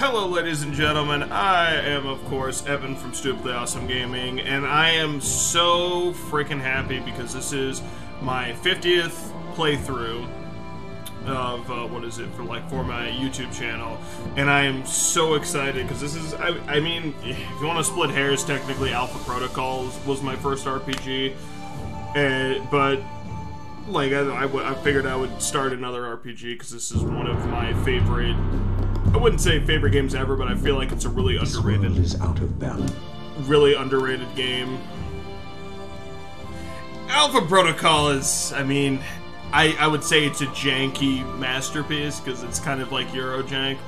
Hello, ladies and gentlemen. I am, of course, Evan from Stupidly Awesome Gaming, and I am so freaking happy because this is my 50th playthrough of, for my YouTube channel, and I am so excited because this is, I mean, if you want to split hairs, technically Alpha Protocol was my first RPG, but, like, I figured I would start another RPG because this is one of my favorite, I wouldn't say favorite games ever, but I feel like it's a really underrated. This world is out of balance. Really underrated game. Alpha Protocol is, I mean, I would say it's a janky masterpiece because it's kind of like Eurojank.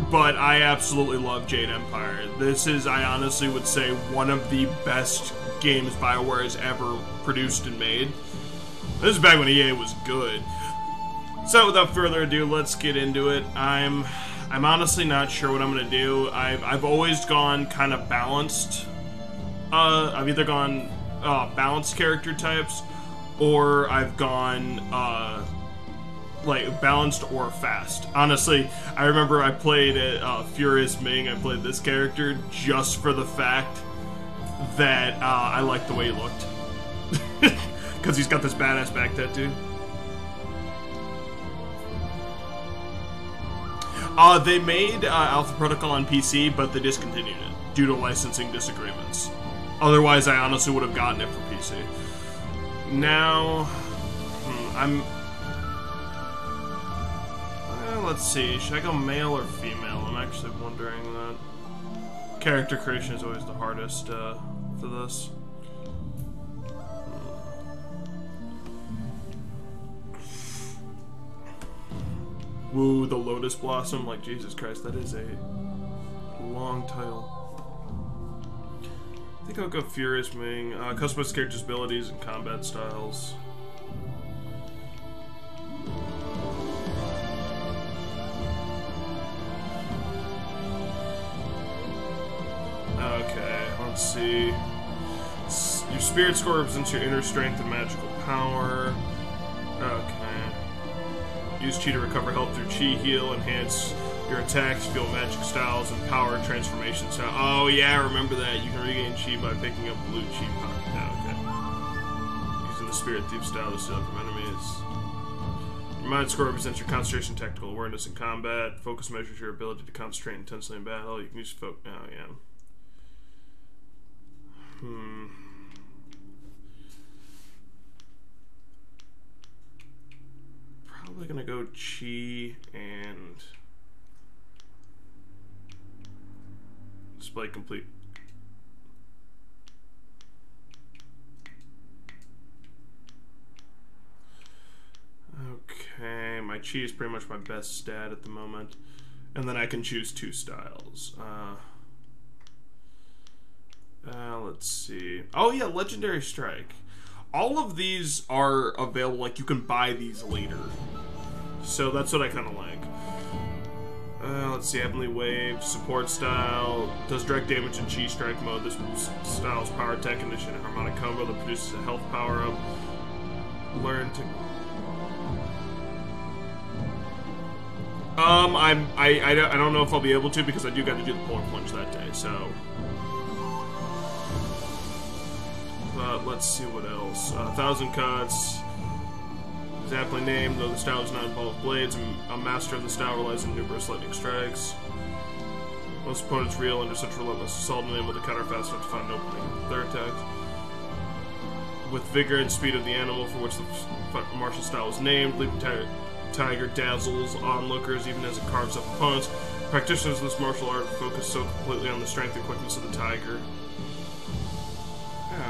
But I absolutely love Jade Empire. This is, I honestly would say, one of the best games BioWare has ever produced and made. This is back when EA was good. So without further ado, let's get into it. I'm honestly not sure what I'm gonna do. I've always gone kind of balanced. I've either gone balanced character types, or I've gone like balanced or fast. Honestly, I remember I played Furious Ming. I played this character just for the fact that I liked the way he looked, because he's got this badass back tattoo. They made Alpha Protocol on PC, but they discontinued it due to licensing disagreements. Otherwise, I honestly would have gotten it for PC. Now, let's see, should I go male or female? I'm actually wondering that. Character creation is always the hardest for this. Woo, the Lotus Blossom, like Jesus Christ, that is a long title. I think I'll go Furious Ming. Customize characters' abilities and combat styles. Okay, let's see. Your spirit score represents your inner strength and magical power. Okay. Use Chi to recover health through Chi heal, enhance your attacks, feel magic styles, and power transformation style. Oh yeah, I remember that. You can regain Chi by picking up blue Chi power. Yeah, okay. Using the Spirit Thief style to steal from enemies. Your mind score represents your concentration, tactical awareness, in combat. Focus measures your ability to concentrate intensely in battle. You can use oh yeah. Probably gonna go Chi and display complete. Okay, my Chi is pretty much my best stat at the moment, and then I can choose two styles. Let's see. Oh yeah, Legendary Strike. All of these are available, like you can buy these later. So that's what I kind of like. Let's see, Heavenly Wave, support style, does direct damage in Chi Strike mode. This style's power attack condition and harmonic combo that produces a health power up. Learn to... I don't know if I'll be able to because I do got to do the Polar Plunge that day, so... let's see what else. 1,000 cuts. Is aptly named, though the style does not involve blades. A master of the style relies on numerous lightning strikes. Most opponents reel under such relentless assault and able to counter fast enough to find an opening with their attacks. With vigor and speed of the animal for which the martial style is named, Leaping Tiger dazzles onlookers even as it carves up opponents. Practitioners of this martial art focus so completely on the strength and quickness of the tiger.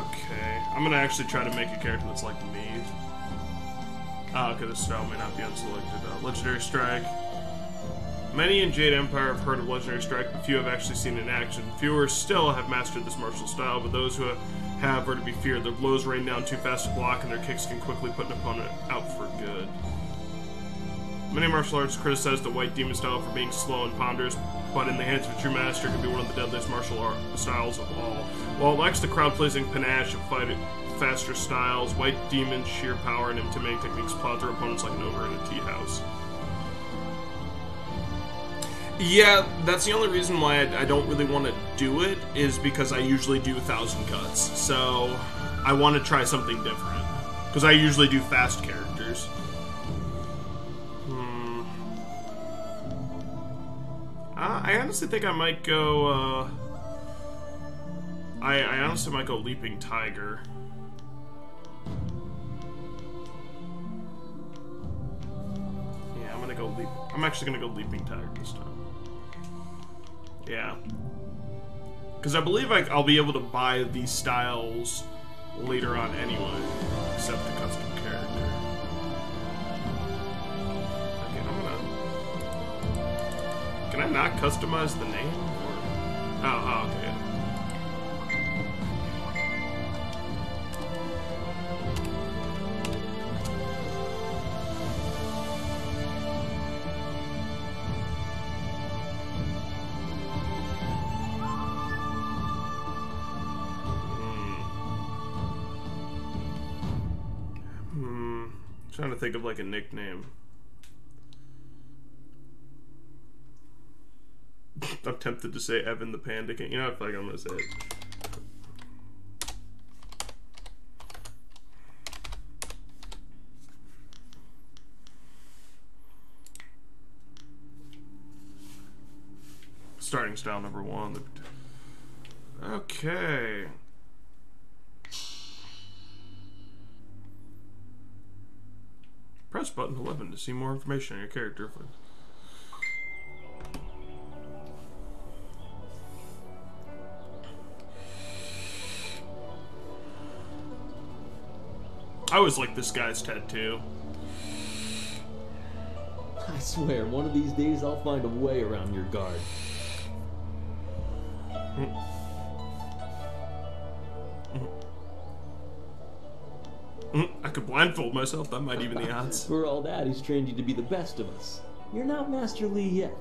Okay, I'm gonna actually try to make a character that's like me. Okay, this style may not be unselected. Legendary Strike. Many in Jade Empire have heard of Legendary Strike, but few have actually seen it in action. Fewer still have mastered this martial style, but those who have are to be feared. Their blows rain down too fast to block, and their kicks can quickly put an opponent out for good. Many martial arts criticize the White Demon style for being slow and ponderous, but in the hands of a true master, it can be one of the deadliest martial art styles of all. While it lacks the crowd-pleasing panache of fighting faster styles, White Demon's sheer power and intimidating techniques plow through opponents like an ogre in a tea house. Yeah, that's the only reason why I don't really want to do it, is because I usually do 1,000 cuts. So I want to try something different. Because I usually do fast characters. I honestly think I might go, I honestly might go Leaping Tiger. Yeah, I'm actually gonna go Leaping Tiger this time. Yeah. Because I believe I'll be able to buy these styles later on anyway, except the custom character. Okay, Can I not customize the name? Or... Oh, okay. Trying to think of like a nickname. I'm tempted to say Evan the Panda King. You know, I feel like I'm gonna say it. Starting style number 1. Okay. Press button 11 to see more information on your character. I always like this guy's tattoo. I swear, one of these days I'll find a way around your guard. I could blindfold myself, that might even the odds. For all that, he's trained you to be the best of us. You're not Master Lee yet.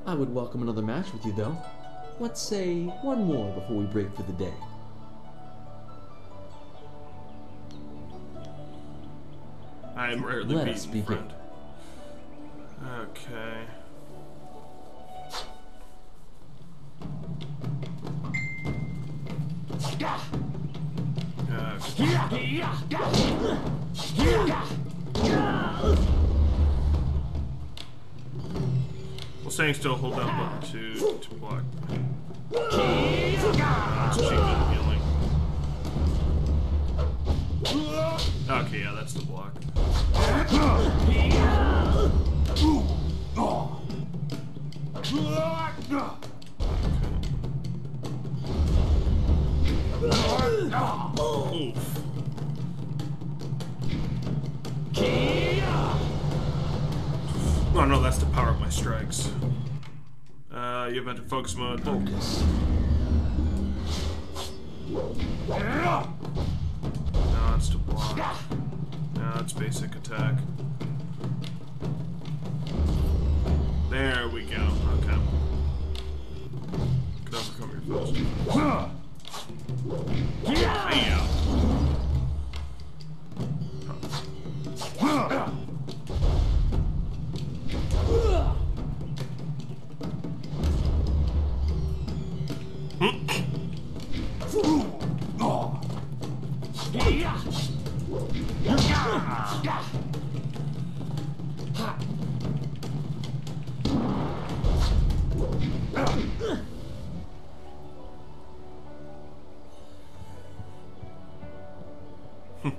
I would welcome another match with you, though. Let's say one more before we break for the day. I am rarely Let us beaten, begin. friend. Okay. Well, staying still, hold down button to block. That's achievement healing. Okay, yeah, that's the block. Oof. Oh no, that's to power up my strikes. You have entered focus mode. Focus. No, it's to block. No, it's basic attack. There we go. Okay. Can overcome your foes. Bam.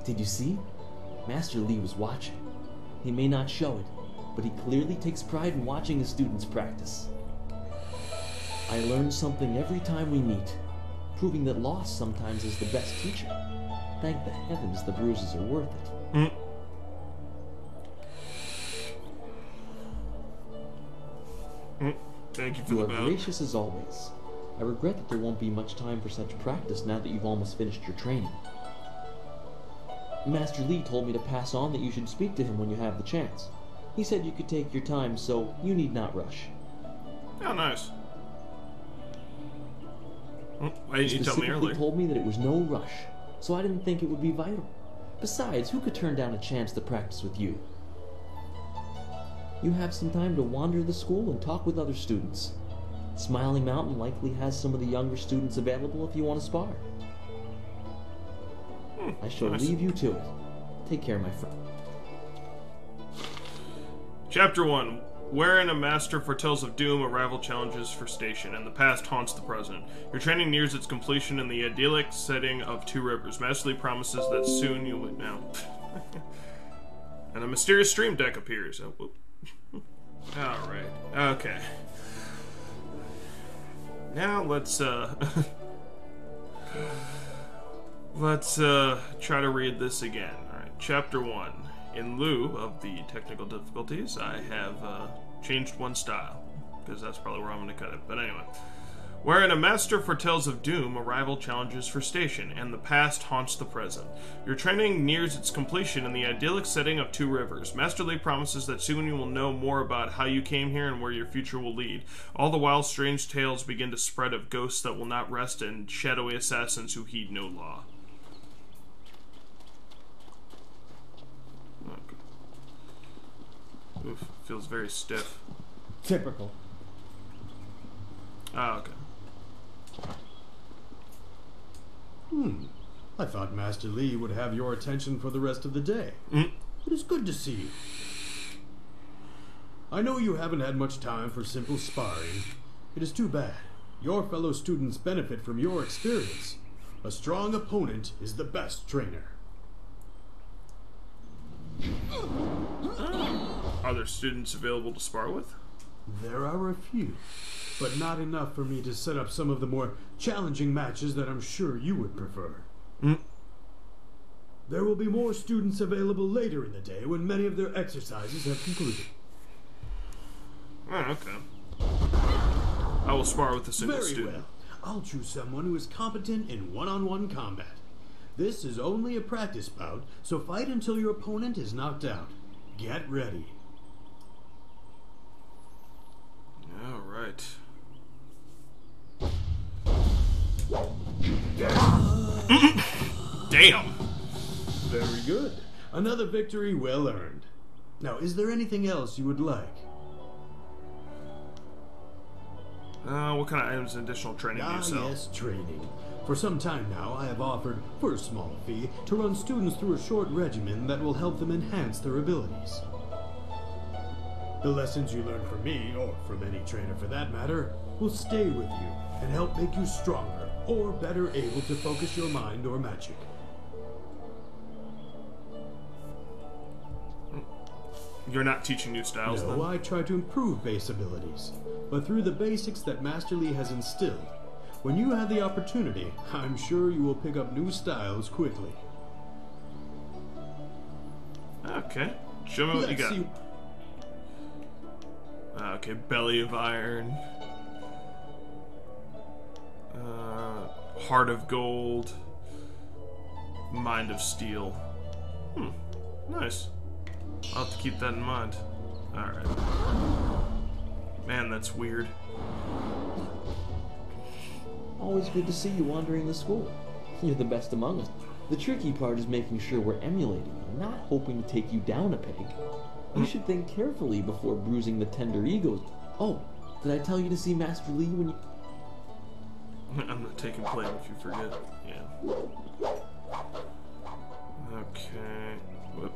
Did you see? Master Lee was watching. He may not show it, but he clearly takes pride in watching his students practice. I learn something every time we meet, proving that loss sometimes is the best teacher. Thank the heavens the bruises are worth it. Thank you for You the are bow. gracious as always. I regret that there won't be much time for such practice now that you've almost finished your training. Master Lee told me to pass on that you should speak to him when you have the chance. He said you could take your time, so you need not rush. Oh, nice. Why didn't you tell me He earlier? told me that it was no rush, so I didn't think it would be vital. Besides, who could turn down a chance to practice with you? You have some time to wander the school and talk with other students. Smiling Mountain likely has some of the younger students available if you want to spar. I shall leave you to it. Take care, my friend. Chapter 1. Wherein a master foretells of doom, a rival challenges for station, and the past haunts the present. Your training nears its completion in the idyllic setting of two rivers. Master Lee promises that soon you will now. And a mysterious stream deck appears. Oh, whoop. Alright. Okay. Now let's try to read this again. Alright, Chapter 1. In lieu of the technical difficulties, I have changed one style, because that's probably where I'm going to cut it. But anyway. Wherein a master foretells of doom, a rival challenges for station, and the past haunts the present. Your training nears its completion in the idyllic setting of two rivers. Master Lee promises that soon you will know more about how you came here and where your future will lead. All the while, strange tales begin to spread of ghosts that will not rest and shadowy assassins who heed no law. Okay. Oof, feels very stiff. Typical. Oh, okay. I thought Master Lee would have your attention for the rest of the day. It is good to see you. I know you haven't had much time for simple sparring. It is too bad. Your fellow students benefit from your experience. A strong opponent is the best trainer. Are there students available to spar with? There are a few, but not enough for me to set up some of the more challenging matches that I'm sure you would prefer. There will be more students available later in the day when many of their exercises have concluded. Oh, okay. I will spar with a single student. Very well. I'll choose someone who is competent in one-on-one combat. This is only a practice bout, so fight until your opponent is knocked out. Get ready. All right. Damn. Very good. Another victory well earned. Now, is there anything else you would like? What kind of items and additional training do you sell? Yes, training. For some time now, I have offered, for a small fee, to run students through a short regimen that will help them enhance their abilities. The lessons you learn from me, or from any trainer for that matter, will stay with you and help make you stronger or better able to focus your mind or magic. You're not teaching new styles, No, then? I try to improve base abilities, but through the basics that Master Lee has instilled. When you have the opportunity, I'm sure you will pick up new styles quickly. Okay. Show me what you got. Okay, Belly of Iron. Heart of Gold. Mind of Steel. Nice. I'll have to keep that in mind. Alright. Man, that's weird. Always good to see you wandering the school. You're the best among us. The tricky part is making sure we're emulating you, not hoping to take you down a peg. You should think carefully before bruising the tender egos. Oh, did I tell you to see Master Lee when you... I'm not taking blame if you forget. Yeah. Okay. Whoop.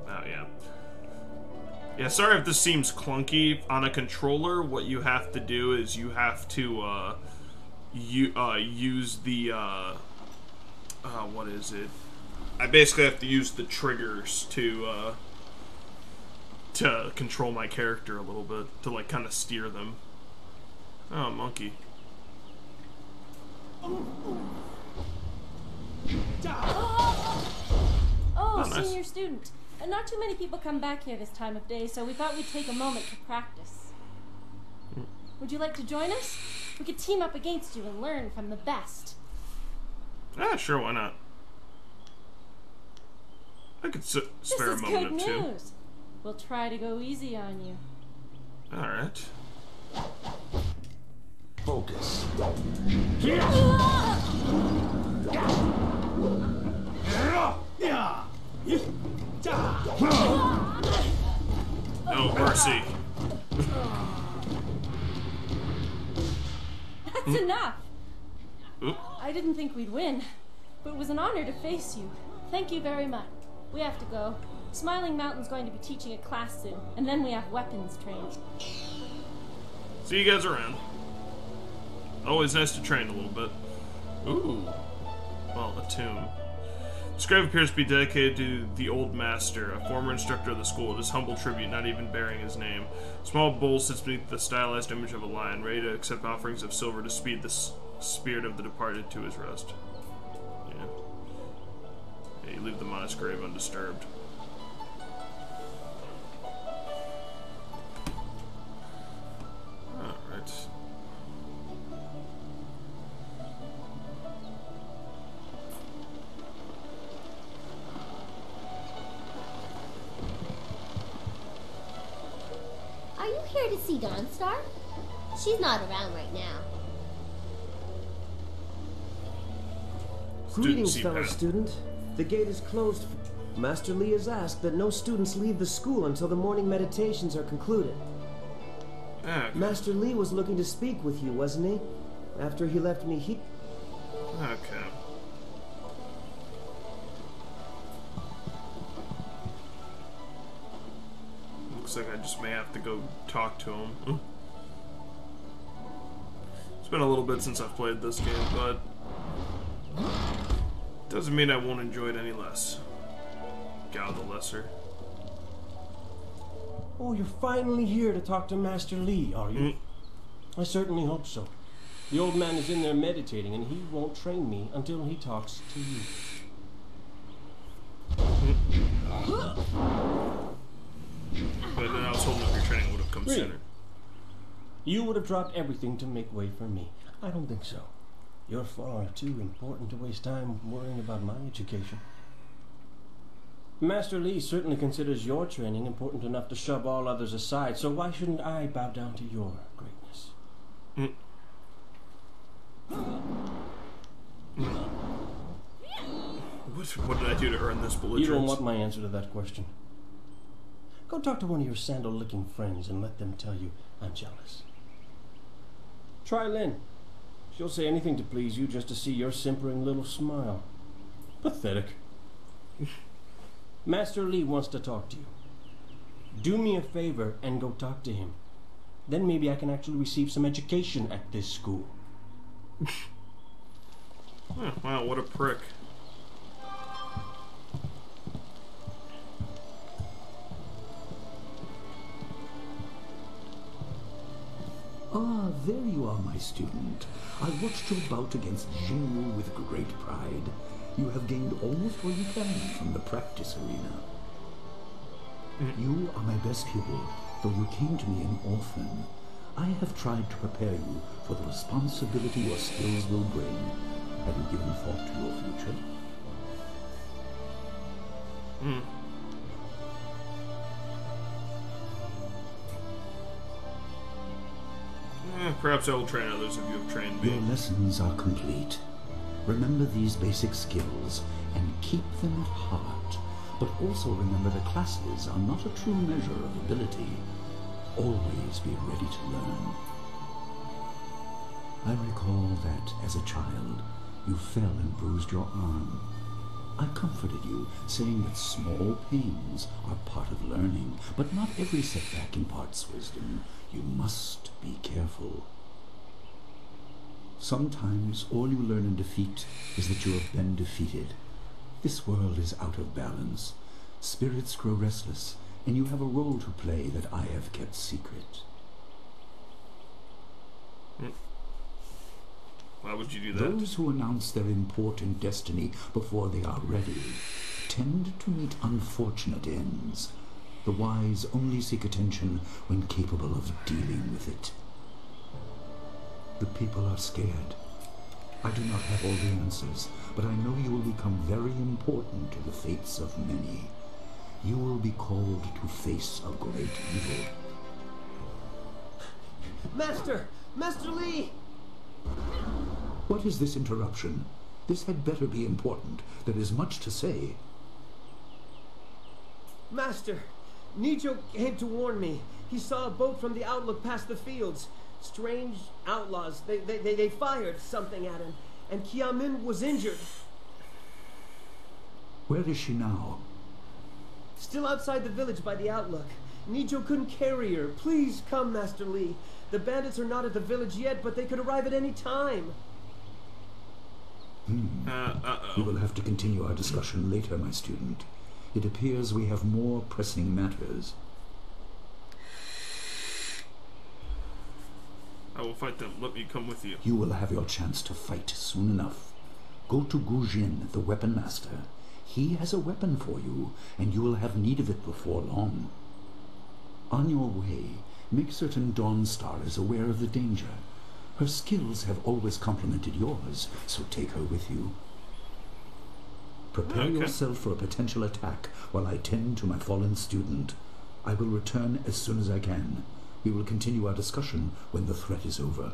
Oh, yeah. Yeah, sorry if this seems clunky. On a controller, what you have to do is you have to, use the, what is it? I basically have to use the triggers to control my character a little bit, to, like, kind of steer them. Oh, monkey. Oh, nice. senior student. Not too many people come back here this time of day, so we thought we'd take a moment to practice. Would you like to join us? We could team up against you and learn from the best. Ah, sure, why not? I could spare a moment or two. This is good news. We'll try to go easy on you. Alright. Focus. No mercy. That's enough. Oop. I didn't think we'd win, but it was an honor to face you. Thank you very much. We have to go. Smiling Mountain's going to be teaching a class soon, and then we have weapons training. See you guys around. Always nice to train a little bit. Ooh. Well, a tomb. This grave appears to be dedicated to the Old Master, a former instructor of the school. This humble tribute, not even bearing his name. A small bowl sits beneath the stylized image of a lion, ready to accept offerings of silver to speed the spirit of the departed to his rest. Yeah, you leave the modest grave undisturbed. Alright. Are you here to see Dawnstar? She's not around right now. Greetings, Student fellow CPAP. student. The gate is closed. Master Lee has asked that no students leave the school until the morning meditations are concluded. Okay. Master Lee was looking to speak with you, wasn't he? After he left me, Okay. Looks like I just may have to go talk to him. It's been a little bit since I've played this game, but doesn't mean I won't enjoy it any less. Gao the Lesser. Oh, you're finally here to talk to Master Lee, are you? I certainly hope so. The old man is in there meditating, and he won't train me until he talks to you. But then I was hoping if your training would have come Really? sooner. You would have dropped everything to make way for me. I don't think so. You're far too important to waste time worrying about my education. Master Lee certainly considers your training important enough to shove all others aside, so why shouldn't I bow down to your greatness? What did I do to earn this belligerence? You don't want my answer to that question. Go talk to one of your sandal-licking friends and let them tell you I'm jealous. Try Lynn. She'll say anything to please you just to see your simpering little smile. Pathetic. Master Lee wants to talk to you. Do me a favor and go talk to him. Then maybe I can actually receive some education at this school. Oh, wow, what a prick. Ah, there you are, my student. I watched your bout against Jinyu with great pride. You have gained almost all you can from the practice arena. You are my best pupil, though you came to me an orphan. I have tried to prepare you for the responsibility your skills will bring. Have you given thought to your future? Perhaps I will train others if you have trained me. Your lessons are complete. Remember these basic skills and keep them at heart. But also remember that classes are not a true measure of ability. Always be ready to learn. I recall that, as a child, you fell and bruised your arm. I comforted you, saying that small pains are part of learning, but not every setback imparts wisdom. You must be careful. Sometimes all you learn in defeat is that you have been defeated. This world is out of balance. Spirits grow restless, and you have a role to play that I have kept secret. Why would you do that? Those who announce their important destiny before they are ready tend to meet unfortunate ends. The wise only seek attention when capable of dealing with it. The people are scared. I do not have all the answers, but I know you will become very important to the fates of many. You will be called to face a great evil. Master Lee! What is this interruption? This had better be important. There is much to say. Master, Nijo came to warn me. He saw a boat from the outlook past the fields. Strange outlaws. They fired something at him, and Kiamin was injured. Where is she now? Still outside the village by the outlook. Nijo couldn't carry her. Please come, Master Lee. The bandits are not at the village yet, but they could arrive at any time. We will have to continue our discussion later, my student. It appears we have more pressing matters. I will fight them. Let me come with you. You will have your chance to fight soon enough. Go to Gujin, the weapon master. He has a weapon for you, and you will have need of it before long. On your way, make certain Dawnstar is aware of the danger. Her skills have always complemented yours, so take her with you. Prepare yourself for a potential attack while I tend to my fallen student. I will return as soon as I can. We will continue our discussion when the threat is over.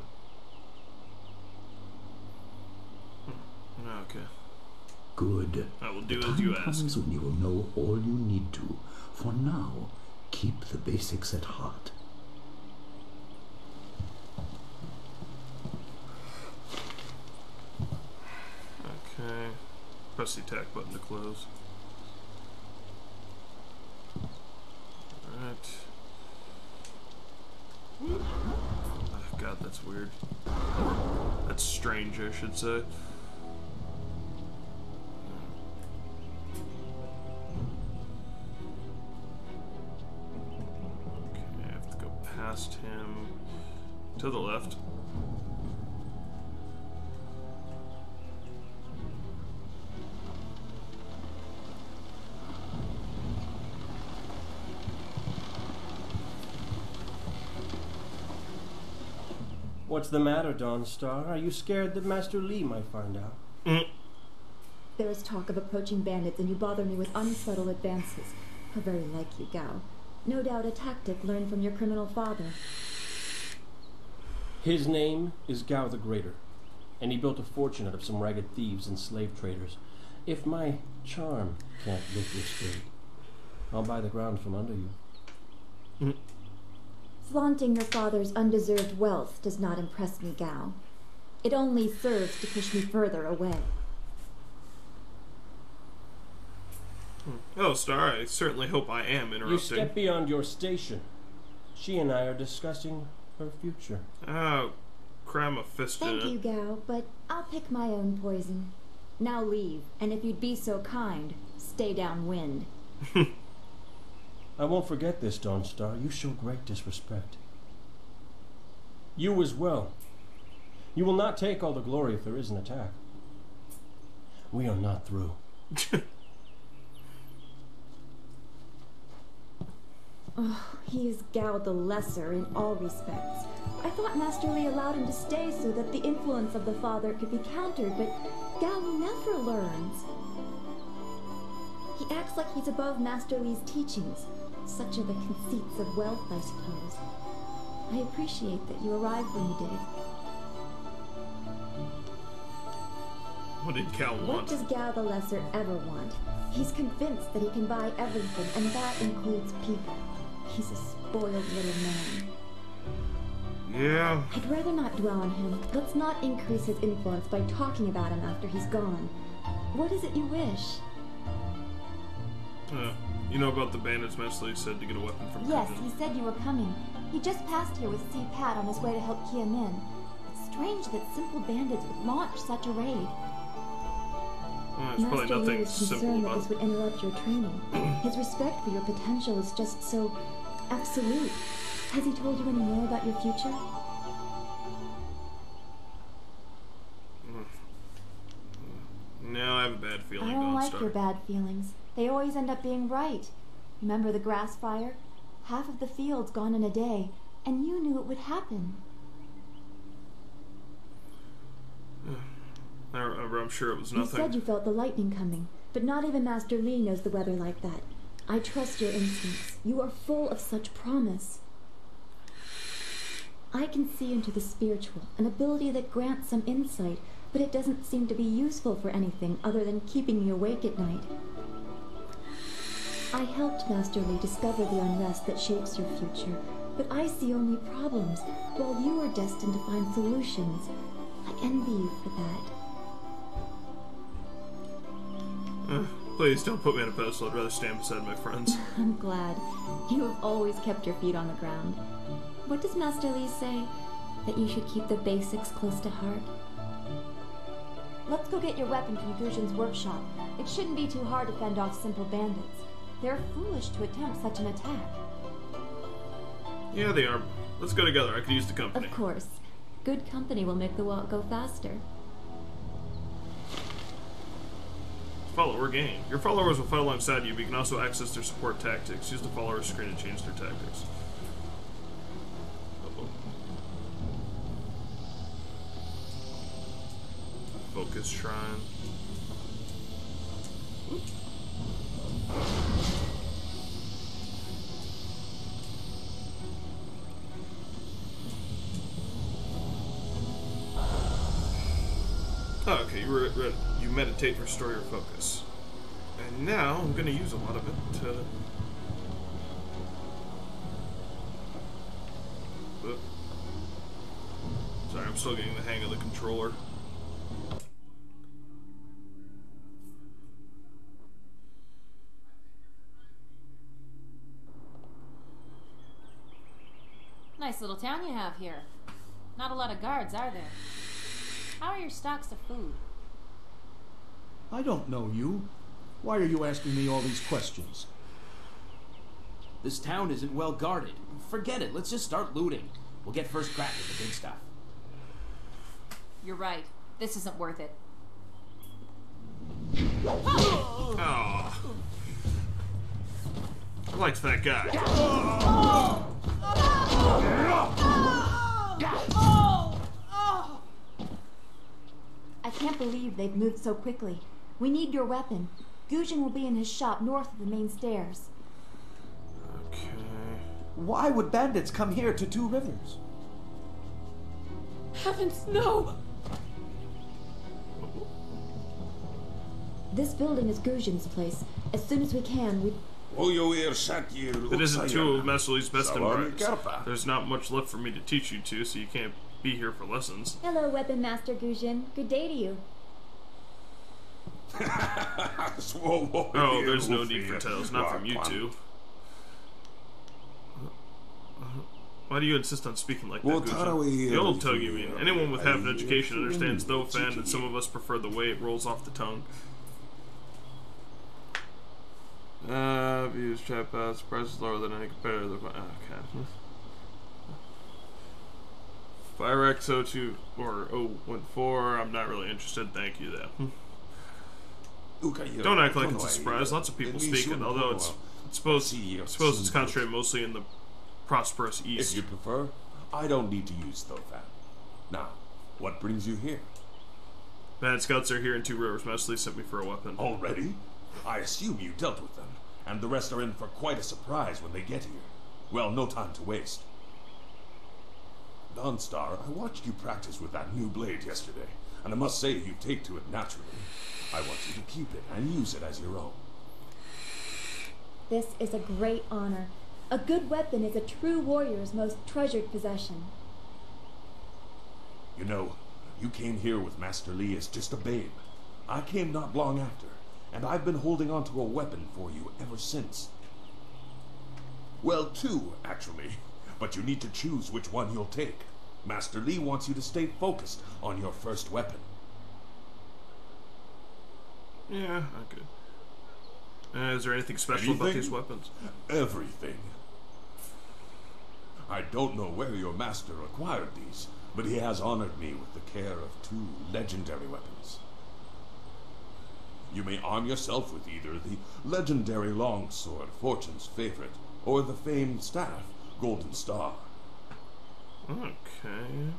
Okay. Good. I will do the as you time ask. comes when you will know all you need to. For now, keep the basics at heart. Okay. Press the attack button to close. Alright. Oh, God, that's weird. That's strange, I should say. Okay, I have to go past him to the left. What's the matter, Dawnstar? Are you scared that Master Lee might find out? There is talk of approaching bandits, and you bother me with unsubtle advances. How very like you, Gao. No doubt a tactic learned from your criminal father. His name is Gao the Greater, and he built a fortune out of some ragged thieves and slave traders. If my charm can't lift your spirit, I'll buy the ground from under you. Flaunting your father's undeserved wealth does not impress me, Gao. It only serves to push me further away. Oh, Star, I certainly hope I am interrupting. You step beyond your station. She and I are discussing her future. Oh, cram a fist in it. Thank you, Gao, but I'll pick my own poison. Now leave, and if you'd be so kind, stay downwind. I won't forget this, Dawnstar. You show great disrespect. You as well. You will not take all the glory if there is an attack. We are not through. Oh, he is Gao the Lesser in all respects. I thought Master Lee allowed him to stay so that the influence of the father could be countered, but Gao never learns. He acts like he's above Master Lee's teachings. Such are the conceits of wealth, I suppose. I appreciate that you arrived when you did. What did Cal want? What does Gao the Lesser ever want? He's convinced that he can buy everything, and that includes people. He's a spoiled little man. Yeah. I'd rather not dwell on him. Let's not increase his influence by talking about him after he's gone. What is it you wish? You know about the bandits Master Lee said to get a weapon from Yes, prison? he said you were coming. He just passed here with Si Pat on his way to help Kia Min. It's strange that simple bandits would launch such a raid. Well, there's probably Master Lee nothing was simple concerned that about this would interrupt your training. His respect for your potential is just so absolute. Has he told you any more about your future? No, I have a bad feeling. I don't like Dawnstar. your bad feelings. They always end up being right. Remember the grass fire? Half of the field's gone in a day, and you knew it would happen. I'm sure it was You nothing. said you felt the lightning coming, but not even Master Lee knows the weather like that. I trust your instincts. You are full of such promise. I can see into the spiritual, an ability that grants some insight, but it doesn't seem to be useful for anything other than keeping me awake at night. I helped Master Li discover the unrest that shapes your future, but I see only problems, while you are destined to find solutions. I envy you for that. Please don't put me on a pedestal. I'd rather stand beside my friends. I'm glad. You have always kept your feet on the ground. What does Master Li say? That you should keep the basics close to heart? Let's go get your weapon from Gujin's workshop. It shouldn't be too hard to fend off simple bandits. They're foolish to attempt such an attack. Yeah, they are. Let's go together. I could use the company. Of course. Good company will make the walk go faster. Follower gain. Your followers will fight alongside you, but you can also access their support tactics. Use the follower screen to change their tactics. Uh-oh. Focus shrine. Oop. Oh, okay, you meditate to restore your focus. And now I'm going to use a lot of it to... Oop. Sorry, I'm still getting the hang of the controller. Nice little town you have here. Not a lot of guards, are there? How are your stocks of food? I don't know you. Why are you asking me all these questions? This town isn't well guarded. Forget it. Let's just start looting. We'll get first crack at the big stuff. You're right. This isn't worth it. Oh. I liked that guy. I can't believe they've moved so quickly. We need your weapon. Gujin will be in his shop north of the main stairs. Okay. Why would bandits come here to Two Rivers? Heavens, no! This building is Gujin's place. As soon as we can, we... It isn't two of Master Li's best employees. There's not much left for me to teach you two, so you can't be here for lessons. Hello, Weapon Master Gujin. Good day to you. Oh, there's no need for tales, not from you two. Why do you insist on speaking like that, Gujin? The old tug, you mean. Anyone with half an education understands Thofan, and some of us prefer the way it rolls off the tongue. Views, chatbots, prices lower than any competitor. Okay. Firex 02 or 014, I'm not really interested, thank you though. Don't act like it's a surprise, lots of people speak it, although I suppose it's concentrated mostly in the prosperous east. If you prefer, I don't need to use Thofan. Now, what brings you here? Bad scouts are here in Two Rivers. Master Li sent me for a weapon. Already? I assume you dealt with them, and the rest are in for quite a surprise when they get here. Well, no time to waste. Dawnstar, I watched you practice with that new blade yesterday, and I must say you take to it naturally. I want you to keep it and use it as your own. This is a great honor. A good weapon is a true warrior's most treasured possession. You know, you came here with Master Li as just a babe. I came not long after, and I've been holding on to a weapon for you ever since. Well, two, actually. But you need to choose which one you'll take. Master Li wants you to stay focused on your first weapon. Yeah, okay. Is there anything special about these weapons? Everything. I don't know where your master acquired these, but he has honored me with the care of two legendary weapons. You may arm yourself with either the legendary longsword, Fortune's favorite, or the famed staff, Golden Star. Okay.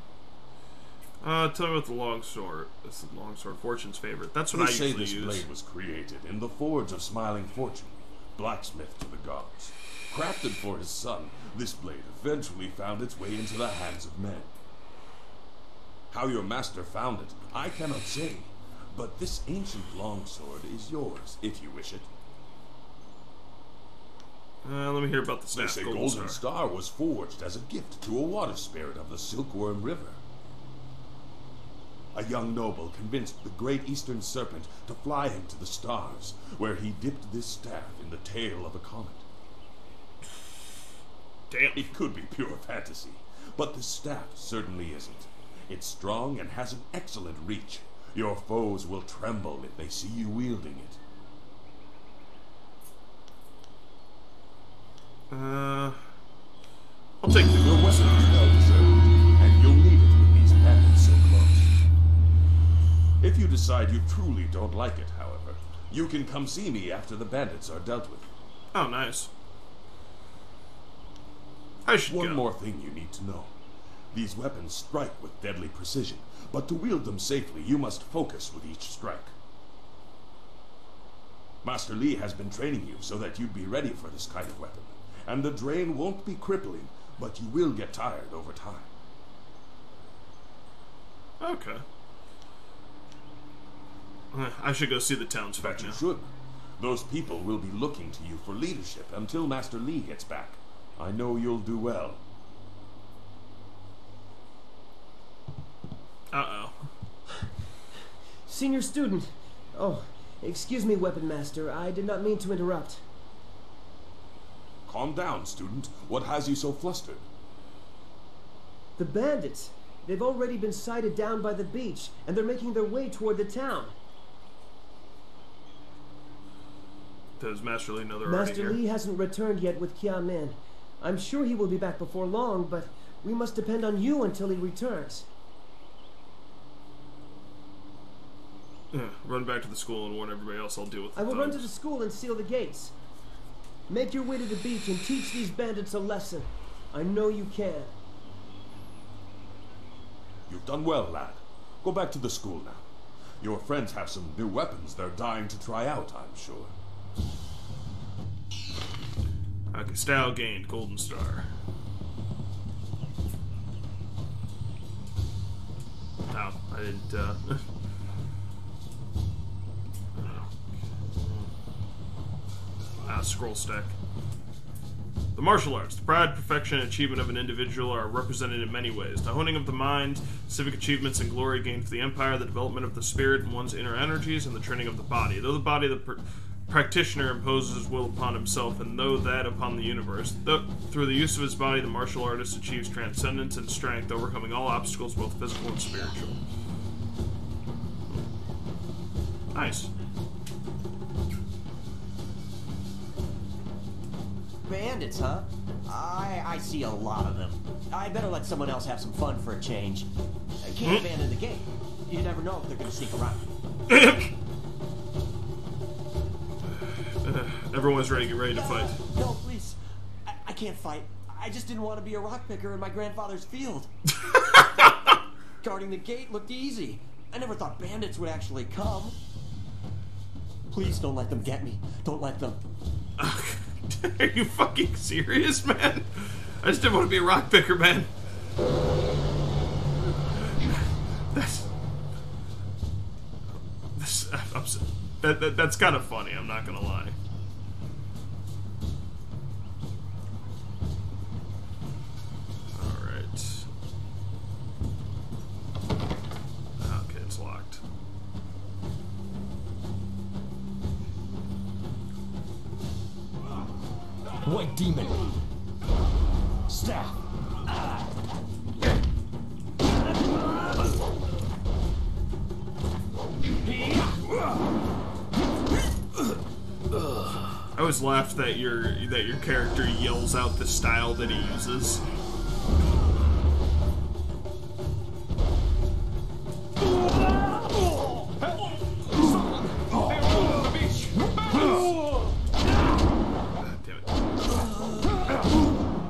Tell me about the longsword. This is the longsword, Fortune's favorite. That's what I usually use. They say this blade was created in the forge of Smiling Fortune, blacksmith to the gods. Crafted for his son, this blade eventually found its way into the hands of men. How your master found it, I cannot say, but this ancient longsword is yours if you wish it. Let me hear about the They staff. say Golden Star was forged as a gift to a water spirit of the Silkworm River. A young noble convinced the great Eastern Serpent to fly him to the stars, where he dipped this staff in the tail of a comet. Damn. It could be pure fantasy, but the staff certainly isn't. It's strong and has an excellent reach. Your foes will tremble if they see you wielding it. I'll take the Your weapon is well deserved, and you'll need it with these bandits so close. If you decide you truly don't like it, however, you can come see me after the bandits are dealt with. Oh, nice. I should One go. more thing you need to know. These weapons strike with deadly precision, but to wield them safely, you must focus with each strike. Master Li has been training you so that you'd be ready for this kind of weapon, and the drain won't be crippling, but you will get tired over time. Okay. I should go see the townsfolk now. You should. Those people will be looking to you for leadership until Master Li gets back. I know you'll do well. Uh-oh. Senior student. Oh, excuse me, Weapon Master. I did not mean to interrupt. Calm down, student. What has you so flustered? The bandits. They've already been sighted down by the beach, and they're making their way toward the town. Does Master Li know they're already Master here? Li hasn't returned yet with Kia Min. I'm sure he will be back before long, but we must depend on you until he returns. Run back to the school and warn everybody else. I'll deal with the I will run to thugs. the school and seal the gates. Make your way to the beach and teach these bandits a lesson. I know you can. You've done well, lad. Go back to the school now. Your friends have some new weapons they're dying to try out, I'm sure. Okay, style gained, Golden Star. No, I didn't, scroll stack. The martial arts. The pride, perfection, and achievement of an individual are represented in many ways. The honing of the mind, civic achievements and glory gained for the empire, the development of the spirit and one's inner energies, and the training of the body. Though the body, the practitioner imposes his will upon himself, and though that upon the universe. Through the use of his body, the martial artist achieves transcendence and strength, overcoming all obstacles, both physical and spiritual. Nice. Bandits, huh? I see a lot of them. I better let someone else have some fun for a change. I can't abandon the gate. You never know if they're gonna sneak around. Everyone's ready to get ready to fight. No, please. I can't fight. I just didn't want to be a rock picker in my grandfather's field. Guarding the gate looked easy. I never thought bandits would actually come. Please don't let them get me. Don't let them. Are you fucking serious, man? I just didn't want to be a rock picker, man. That's kind of funny, I'm not gonna lie. Alright. Okay, it's locked. White demon. Staff. I always laugh that your character yells out the style that he uses.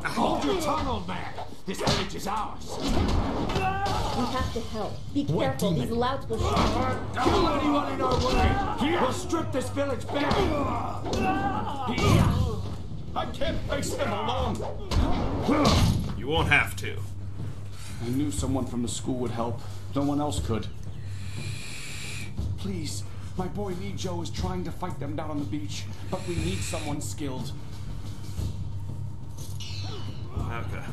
Hold your tongue, old man. This village is ours. We have to help. Be careful. These louts will shoot. Kill anyone in our way. We'll strip this village bare. I can't face them alone. You won't have to. I knew someone from the school would help. No one else could. Please, my boy Nijo is trying to fight them down on the beach, but we need someone skilled. Okay.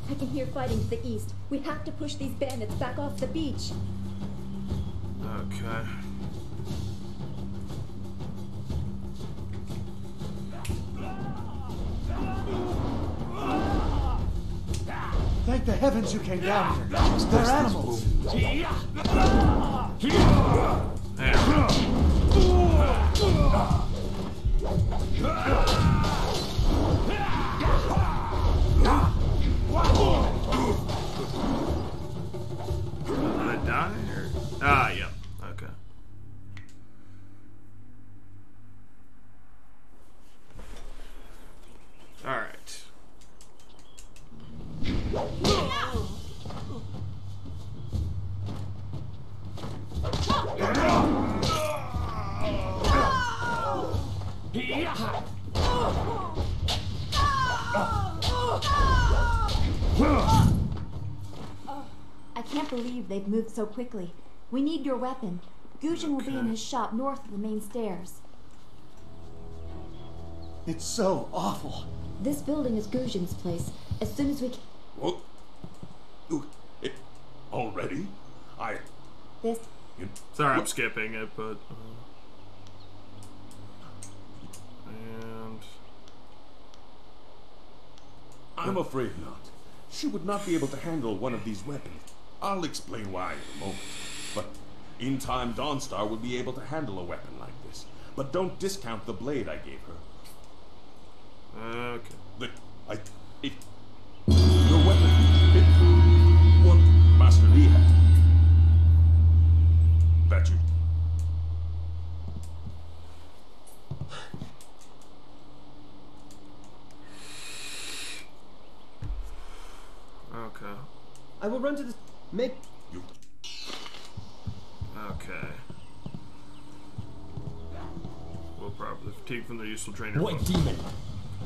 I can hear fighting to the east. We have to push these bandits back off the beach. Okay. Thank the heavens you came down here. They're animals. Did I die or? Ah, yeah. Okay. All right. I can't believe they've moved so quickly. We need your weapon. Gujin will be in his shop north of the main stairs. It's so awful. This building is Gujin's place. As soon as we can... What? Already? This... Sorry, I'm skipping it, but... and... I'm afraid not. She would not be able to handle one of these weapons. I'll explain why in a moment. But in time, Dawnstar will be able to handle a weapon like this. But don't discount the blade I gave her. Okay. Your weapon. What Master Lee had. That you. Okay. I will run to the... Make... You. Okay. Well, probably fatigue from the useful trainer. White demon.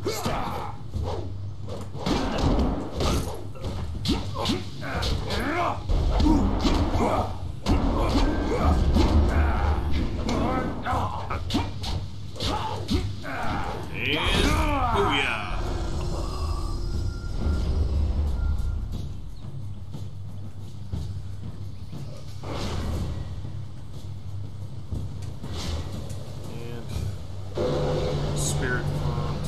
Stop. And booyah. And spirit font.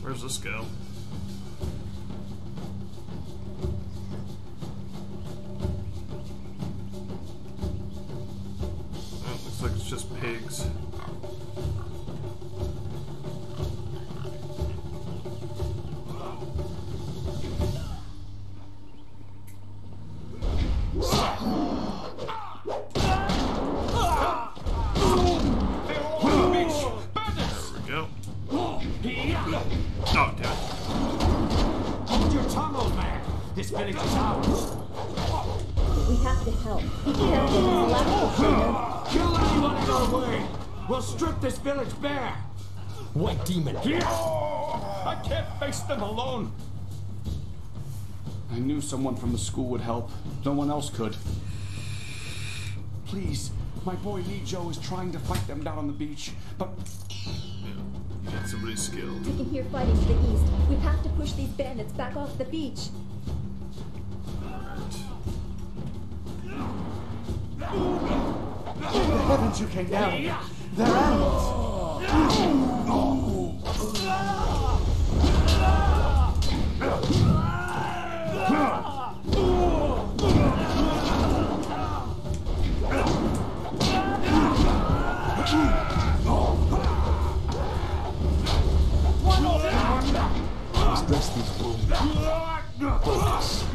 Where's this go? Oh, looks like it's just pigs. Hold your tongue, old man. This village is ours. We have to help. Be careful, there's a lot of trainer. Kill anyone in our way. We'll strip this village bare. White demon. I can't face them alone. I knew someone from the school would help. No one else could. Please, my boy Lee Joe is trying to fight them down on the beach, but... You need somebody skilled. I can hear fighting to the east. We have to push these bandits back off the beach. Thank the heavens you came down here. They're animals. Express these wounds. Focus.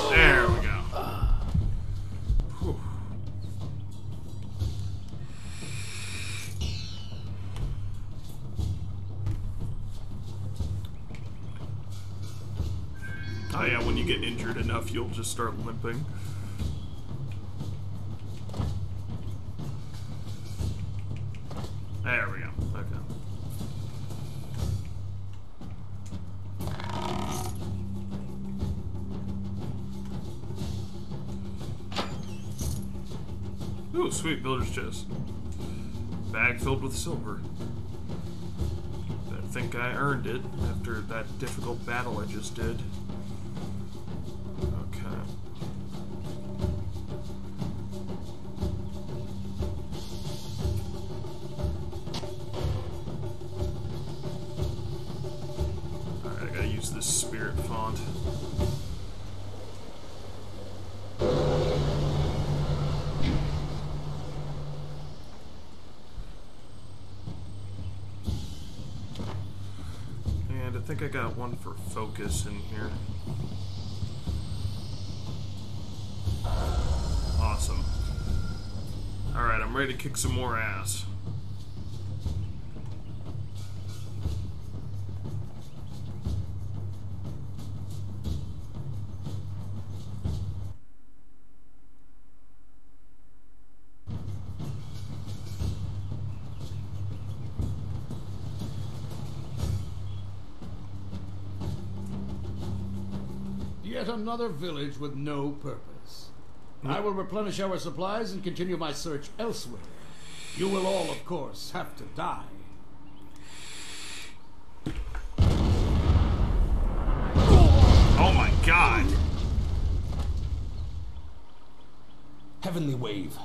There we go. Whew. Oh yeah, when you get injured enough, you'll just start limping. Ooh, sweet, builder's chest. Bag filled with silver. I think I earned it after that difficult battle I just did. Okay. Alright, I gotta use this spirit font. And I think I got one for focus in here. Awesome. Alright, I'm ready to kick some more ass. Yet another village with no purpose. I will replenish our supplies and continue my search elsewhere. You will all, of course, have to die. Oh my god! Heavenly Wave.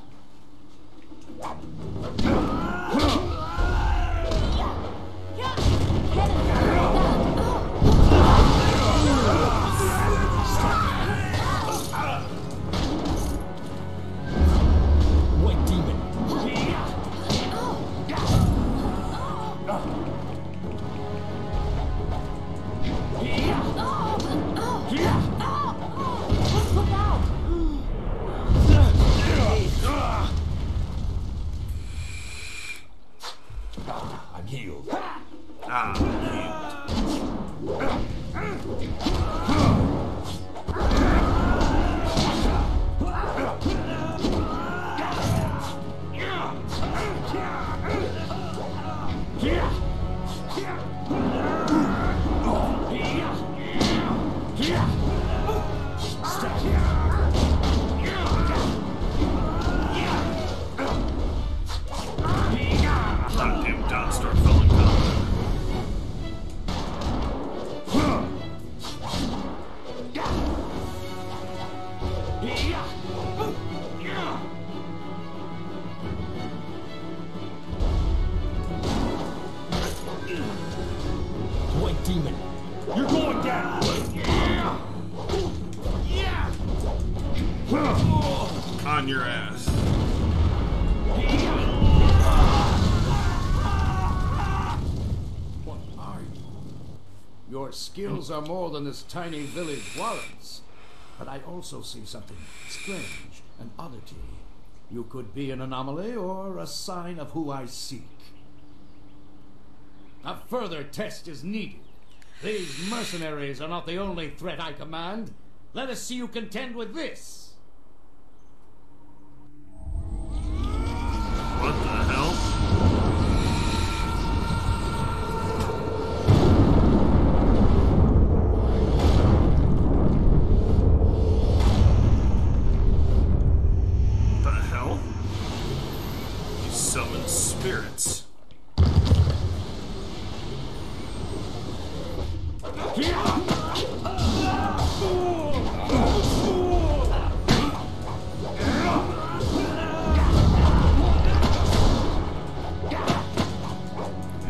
White Demon. Look out! I'm healed. Goddamn dot star fell in combat. White Demon. You're going down. On your ass. What are you? Your skills are more than this tiny village warrants. But I also see something strange, an oddity. You could be an anomaly or a sign of who I seek. A further test is needed. These mercenaries are not the only threat I command. Let us see you contend with this. What the hell? What the hell? You summon spirits.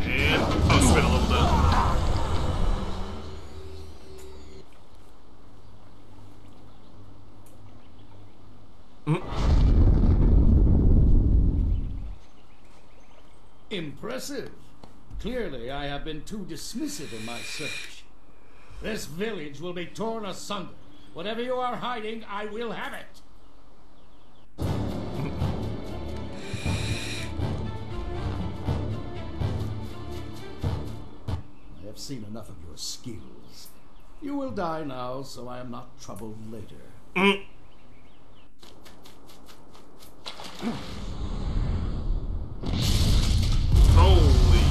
And oh, spin a little bit. Impressive. Clearly, I have been too dismissive in my search. This village will be torn asunder. Whatever you are hiding, I will have it. I have seen enough of your skills. You will die now, so I am not troubled later. Holy.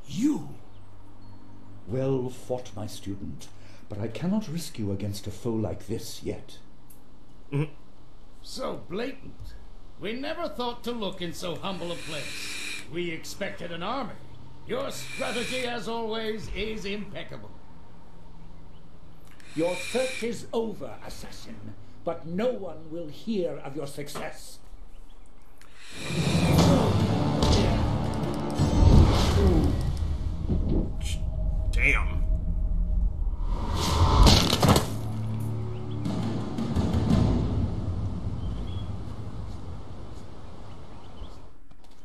You! Well fought, my student. but I cannot risk you against a foe like this yet. So blatant. We never thought to look in so humble a place. We expected an army. Your strategy, as always, is impeccable. Your search is over, assassin, but no one will hear of your success. Damn.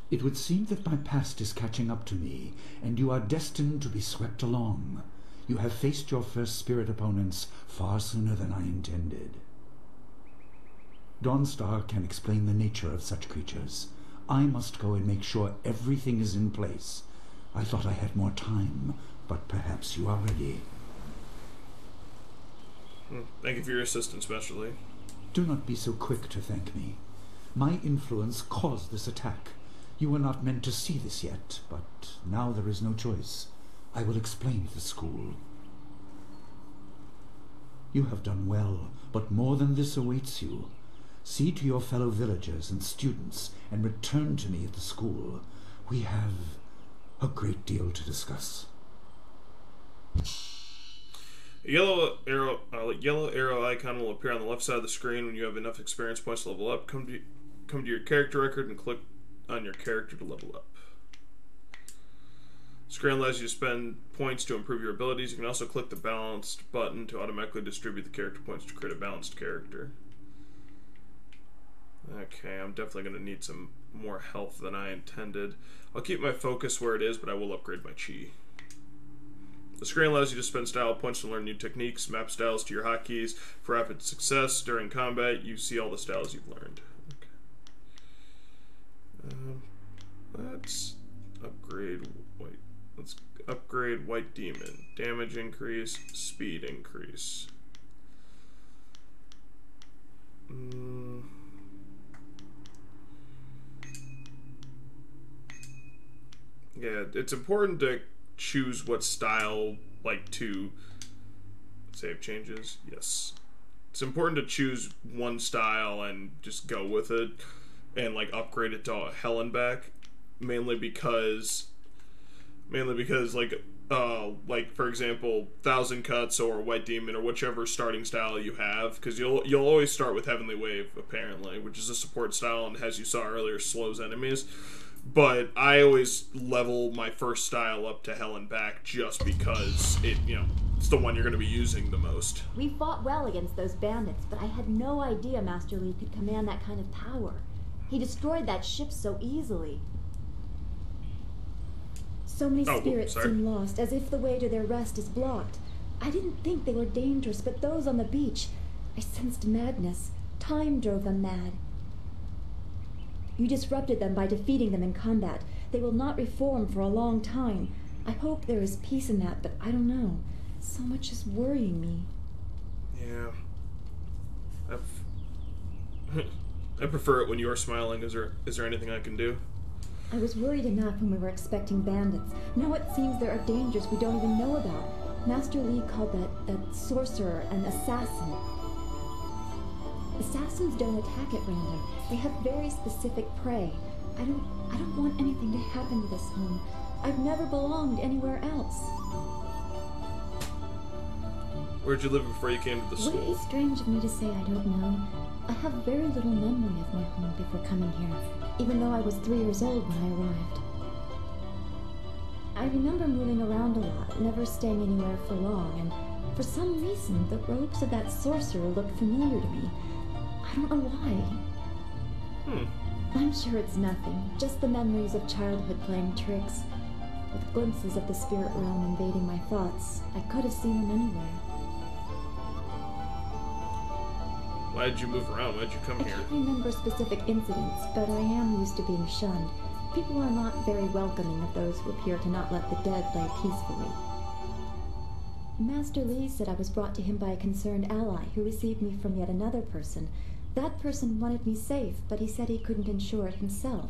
It would seem that my past is catching up to me, and you are destined to be swept along. You have faced your first spirit opponents far sooner than I intended. Dawnstar can explain the nature of such creatures. I must go and make sure everything is in place. I thought I had more time, but perhaps you are ready. Thank you for your assistance, especially. Do not be so quick to thank me. My influence caused this attack. You were not meant to see this yet, but now there is no choice. I will explain the school. You have done well, but more than this awaits you. See to your fellow villagers and students, and return to me at the school. We have a great deal to discuss. A yellow arrow icon will appear on the left side of the screen when you have enough experience points to level up. Come to your character record and click on your character to level up. Screen allows you to spend points to improve your abilities. You can also click the balanced button to automatically distribute the character points to create a balanced character. Okay, I'm definitely going to need some more health than I intended. I'll keep my focus where it is, but I will upgrade my chi. The screen allows you to spend style points to learn new techniques, map styles to your hotkeys. For rapid success during combat, you see all the styles you've learned. Okay. Let's upgrade white. Let's upgrade White Demon. Damage increase, speed increase. Yeah, it's important to choose what style, like, to save changes. Yes. It's important to choose one style and just go with it and, like, upgrade it to hell and back. Mainly because, like for example, Thousand Cuts or White Demon or whichever starting style you have, because you'll always start with Heavenly Wave, apparently, which is a support style and, as you saw earlier, slows enemies. But I always level my first style up to hell and back just because it's the one you're going to be using the most. We fought well against those bandits, but I had no idea Master Li could command that kind of power. He destroyed that ship so easily. So many spirits seem lost, as if the way to their rest is blocked. I didn't think they were dangerous, but those on the beach, I sensed madness. Time drove them mad. You disrupted them by defeating them in combat. They will not reform for a long time. I hope there is peace in that, but I don't know. So much is worrying me. Yeah. I prefer it when you're smiling. Is there anything I can do? I was worried enough when we were expecting bandits. Now it seems there are dangers we don't even know about. Master Li called that sorcerer an assassin. Assassins don't attack at random. They have very specific prey. I don't want anything to happen to this home. I've never belonged anywhere else. Where'd you live before you came to the school? Would it be strange of me to say I don't know? I have very little memory of my home before coming here, even though I was 3 years old when I arrived. I remember moving around a lot, never staying anywhere for long, and for some reason, the robes of that sorcerer looked familiar to me. I don't know why. I'm sure it's nothing, just the memories of childhood playing tricks. With glimpses of the spirit realm invading my thoughts, I could have seen them anywhere. Why did you move around? Why did you come here? I can't remember specific incidents, but I am used to being shunned. People are not very welcoming of those who appear to not let the dead lay peacefully. Master Li said I was brought to him by a concerned ally who received me from yet another person. That person wanted me safe, but he said he couldn't ensure it himself.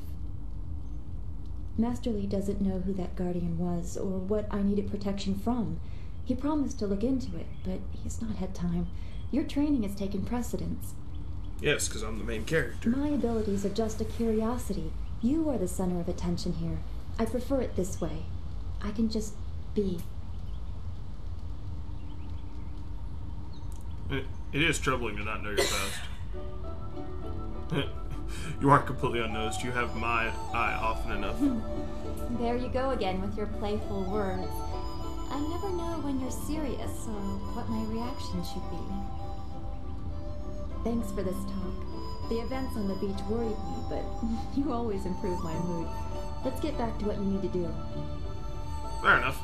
Master Li doesn't know who that guardian was or what I needed protection from. He promised to look into it, but he's not had time. Your training has taken precedence. Yes, because I'm the main character. My abilities are just a curiosity. You are the center of attention here. I prefer it this way. I can just be. It is troubling to not know your past. You aren't completely unnoticed. You have my eye often enough. There you go again with your playful words. I never know when you're serious or what my reaction should be. Thanks for this talk. The events on the beach worried me, but you always improve my mood. Let's get back to what you need to do. Fair enough.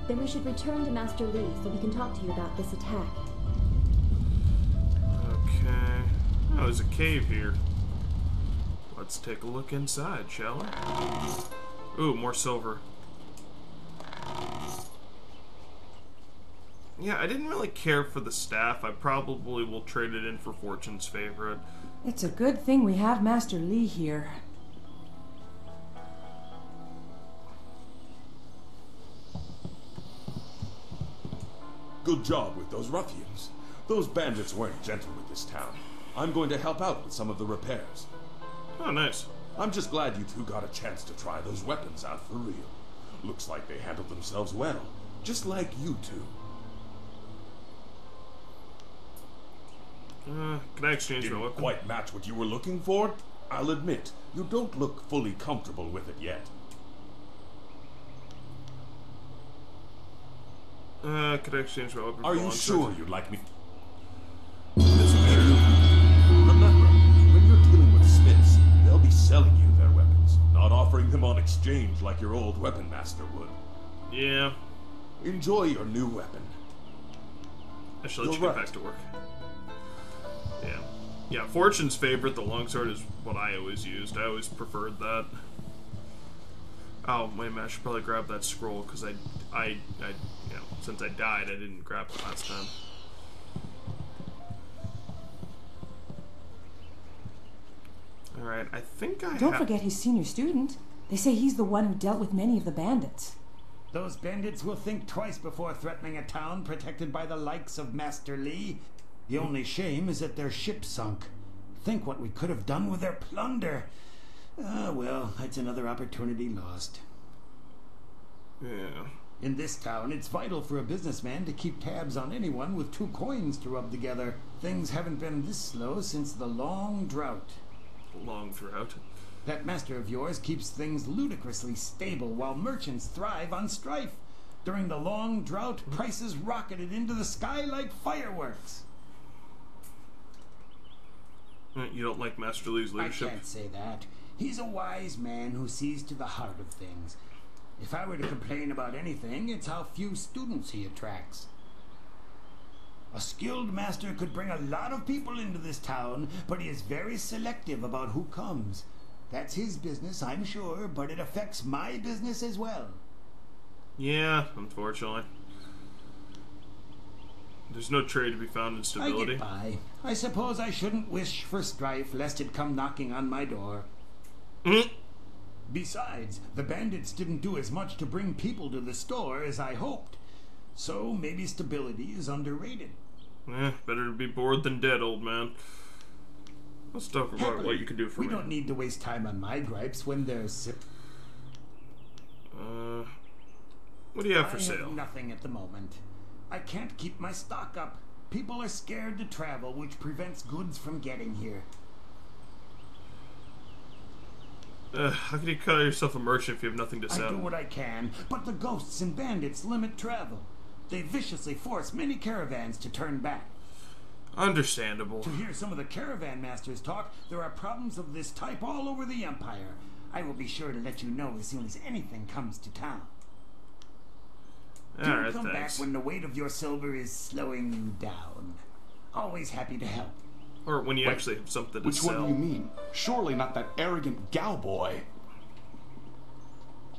Then we should return to Master Lee so he can talk to you about this attack. Okay. Oh, there's a cave here. Let's take a look inside, shall we? Ooh, more silver. Yeah, I didn't really care for the staff. I probably will trade it in for Fortune's favorite. It's a good thing we have Master Lee here. Good job with those ruffians. Those bandits weren't gentle with this town. I'm going to help out with some of the repairs. Oh, nice. I'm just glad you two got a chance to try those weapons out for real. Looks like they handled themselves well, just like you two. Can I exchange my Didn't weapon? quite match what you were looking for. I'll admit, you don't look fully comfortable with it yet. Could I exchange my weapon? Are you alongside? sure you'd like me? Remember, when you're dealing with smiths, they'll be selling you their weapons, not offering them on exchange like your old weapon master would. Yeah. Enjoy your new weapon. I should let you get back to work. Yeah. Yeah, Fortune's favorite, the longsword, is what I always used. I always preferred that. Oh, wait a minute, I should probably grab that scroll, because you know, since I died, I didn't grab it last time. Alright, I think I Don't forget his senior student. They say he's the one who dealt with many of the bandits. Those bandits will think twice before threatening a town protected by the likes of Master Lee. The only shame is that their ship sunk. Think what we could have done with their plunder. Ah, well, that's another opportunity lost. Yeah. In this town, it's vital for a businessman to keep tabs on anyone with 2 coins to rub together. Things haven't been this slow since the long drought. Long drought? That master of yours keeps things ludicrously stable while merchants thrive on strife. During the long drought, prices rocketed into the sky like fireworks. You don't like Master Lee's leadership? I can't say that. He's a wise man who sees to the heart of things. If I were to complain about anything, it's how few students he attracts. A skilled master could bring a lot of people into this town, but he is very selective about who comes. That's his business, I'm sure, but it affects my business as well. Yeah, unfortunately. There's no trade to be found in stability. I get by. I suppose I shouldn't wish for strife lest it come knocking on my door. Besides, the bandits didn't do as much to bring people to the store as I hoped. So maybe stability is underrated. Better to be bored than dead, old man. Let's talk about what you can do for me. We don't need to waste time on my gripes when there's... What do you have for I sale? have nothing at the moment. I can't keep my stock up. People are scared to travel, which prevents goods from getting here. How can you call yourself a merchant if you have nothing to sell? I do what I can, but the ghosts and bandits limit travel. They viciously force many caravans to turn back. Understandable. To hear some of the caravan masters talk, there are problems of this type all over the Empire. I will be sure to let you know as soon as anything comes to town. Do come back when the weight of your silver is slowing you down. Always happy to help. Or when you actually have something to Which sell. one do you mean? Surely not that arrogant gal boy.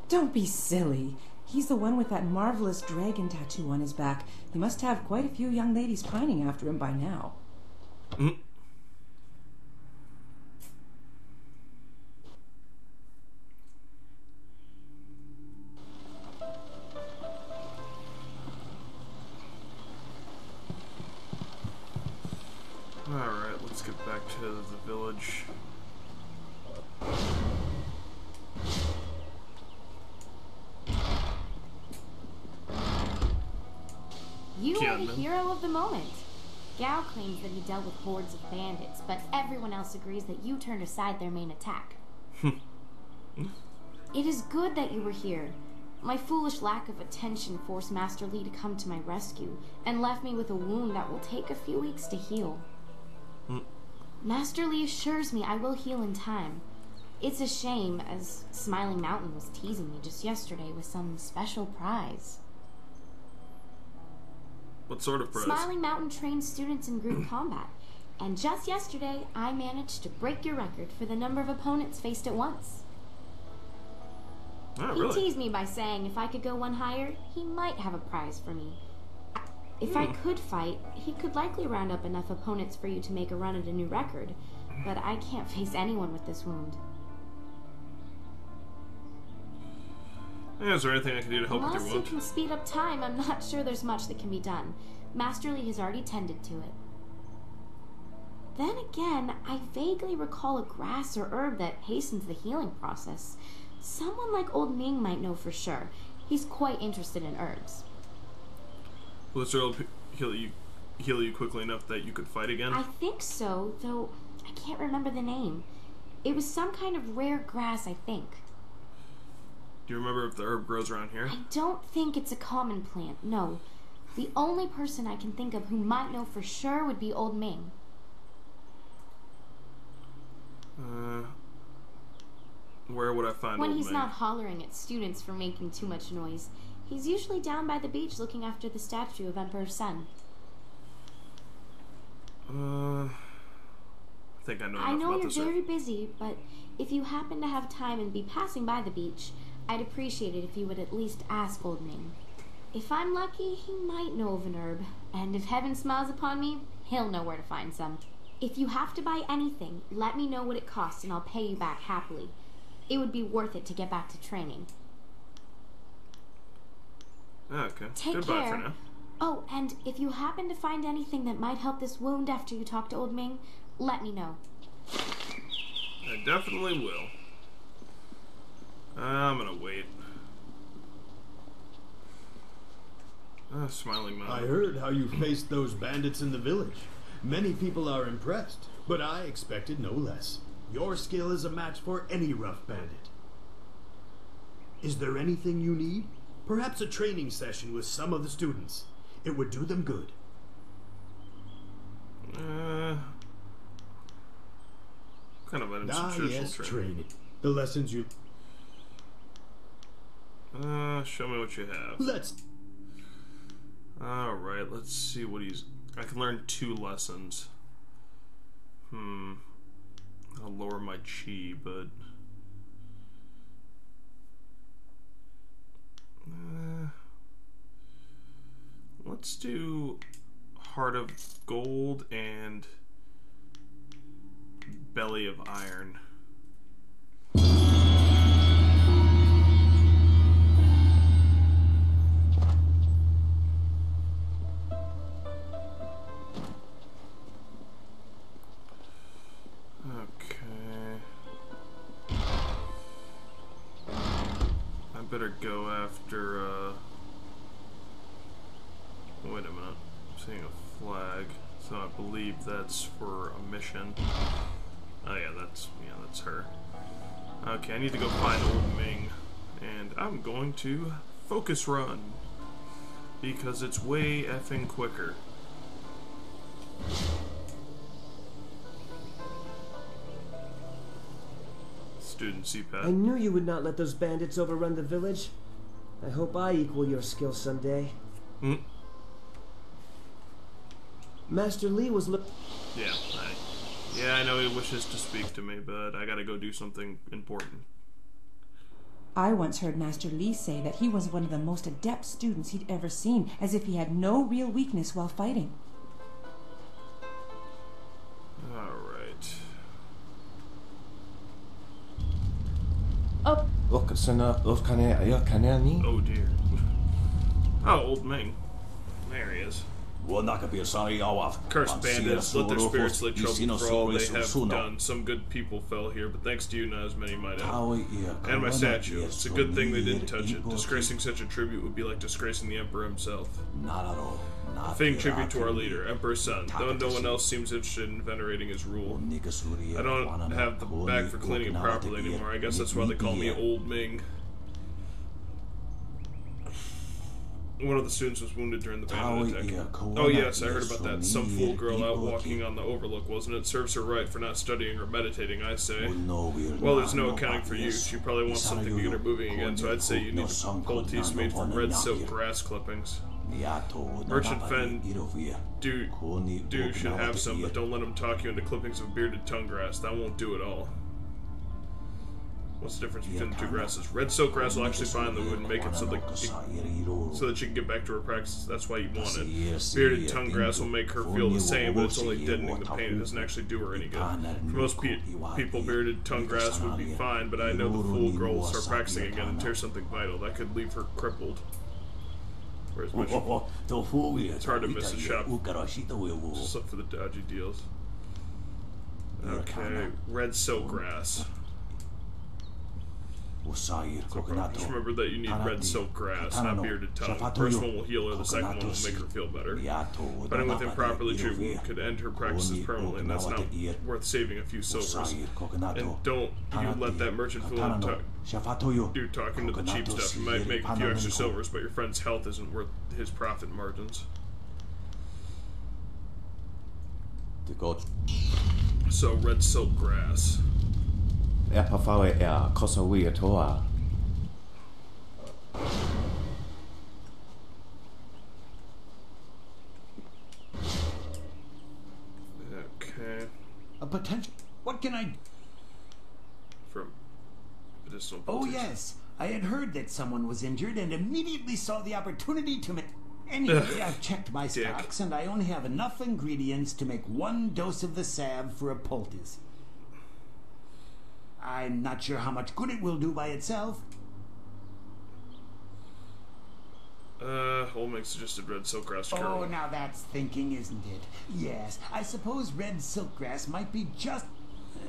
Don't be silly. He's the one with that marvelous dragon tattoo on his back. He must have quite a few young ladies pining after him by now. let's get back to the village. You are the hero of the moment. Gao claims that he dealt with hordes of bandits, but everyone else agrees that you turned aside their main attack. It is good that you were here. My foolish lack of attention forced Master Li to come to my rescue, and left me with a wound that will take a few weeks to heal. Master Li assures me I will heal in time. It's a shame, as Smiling Mountain was teasing me just yesterday with some special prize. What sort of prize? Smiling Mountain trains students in group combat, and just yesterday I managed to break your record for the number of opponents faced at once. Oh, he really? teased me by saying if I could go one higher, he might have a prize for me. If I could fight, he could likely round up enough opponents for you to make a run at a new record, but I can't face anyone with this wound. Yeah, is there anything I can do to help with your Unless wound? you can speed up time, I'm not sure there's much that can be done. Master Li has already tended to it. Then again, I vaguely recall a grass or herb that hastens the healing process. Someone like Old Ming might know for sure. He's quite interested in herbs. Will this herb heal you quickly enough that you could fight again? I think so, though I can't remember the name. It was some kind of rare grass, I think. Do you remember if the herb grows around here? I don't think it's a common plant, no. The only person I can think of who might know for sure would be Old Ming. Where would I find When Old he's Ming? not hollering at students for making too much noise, he's usually down by the beach looking after the statue of Emperor Sun. I think I know enough I know about you're this herb. very busy, but if you happen to have time and be passing by the beach, I'd appreciate it if you would at least ask Old Ming. If I'm lucky, he might know of an herb, and if heaven smiles upon me, he'll know where to find some. If you have to buy anything, let me know what it costs and I'll pay you back happily. It would be worth it to get back to training. Okay. Take Goodbye care. for now. Oh, and if you happen to find anything that might help this wound after you talk to Old Ming, let me know. I definitely will. I'm gonna wait. Smiling Mountain. I heard how you faced those bandits in the village. Many people are impressed, but I expected no less. Your skill is a match for any rough bandit. Is there anything you need? Perhaps a training session with some of the students. It would do them good. Kind of an institutional yes, training. training. The lessons you... Show me what you have. Let's... Alright, let's see what he's... I can learn 2 lessons. I'll lower my chi, but... let's do Heart of Gold and Belly of Iron. Better go after, wait a minute, I'm seeing a flag, so I believe that's for a mission. Oh yeah, that's her. Okay, I need to go find Old Ming, and I'm going to focus run, because it's way effing quicker. Student CPAT. I knew you would not let those bandits overrun the village. I hope I equal your skill someday. Master Li was Yeah, I know he wishes to speak to me, but I gotta go do something important. I once heard Master Li say that he was one of the most adept students he'd ever seen, as if he had no real weakness while fighting. Alright. Oh Oh dear. Oh, Old Ming. There he is. Cursed bandits, let their spirits lay trouble for all they have done. Some good people fell here, but thanks to you, not as many might have. And my statue. It's a good thing they didn't touch it. Disgracing such a tribute would be like disgracing the Emperor himself. A fitting tribute to our leader, Emperor's son, though no one else seems interested in venerating his rule. I don't have the bag for cleaning it properly anymore. I guess that's why they call me Old Ming. One of the students was wounded during the bandit attack. Oh yes, I heard about that. Some fool girl out walking on the overlook, wasn't it? Serves her right for not studying or meditating, I say. Well, there's no accounting for you. She probably wants something to get her moving again, so I'd say you need a poultice made from red silk grass clippings. Merchant Fen do should have some, but don't let him talk you into clippings of bearded tongue grass. That won't do at all. What's the difference between the two grasses? Red silk grass will actually bind the wood and make it so that she can get back to her practice. That's why you want it. Bearded tongue grass will make her feel the same, but it's only deadening the pain. It doesn't actually do her any good. For most people, bearded tongue grass would be fine, but I know the fool girl will start practicing again and tear something vital. That could leave her crippled. Where's much? It's hard to miss a shop. Just look for the dodgy deals. Okay, red silk grass. Just remember that you need red silk grass, not bearded tongue. The first one will heal her, the second one will make her feel better. Fighting with him properly, treated wound could end her practices permanently, and that's not worth saving a few silvers. And don't you let that merchant fool talking to the cheap stuff. You might make a few extra silvers, but your friend's health isn't worth his profit margins. So, red silk grass. Okay, a potential. What can I? From medicinal. Oh yes, I had heard that someone was injured and immediately saw the opportunity to make. Anyway, I've checked my stocks and I only have enough ingredients to make 1 dose of the salve for a poultice. I'm not sure how much good it will do by itself. Old Ming suggested red silkgrass. Oh, now that's thinking, isn't it? Yes, I suppose red silkgrass might be just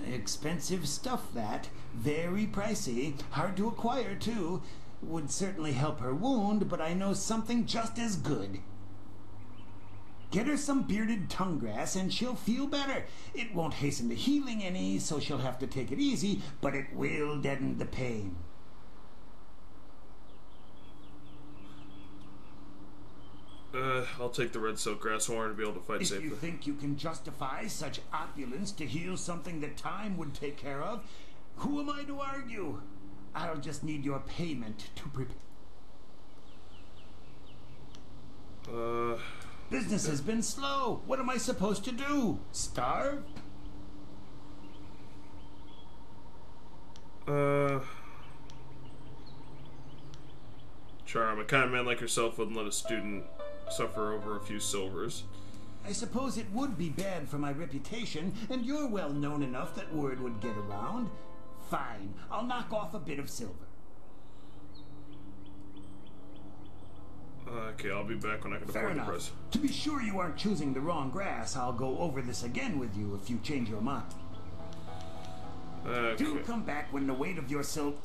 expensive stuff, that. Very pricey, hard to acquire, too. Would certainly help her wound, but I know something just as good. Get her some bearded tongue grass and she'll feel better. It won't hasten the healing any, so she'll have to take it easy, but it will deaden the pain. I'll take the red silk grass. I want her to be able to fight safely. If you think you can justify such opulence to heal something that time would take care of, who am I to argue? I'll just need your payment to prepare. Business has been slow. What am I supposed to do? Starve? Charm. A kind man like yourself wouldn't let a student suffer over a few silvers. I suppose it would be bad for my reputation, and you're well known enough that word would get around. Fine, I'll knock off a bit of silver. Okay, I'll be back when I can Fair afford enough. the price. To be sure you aren't choosing the wrong grass, I'll go over this again with you if you change your mind. Okay. Do come back when the weight of your silver...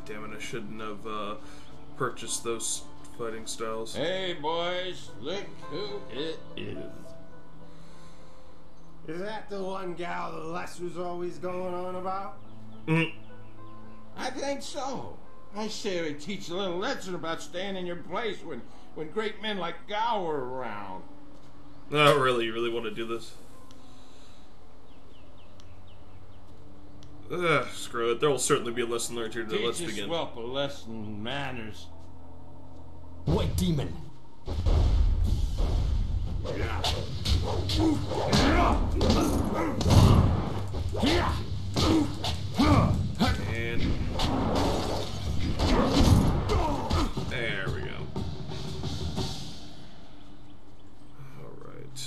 Damn it, I shouldn't have purchased those fighting styles. Hey boys, look who it is. Is that the one gal the Les was always going on about? I think so. I say we teach a little lesson about staying in your place when great men like Gao are around. Oh, really? You really want to do this? Screw it. There will certainly be a lesson learned here today. Let's begin. Teach this whelp a lesson in manners. White demon. And there we go. All right.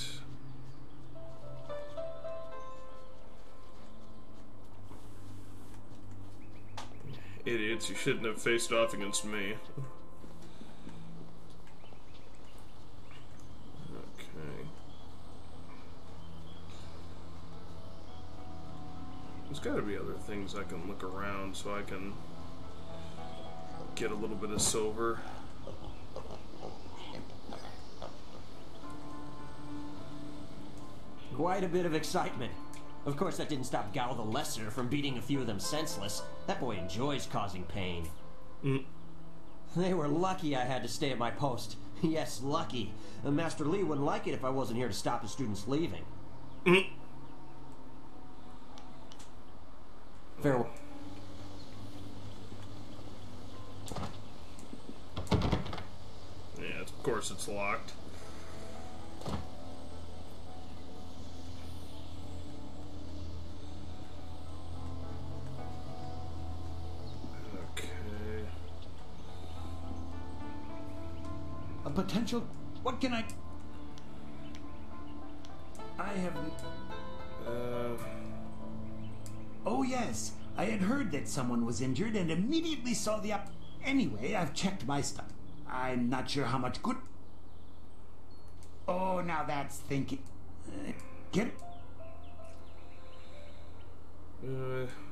Idiots, you shouldn't have faced off against me. There's got to be other things I can look around so I can get a little bit of silver. Quite a bit of excitement. Of course, that didn't stop Gal the Lesser from beating a few of them senseless. That boy enjoys causing pain. They were lucky I had to stay at my post. Yes, lucky. Master Lee wouldn't like it if I wasn't here to stop the students leaving. Farewell. Yeah, of course it's locked. A potential... What can I... I have... Oh yes, I had heard that someone was injured and immediately saw the up... Anyway, I've checked my stuff. I'm not sure how much good... Oh, now that's thinking... Get it?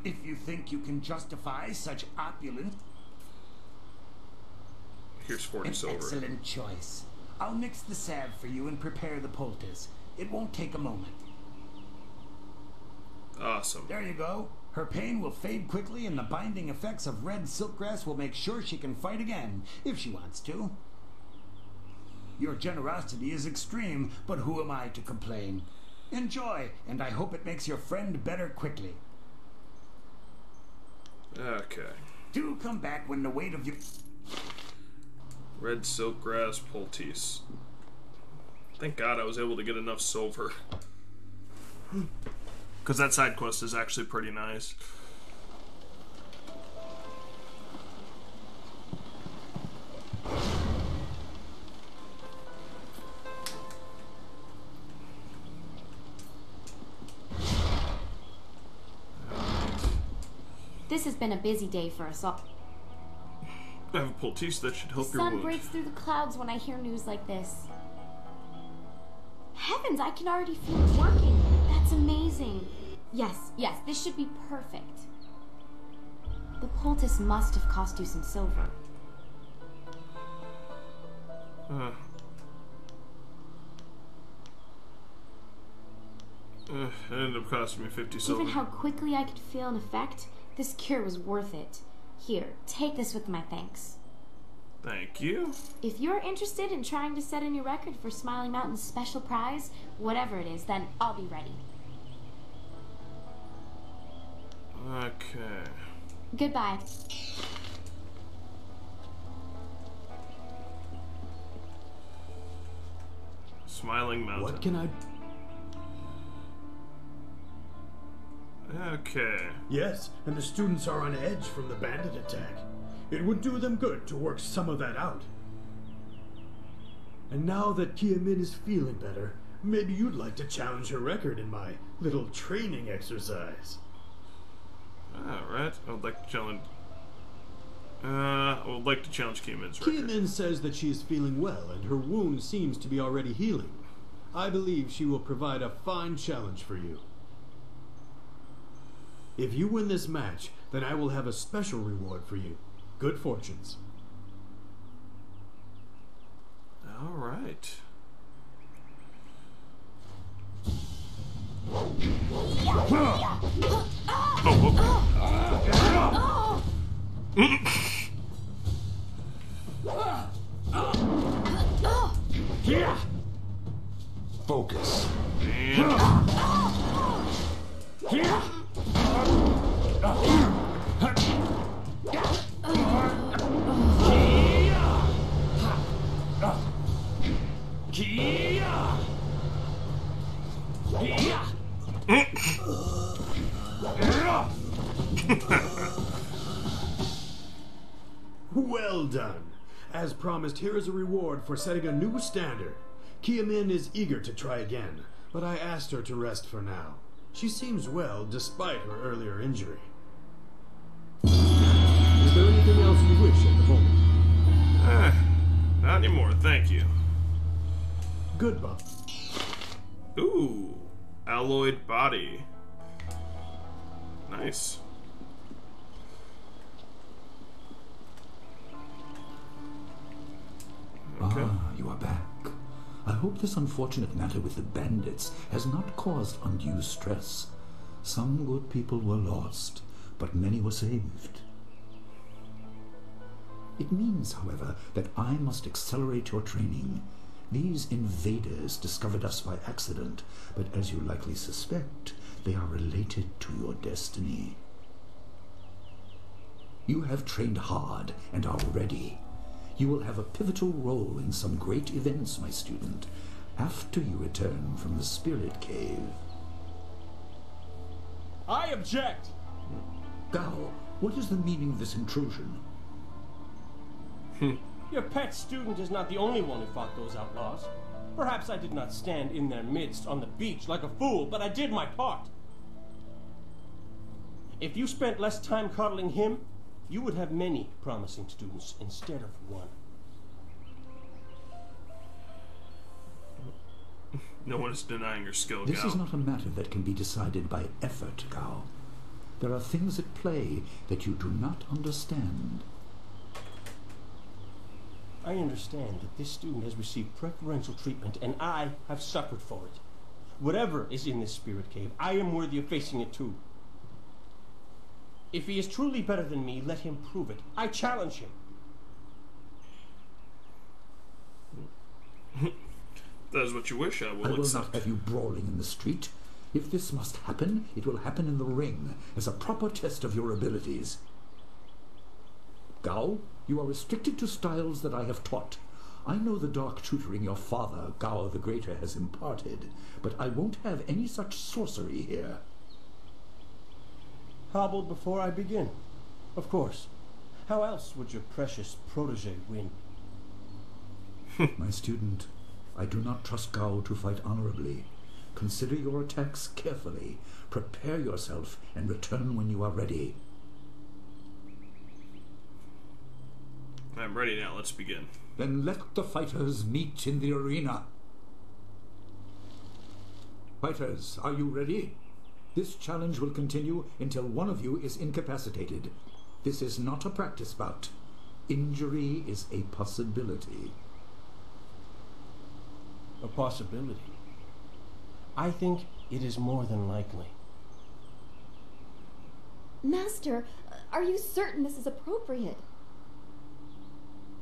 If you think you can justify such opulence... Here's 40 silver. Excellent choice. I'll mix the salve for you and prepare the poultice. It won't take a moment. Awesome. There you go. Her pain will fade quickly and the binding effects of red silkgrass will make sure she can fight again, if she wants to. Your generosity is extreme, but who am I to complain? Enjoy, and I hope it makes your friend better quickly. Okay. Do come back when the weight of your... Red silkgrass poultice. Thank God I was able to get enough silver. Because that side quest is actually pretty nice. This has been a busy day for us all. I have a poultice that should help The your sun wound. breaks through the clouds when I hear news like this. Heavens, I can already feel it working. That's amazing. Yes, this should be perfect. The poultice must have cost you some silver. It ended up costing me 50 silver. Given how quickly I could feel an effect, this cure was worth it. Here, take this with my thanks. Thank you. If you're interested in trying to set a new record for Smiling Mountain's special prize, whatever it is, then I'll be ready. Okay. Goodbye. Smiling Mountain. What can I... Okay. Yes, and the students are on edge from the bandit attack. It would do them good to work some of that out. And now that Kia Min is feeling better, maybe you'd like to challenge her record in my little training exercise. Alright, I would like to challenge... I would like to challenge Kia Min's record. Kia Min says that she is feeling well and her wound seems to be already healing. I believe she will provide a fine challenge for you. If you win this match, then I will have a special reward for you. Good fortunes. Alright. Focus. Well done. As promised, here is a reward for setting a new standard. Kia Min is eager to try again, but I asked her to rest for now. She seems well despite her earlier injury. Is there anything else you wish at the moment? Not anymore, thank you. Goodbye. Ooh, alloyed body. Nice. Okay. Ah, you are back. I hope this unfortunate matter with the bandits has not caused undue stress. Some good people were lost, but many were saved. It means, however, that I must accelerate your training. These invaders discovered us by accident, but as you likely suspect, they are related to your destiny. You have trained hard and are ready. You will have a pivotal role in some great events, my student, after you return from the Spirit Cave. I object! Gao, what is the meaning of this intrusion? Your pet student is not the only one who fought those outlaws. Perhaps I did not stand in their midst on the beach like a fool, but I did my part. If you spent less time coddling him, you would have many promising students instead of one. No one is denying your skill, This Gao. is not a matter that can be decided by effort, Gao. There are things at play that you do not understand. I understand that this student has received preferential treatment, and I have suffered for it. Whatever is in this spirit cave, I am worthy of facing it too. If he is truly better than me, let him prove it. I challenge him. That is what you wish, I will accept. Not have you brawling in the street. If this must happen, it will happen in the ring, as a proper test of your abilities. Gao, you are restricted to styles that I have taught. I know the dark tutoring your father, Gao the Greater, has imparted, but I won't have any such sorcery here. Hobbled before I begin. Of course. How else would your precious protege win? My student, I do not trust Gao to fight honorably. Consider your attacks carefully. Prepare yourself and return when you are ready. I'm ready now. Let's begin. Then let the fighters meet in the arena. Fighters, are you ready? This challenge will continue until one of you is incapacitated. This is not a practice bout. Injury is a possibility. A possibility? I think it is more than likely. Master, are you certain this is appropriate?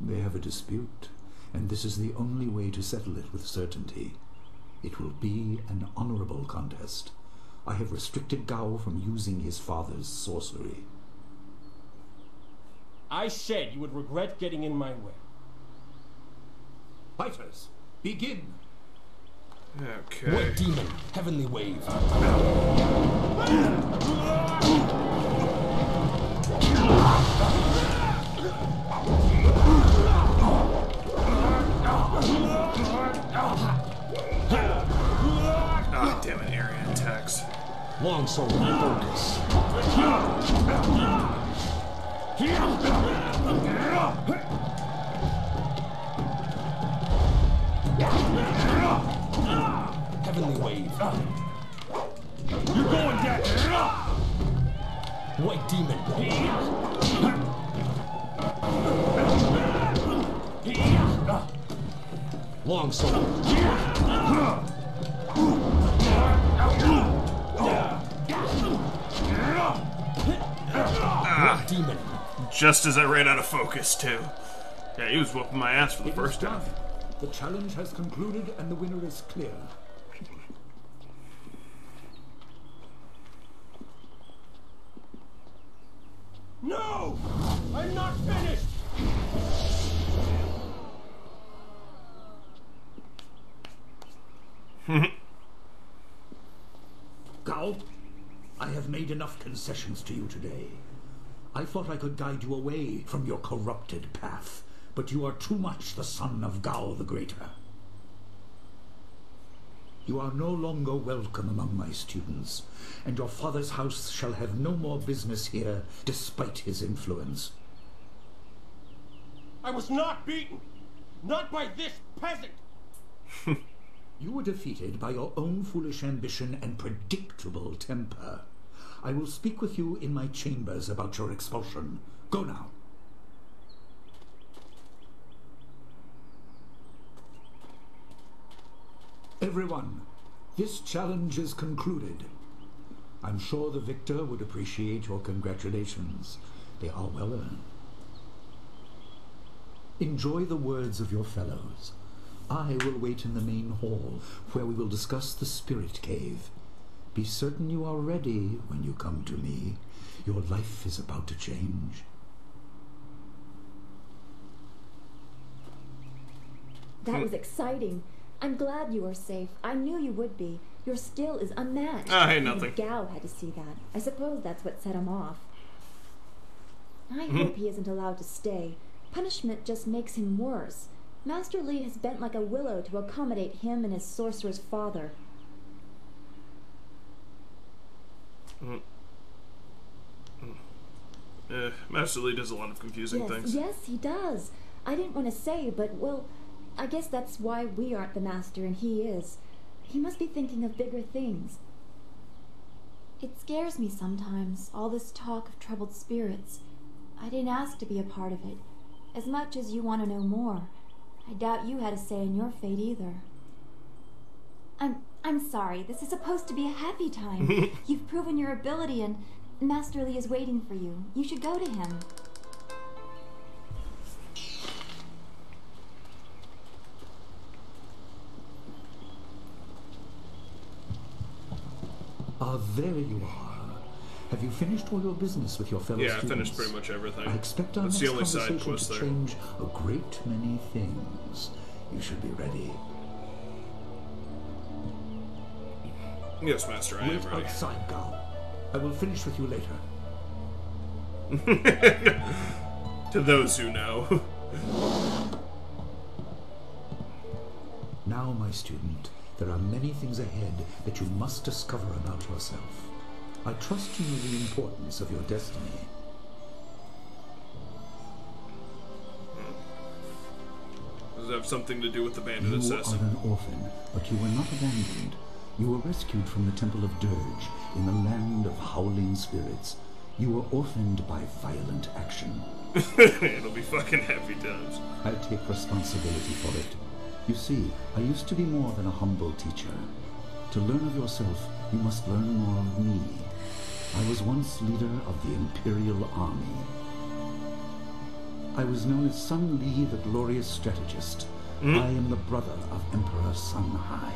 They have a dispute, and this is the only way to settle it with certainty. It will be an honorable contest. I have restricted Gao from using his father's sorcery. I said you would regret getting in my way. Fighters, begin! Okay. White demon, heavenly wave. Ah, damn it, area attacks. Long sword, focus. Heavenly wave. You're going down. White demon. Long sword. Ah, demon. Just as I ran out of focus, too. Yeah, he was whooping my ass for the first time. The challenge has concluded and the winner is clear. No! I'm not finished! Gao, I have made enough concessions to you today. I thought I could guide you away from your corrupted path, but you are too much the son of Gao the Greater. You are no longer welcome among my students, and your father's house shall have no more business here, despite his influence. I was not beaten! Not by this peasant! You were defeated by your own foolish ambition and predictable temper. I will speak with you in my chambers about your expulsion. Go now. Everyone, this challenge is concluded. I'm sure the victor would appreciate your congratulations. They are well earned. Enjoy the words of your fellows. I will wait in the main hall, where we will discuss the spirit cave. Be certain you are ready when you come to me. Your life is about to change. That was exciting. I'm glad you are safe. I knew you would be. Your skill is unmatched. Hey, nothing. Even Gao had to see that. I suppose that's what set him off. I hope he isn't allowed to stay. Punishment just makes him worse. Master Li has bent like a willow to accommodate him and his sorcerer's father. Master Li does a lot of confusing things. Yes, he does. I didn't want to say, but, well, I guess that's why we aren't the master and he is. He must be thinking of bigger things. It scares me sometimes, all this talk of troubled spirits. I didn't ask to be a part of it. As much as you want to know more, I doubt you had a say in your fate either. I'm sorry. This is supposed to be a happy time. You've proven your ability and Master Li is waiting for you. You should go to him. There you are. Have you finished all your business with your fellow students? Yeah, I finished pretty much everything. I expect our That's next the only side conversation quest to there. change a great many things. You should be ready. Yes, Master, I am Wait ready. outside, Gao. I will finish with you later. To those who know. Now, my student, there are many things ahead that you must discover about yourself. I trust you know the importance of your destiny. Does it have something to do with the bandit You assassin? are an orphan, but you were not abandoned. You were rescued from the Temple of Dirge in the land of howling spirits. You were orphaned by violent action. It'll be fucking happy times. I take responsibility for it. You see, I used to be more than a humble teacher. To learn of yourself, you must learn more of me. I was once leader of the Imperial Army. I was known as Sun Li, the glorious strategist. I am the brother of Emperor Sun Hai.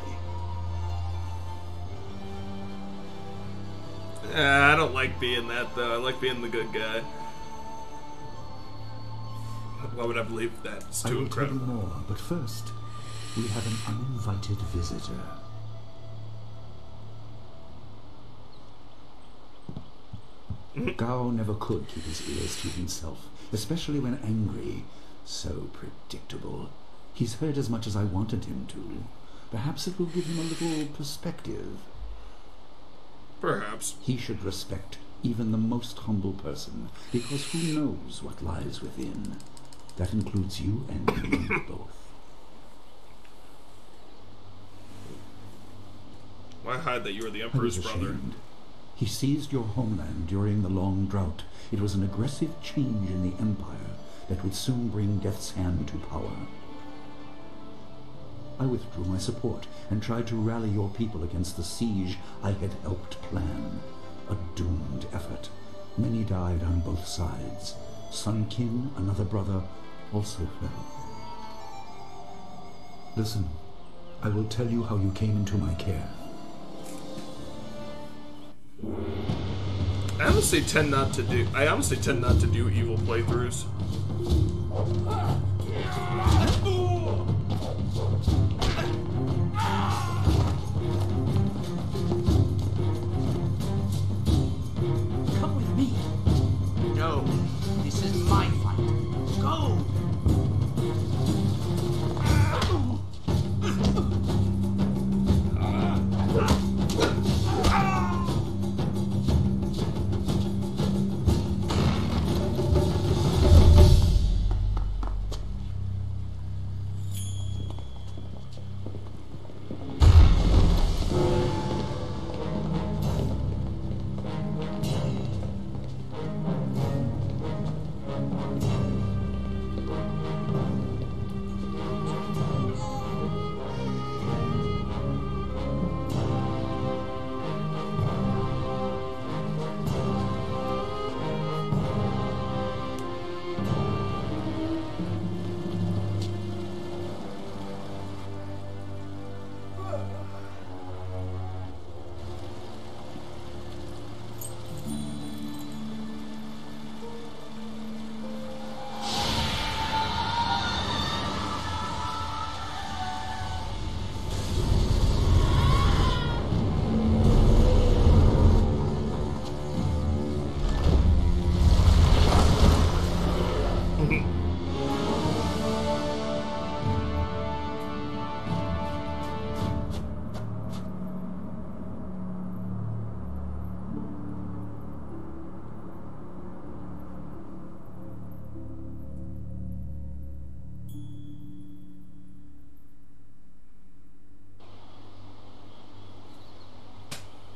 I don't like being that, though. I like being the good guy. Why would I believe that? It's too incredible. I will tell you more, but first, we have an uninvited visitor. Gao never could keep his ears to himself, especially when angry. So predictable. He's heard as much as I wanted him to. Perhaps it will give him a little perspective. Perhaps. He should respect even the most humble person, because who knows what lies within. That includes you and me both. Why hide that you are the I Emperor's was brother? ashamed. He seized your homeland during the long drought. It was an aggressive change in the Empire that would soon bring Death's Hand to power. I withdrew my support and tried to rally your people against the siege I had helped plan. A doomed effort. Many died on both sides. Sun Qin, another brother, also fell. Listen, I will tell you how you came into my care. I honestly tend not to do evil playthroughs. Come with me. No, this is my fight. Go!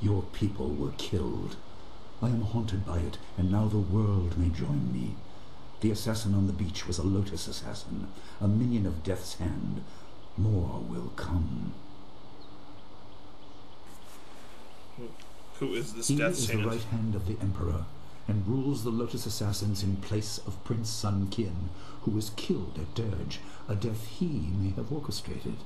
Your people were killed. I am haunted by it, and now the world may join me. The assassin on the beach was a Lotus assassin, a minion of Death's Hand. More will come. Who is this He Death's is Hand? the right hand of the Emperor, and rules the Lotus assassins in place of Prince Sun Qin, who was killed at Dirge, a death he may have orchestrated.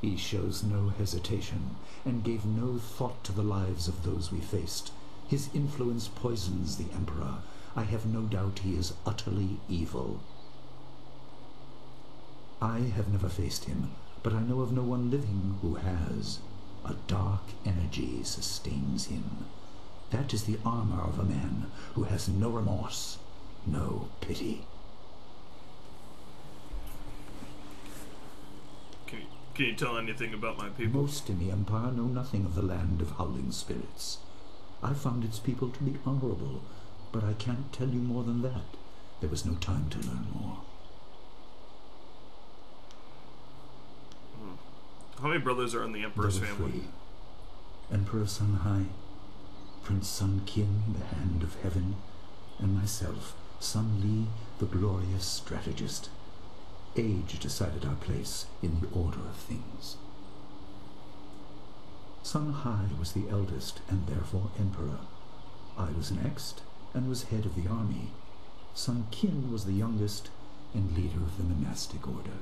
He shows no hesitation, and gave no thought to the lives of those we faced. His influence poisons the Emperor. I have no doubt he is utterly evil. I have never faced him, but I know of no one living who has. A dark energy sustains him. That is the armor of a man who has no remorse, no pity. Can you tell anything about my people? Most in the Empire know nothing of the land of howling spirits. I found its people to be honorable, but I can't tell you more than that. There was no time to learn more. How many brothers are in the Emperor's There were family? 3. Emperor Sun Hai, Prince Sun Qin, the Hand of Heaven, and myself, Sun Li, the glorious strategist. Age decided our place in the order of things. Sun Hai was the eldest and therefore emperor. I was next and was head of the army. Sun Qin was the youngest and leader of the monastic order.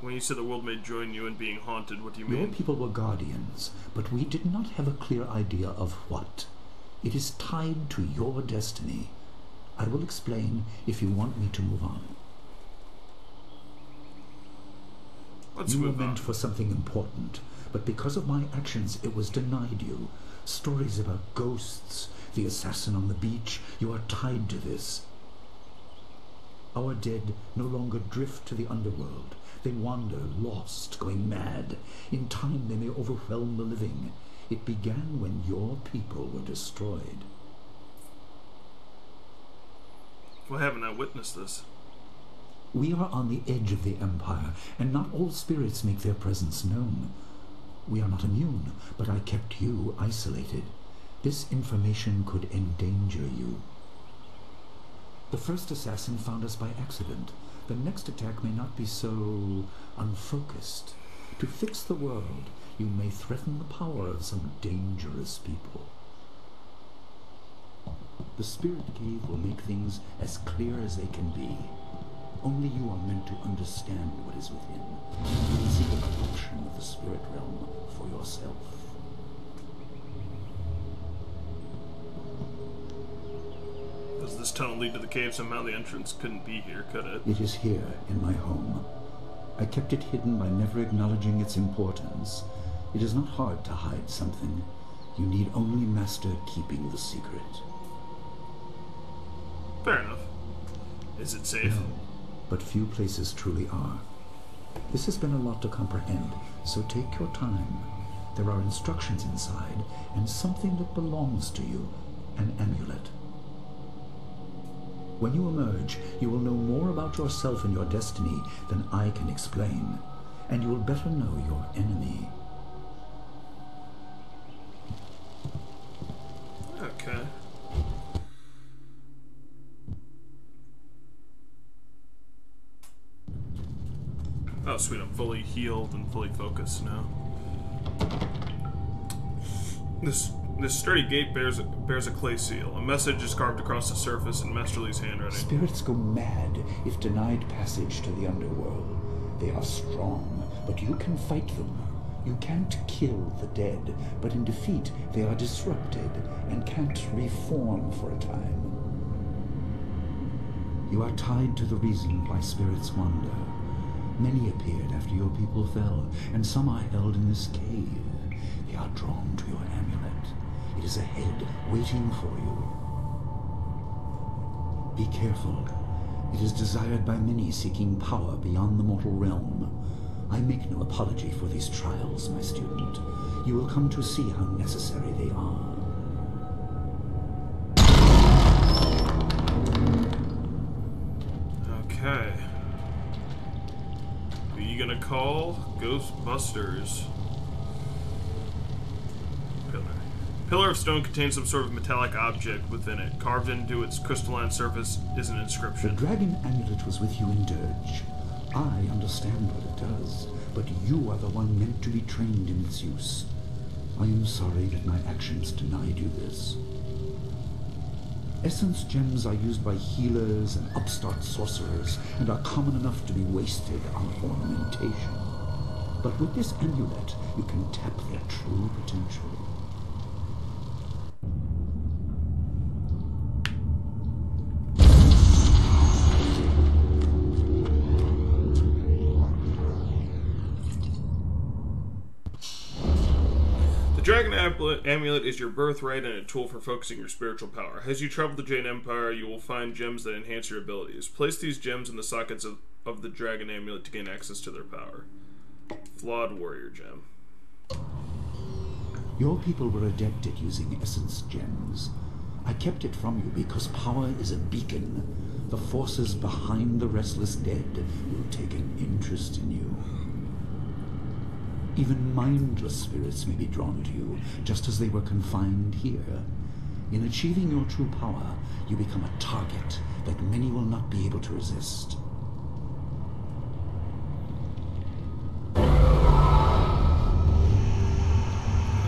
When you said the world may join you in being haunted, what do you mean? Your people were guardians, but we did not have a clear idea of what. It is tied to your destiny. I will explain if you want me to move on. You were meant for something important, but because of my actions it was denied you. Stories about ghosts, the assassin on the beach, you are tied to this. Our dead no longer drift to the underworld. They wander, lost, going mad. In time they may overwhelm the living. It began when your people were destroyed. Why haven't I witnessed this? We are on the edge of the Empire, and not all spirits make their presence known. We are not immune, but I kept you isolated. This information could endanger you. The first assassin found us by accident. The next attack may not be so unfocused. To fix the world, you may threaten the power of some dangerous people. The Spirit Cave will make things as clear as they can be. Only you are meant to understand what is within. You can see the corruption of the spirit realm for yourself. Does this tunnel lead to the cave? Somehow the entrance couldn't be here, could it? It is here, in my home. I kept it hidden by never acknowledging its importance. It is not hard to hide something. You need only master keeping the secret. Fair enough. Is it safe? No, but few places truly are. This has been a lot to comprehend, so take your time. There are instructions inside, and something that belongs to you, an amulet. When you emerge, you will know more about yourself and your destiny than I can explain, and you will better know your enemy. Okay. Oh, sweet, I'm fully healed and fully focused now. This sturdy gate bears a clay seal. A message is carved across the surface in Master Lee's handwriting. Spirits go mad if denied passage to the underworld. They are strong, but you can fight them. You can't kill the dead, but in defeat they are disrupted and can't reform for a time. You are tied to the reason why spirits wander. Many appeared after your people fell, and some are held in this cave. They are drawn to your amulet. It is ahead, waiting for you. Be careful. It is desired by many seeking power beyond the mortal realm. I make no apology for these trials, my student. You will come to see how necessary they are. Okay. call Ghostbusters. Pillar of stone contains some sort of metallic object within it. Carved into its crystalline surface is an inscription. The dragon amulet was with you in Dirge. I understand what it does, but you are the one meant to be trained in its use. I am sorry that my actions denied you this. Essence gems are used by healers and upstart sorcerers and are common enough to be wasted on ornamentation. But with this amulet, you can tap their true potential. The Dragon Amulet is your birthright and a tool for focusing your spiritual power. As you travel the Jade Empire, you will find gems that enhance your abilities. Place these gems in the sockets of the Dragon Amulet to gain access to their power. Flawed Warrior Gem. Your people were adept at using essence gems. I kept it from you because power is a beacon. The forces behind the restless dead will take an interest in you. Even mindless spirits may be drawn to you, just as they were confined here. In achieving your true power, you become a target that many will not be able to resist.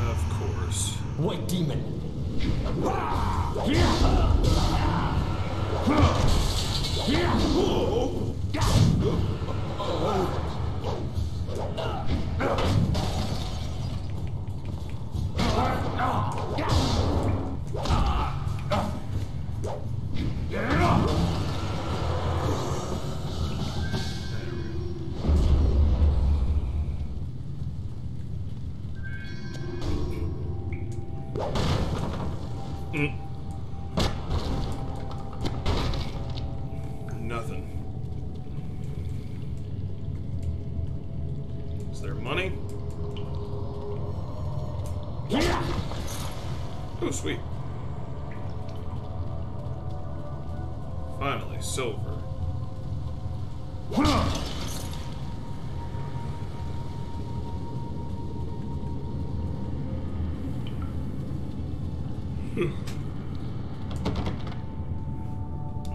Of course. White demon. Nothing. Is there money? Oh, sweet. Finally, silver.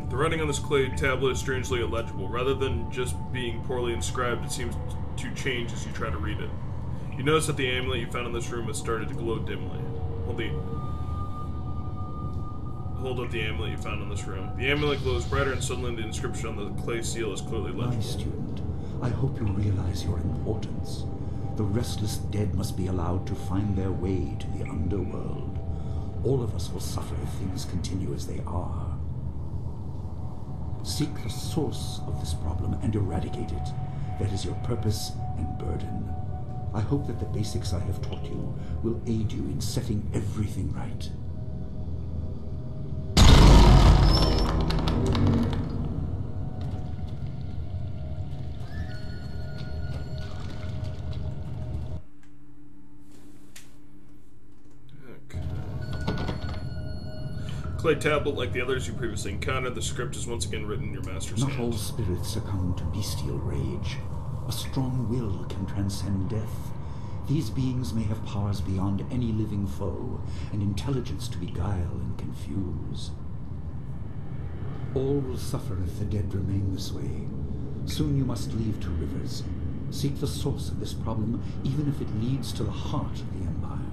The writing on this clay tablet is strangely illegible. Rather than just being poorly inscribed, it seems to change as you try to read it. You notice that the amulet you found in this room has started to glow dimly. Hold up the amulet you found in this room. The amulet glows brighter, and suddenly the inscription on the clay seal is clearly legible. My student, I hope you realize your importance. The restless dead must be allowed to find their way to the underworld. All of us will suffer if things continue as they are. Seek the source of this problem and eradicate it. That is your purpose and burden. I hope that the basics I have taught you will aid you in setting everything right. Clay tablet, like the others you previously encountered, the script is once again written in your master's Not hand. all spirits succumb to bestial rage. A strong will can transcend death. These beings may have powers beyond any living foe, and intelligence to beguile and confuse. All will suffer if the dead remain this way. Soon you must leave Two Rivers. Seek the source of this problem, even if it leads to the heart of the Empire.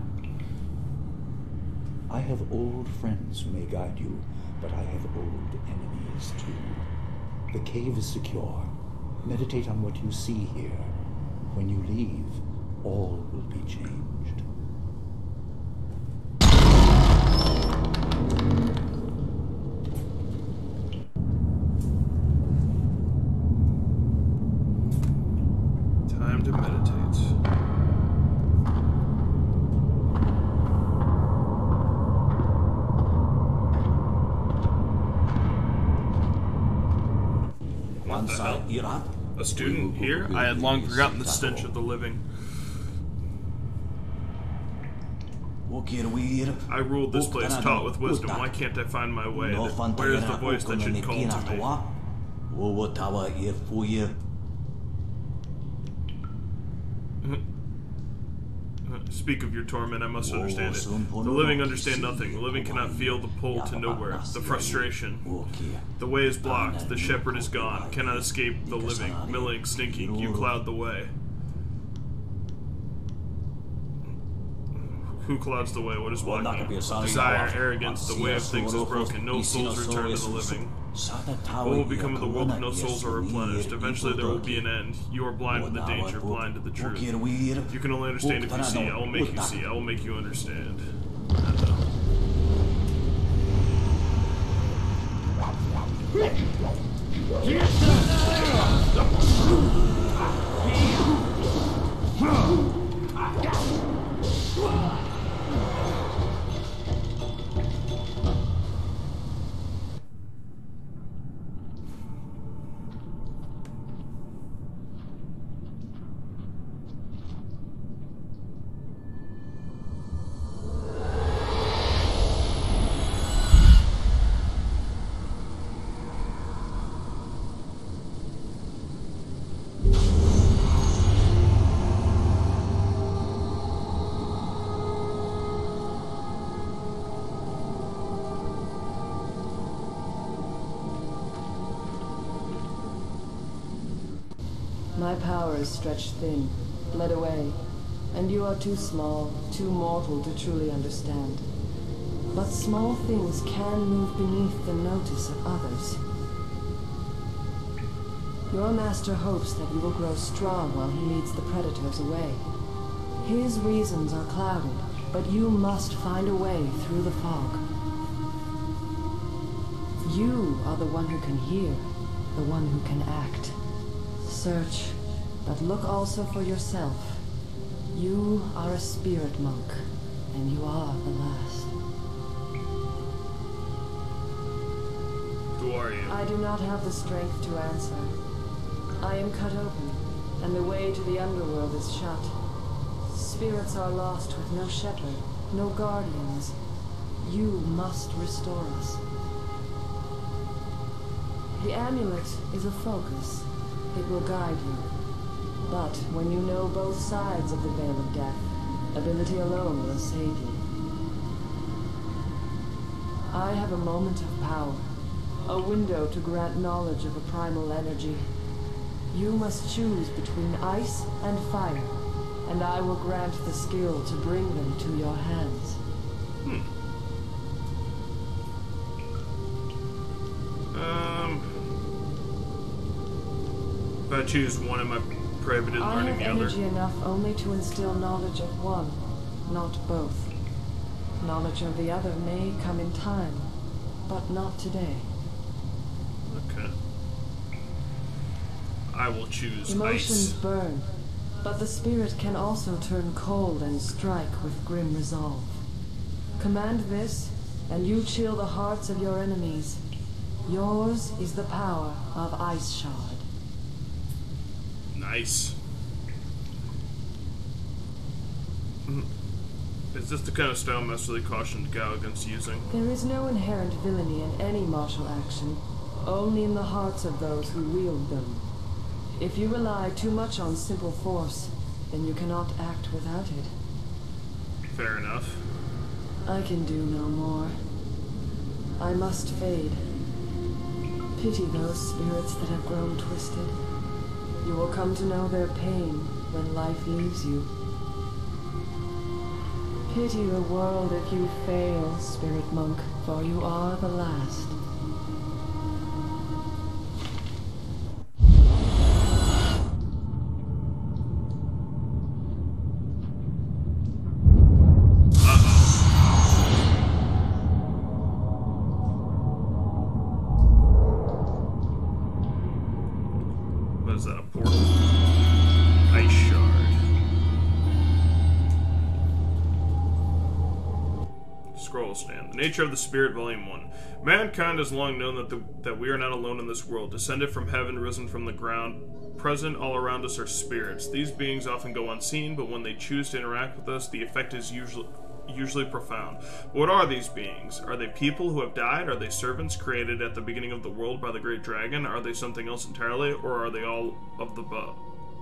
I have old friends who may guide you, but I have old enemies too. The cave is secure. Meditate on what you see here. When you leave, all will be changed. Time to meditate. What the hell? A student here? I had long forgotten the stench of the living. I ruled this place, taught with wisdom. Why can't I find my way? Where is the voice that should call to me? Speak of your torment, I must understand it. The living understand nothing. The living cannot feel the pull to nowhere, the frustration. The way is blocked. The shepherd is gone. Cannot escape the living. Milling, stinking. You cloud the way. Who clouds the way? What is blocking? Desire, arrogance, the way of things is broken. No souls return to the living. What will become of the world if no souls are replenished? Eventually there will be an end. You are blind to the danger, blind to the truth. You can only understand if you see. I will make you see. I will make you understand. My power is stretched thin, bled away, and you are too small, too mortal to truly understand. But small things can move beneath the notice of others. Your master hopes that you will grow strong while he leads the predators away. His reasons are clouded, but you must find a way through the fog. You are the one who can hear, the one who can act. Search, but look also for yourself. You are a spirit monk, and you are the last. Who are you? I do not have the strength to answer. I am cut open, and the way to the underworld is shut. Spirits are lost with no shepherd, no guardians. You must restore us. The amulet is a focus. It will guide you. But when you know both sides of the Veil of Death, ability alone will save you. I have a moment of power, a window to grant knowledge of a primal energy. You must choose between ice and fire, and I will grant the skill to bring them to your hands. If I choose one, am I prohibited I learning have the other? energy enough only to instill knowledge of one, not both. Knowledge of the other may come in time, but not today. Okay. I will choose Emotions ice. burn, but the spirit can also turn cold and strike with grim resolve. Command this, and you chill the hearts of your enemies. Yours is the power of Ice Shard. Nice. Is this the kind of style Master Lee cautioned Gao against using? There is no inherent villainy in any martial action, only in the hearts of those who wield them. If you rely too much on simple force, then you cannot act without it. Fair enough. I can do no more. I must fade. Pity those spirits that have grown twisted. You will come to know their pain when life leaves you. Pity the world if you fail, spirit monk, for you are the last. What is that, a portal? Ice Shard. Scroll stand. The nature of the spirit, Volume 1. Mankind has long known that we are not alone in this world, descended from heaven, risen from the ground. Present all around us are spirits. These beings often go unseen, but when they choose to interact with us, the effect is usually profound. What are these beings? Are they people who have died? Are they servants created at the beginning of the world by the great dragon? Are they something else entirely, or are they all of the above?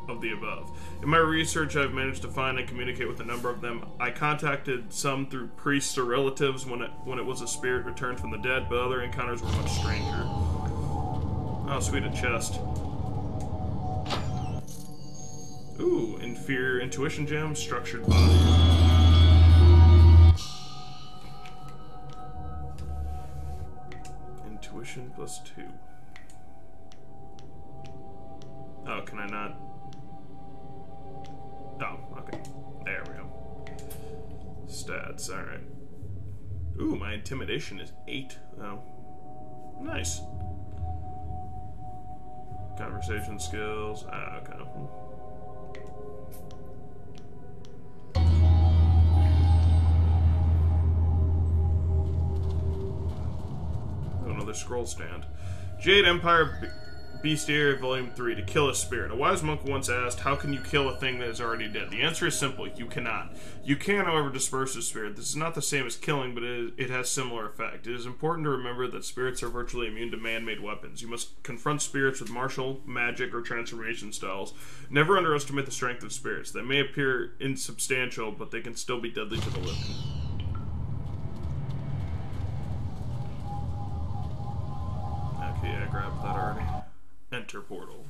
of the above. In my research, I've managed to find and communicate with a number of them. I contacted some through priests or relatives when it was a spirit returned from the dead, but other encounters were much stranger. Oh, sweet, a chest. Ooh, inferior intuition gem, structured body. Intuition +2. Oh, can I not? Oh, okay. There we go. Stats, alright. Ooh, my intimidation is 8. Oh. Nice. Conversation skills. Ah, okay. Oh, another scroll stand. Jade Empire Bestiary Volume 3, to kill a spirit. A wise monk once asked, how can you kill a thing that is already dead? The answer is simple, you cannot. You can, however, disperse a spirit. This is not the same as killing, but it has similar effect. It is important to remember that spirits are virtually immune to man-made weapons. You must confront spirits with martial, magic, or transformation styles. Never underestimate the strength of spirits. They may appear insubstantial, but they can still be deadly to the living. Okay, I grabbed that already. Enter portal.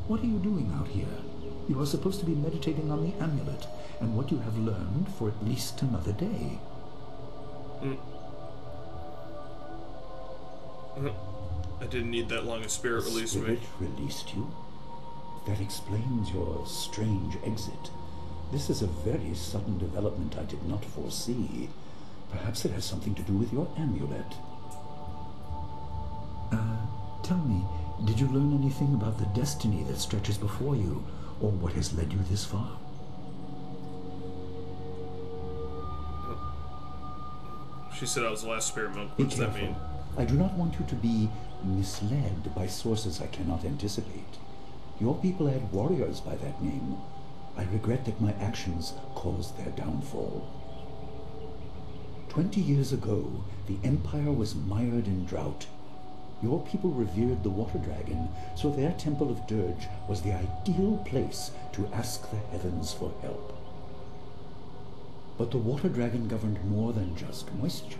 What are you doing out here? You are supposed to be meditating on the amulet and what you have learned for at least another day. I didn't need that long. A spirit released me. Spirit released you? That explains your strange exit. This is a very sudden development I did not foresee. Perhaps it has something to do with your amulet. Tell me, did you learn anything about the destiny that stretches before you, or what has led you this far? She said I was the last spirit monk. What does that mean? I do not want you to be misled by sources I cannot anticipate. Your people had warriors by that name. I regret that my actions caused their downfall. 20 years ago, the Empire was mired in drought. Your people revered the water dragon, so their temple of Dirge was the ideal place to ask the heavens for help. But the water dragon governed more than just moisture.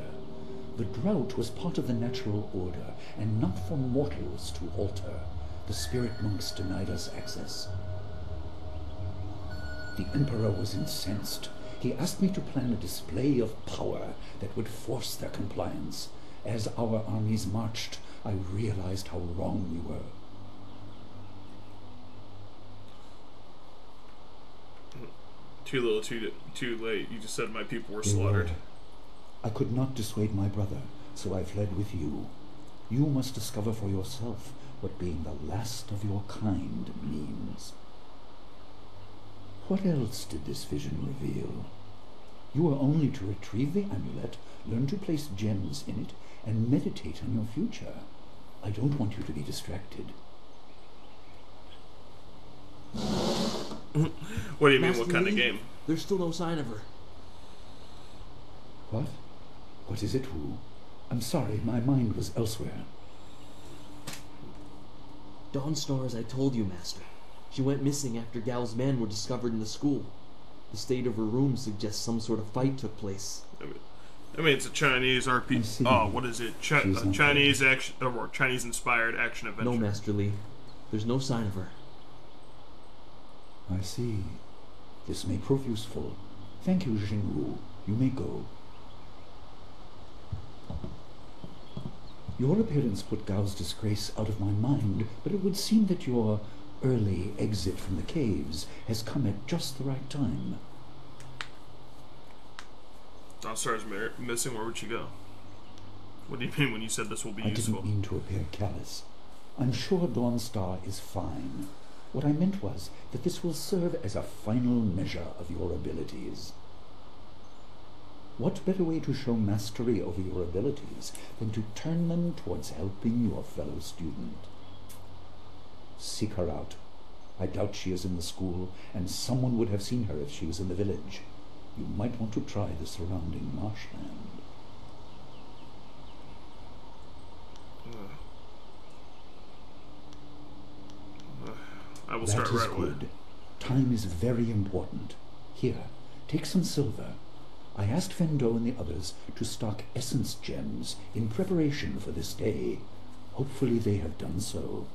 The drought was part of the natural order, and not for mortals to alter. The spirit monks denied us access. The Emperor was incensed. He asked me to plan a display of power that would force their compliance. As our armies marched, I realized how wrong we were. Too little, too late. You just said my people were slaughtered. I could not dissuade my brother, so I fled with you. You must discover for yourself what being the last of your kind means. What else did this vision reveal? You are only to retrieve the amulet, learn to place gems in it, and meditate on your future. I don't want you to be distracted. What do you mean, what kind of game? There's still no sign of her. What? What is it, Wu? I'm sorry, my mind was elsewhere. Dawnstar, as I told you, Master. She went missing after Gao's men were discovered in the school. The state of her room suggests some sort of fight took place. I mean, it's a Chinese RPG. Oh, what is it? Chinese action, or Chinese-inspired action adventure. No, Master Li. There's no sign of her. I see. This may prove useful. Thank you, Xingwu. You may go. Your appearance put Gao's disgrace out of my mind, but it would seem that your early exit from the caves has come at just the right time. Dawnstar's missing. Where would she go? What do you mean when you said this will be useful? I didn't mean to appear callous. I'm sure Dawnstar is fine. What I meant was that this will serve as a final measure of your abilities. What better way to show mastery over your abilities than to turn them towards helping your fellow student? Seek her out. I doubt she is in the school, and someone would have seen her if she was in the village. You might want to try the surrounding marshland. I will start right away. Good. Time is very important. Here, take some silver. I asked Fendo and the others to stock essence gems in preparation for this day. Hopefully they have done so.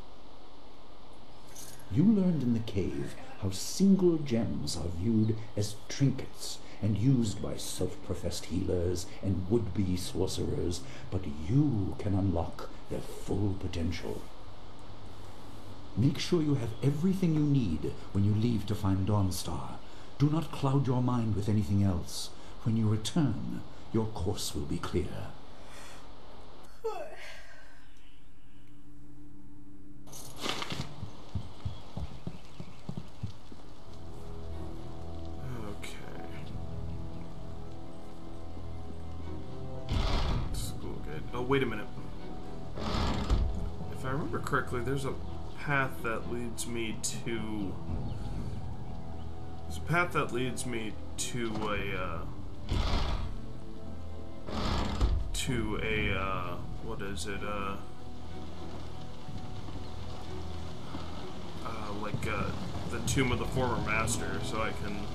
You learned in the cave how single gems are viewed as trinkets and used by self-professed healers and would-be sorcerers, but you can unlock their full potential. Make sure you have everything you need when you leave to find Dawnstar. Do not cloud your mind with anything else. When you return, your course will be clear. Oh, wait a minute. If I remember correctly, there's a path that leads me to... There's a path that leads me to a... what is it? The tomb of the former master, so I can...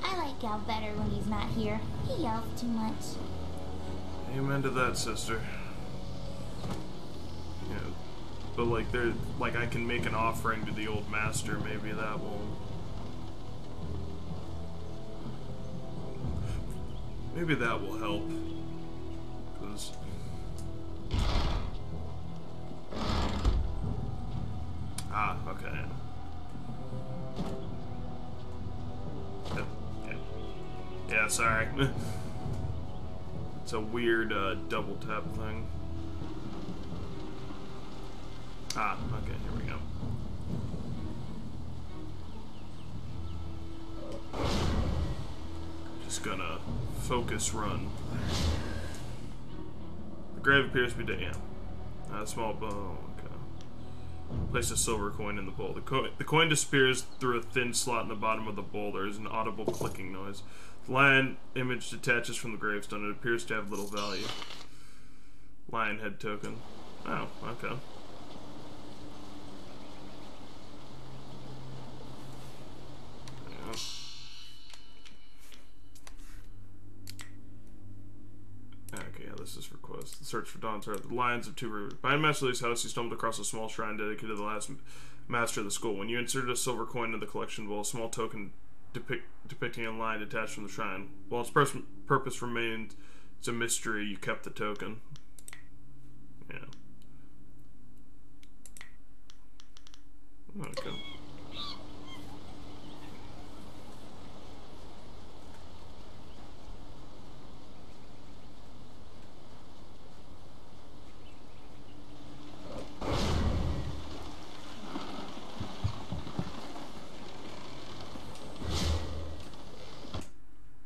I like Gal better when he's not here. He yells too much. Amen to that, sister. Yeah, but like I can make an offering to the old master. Maybe that will. Maybe that will help. Because. Ah, okay. Yeah, sorry. It's a weird double tap thing. Ah, okay, here we go. Just gonna focus run. The grave appears to be dead. Yeah. A small bone. Okay. Place a silver coin in the bowl. The coin disappears through a thin slot in the bottom of the bowl. There is an audible clicking noise. The lion image detaches from the gravestone. It appears to have little value. Lion head token. Oh, okay. Yeah. Okay, yeah, this is for quest. The search for Dawnstar. The Lions of Two Rivers. Behind Master Lee's house, you stumbled across a small shrine dedicated to the last master of the school. When you inserted a silver coin into the collection bowl, a small token depicting a lion detached from the shrine. While its purpose remained it's a mystery, you kept the token. Yeah. Okay.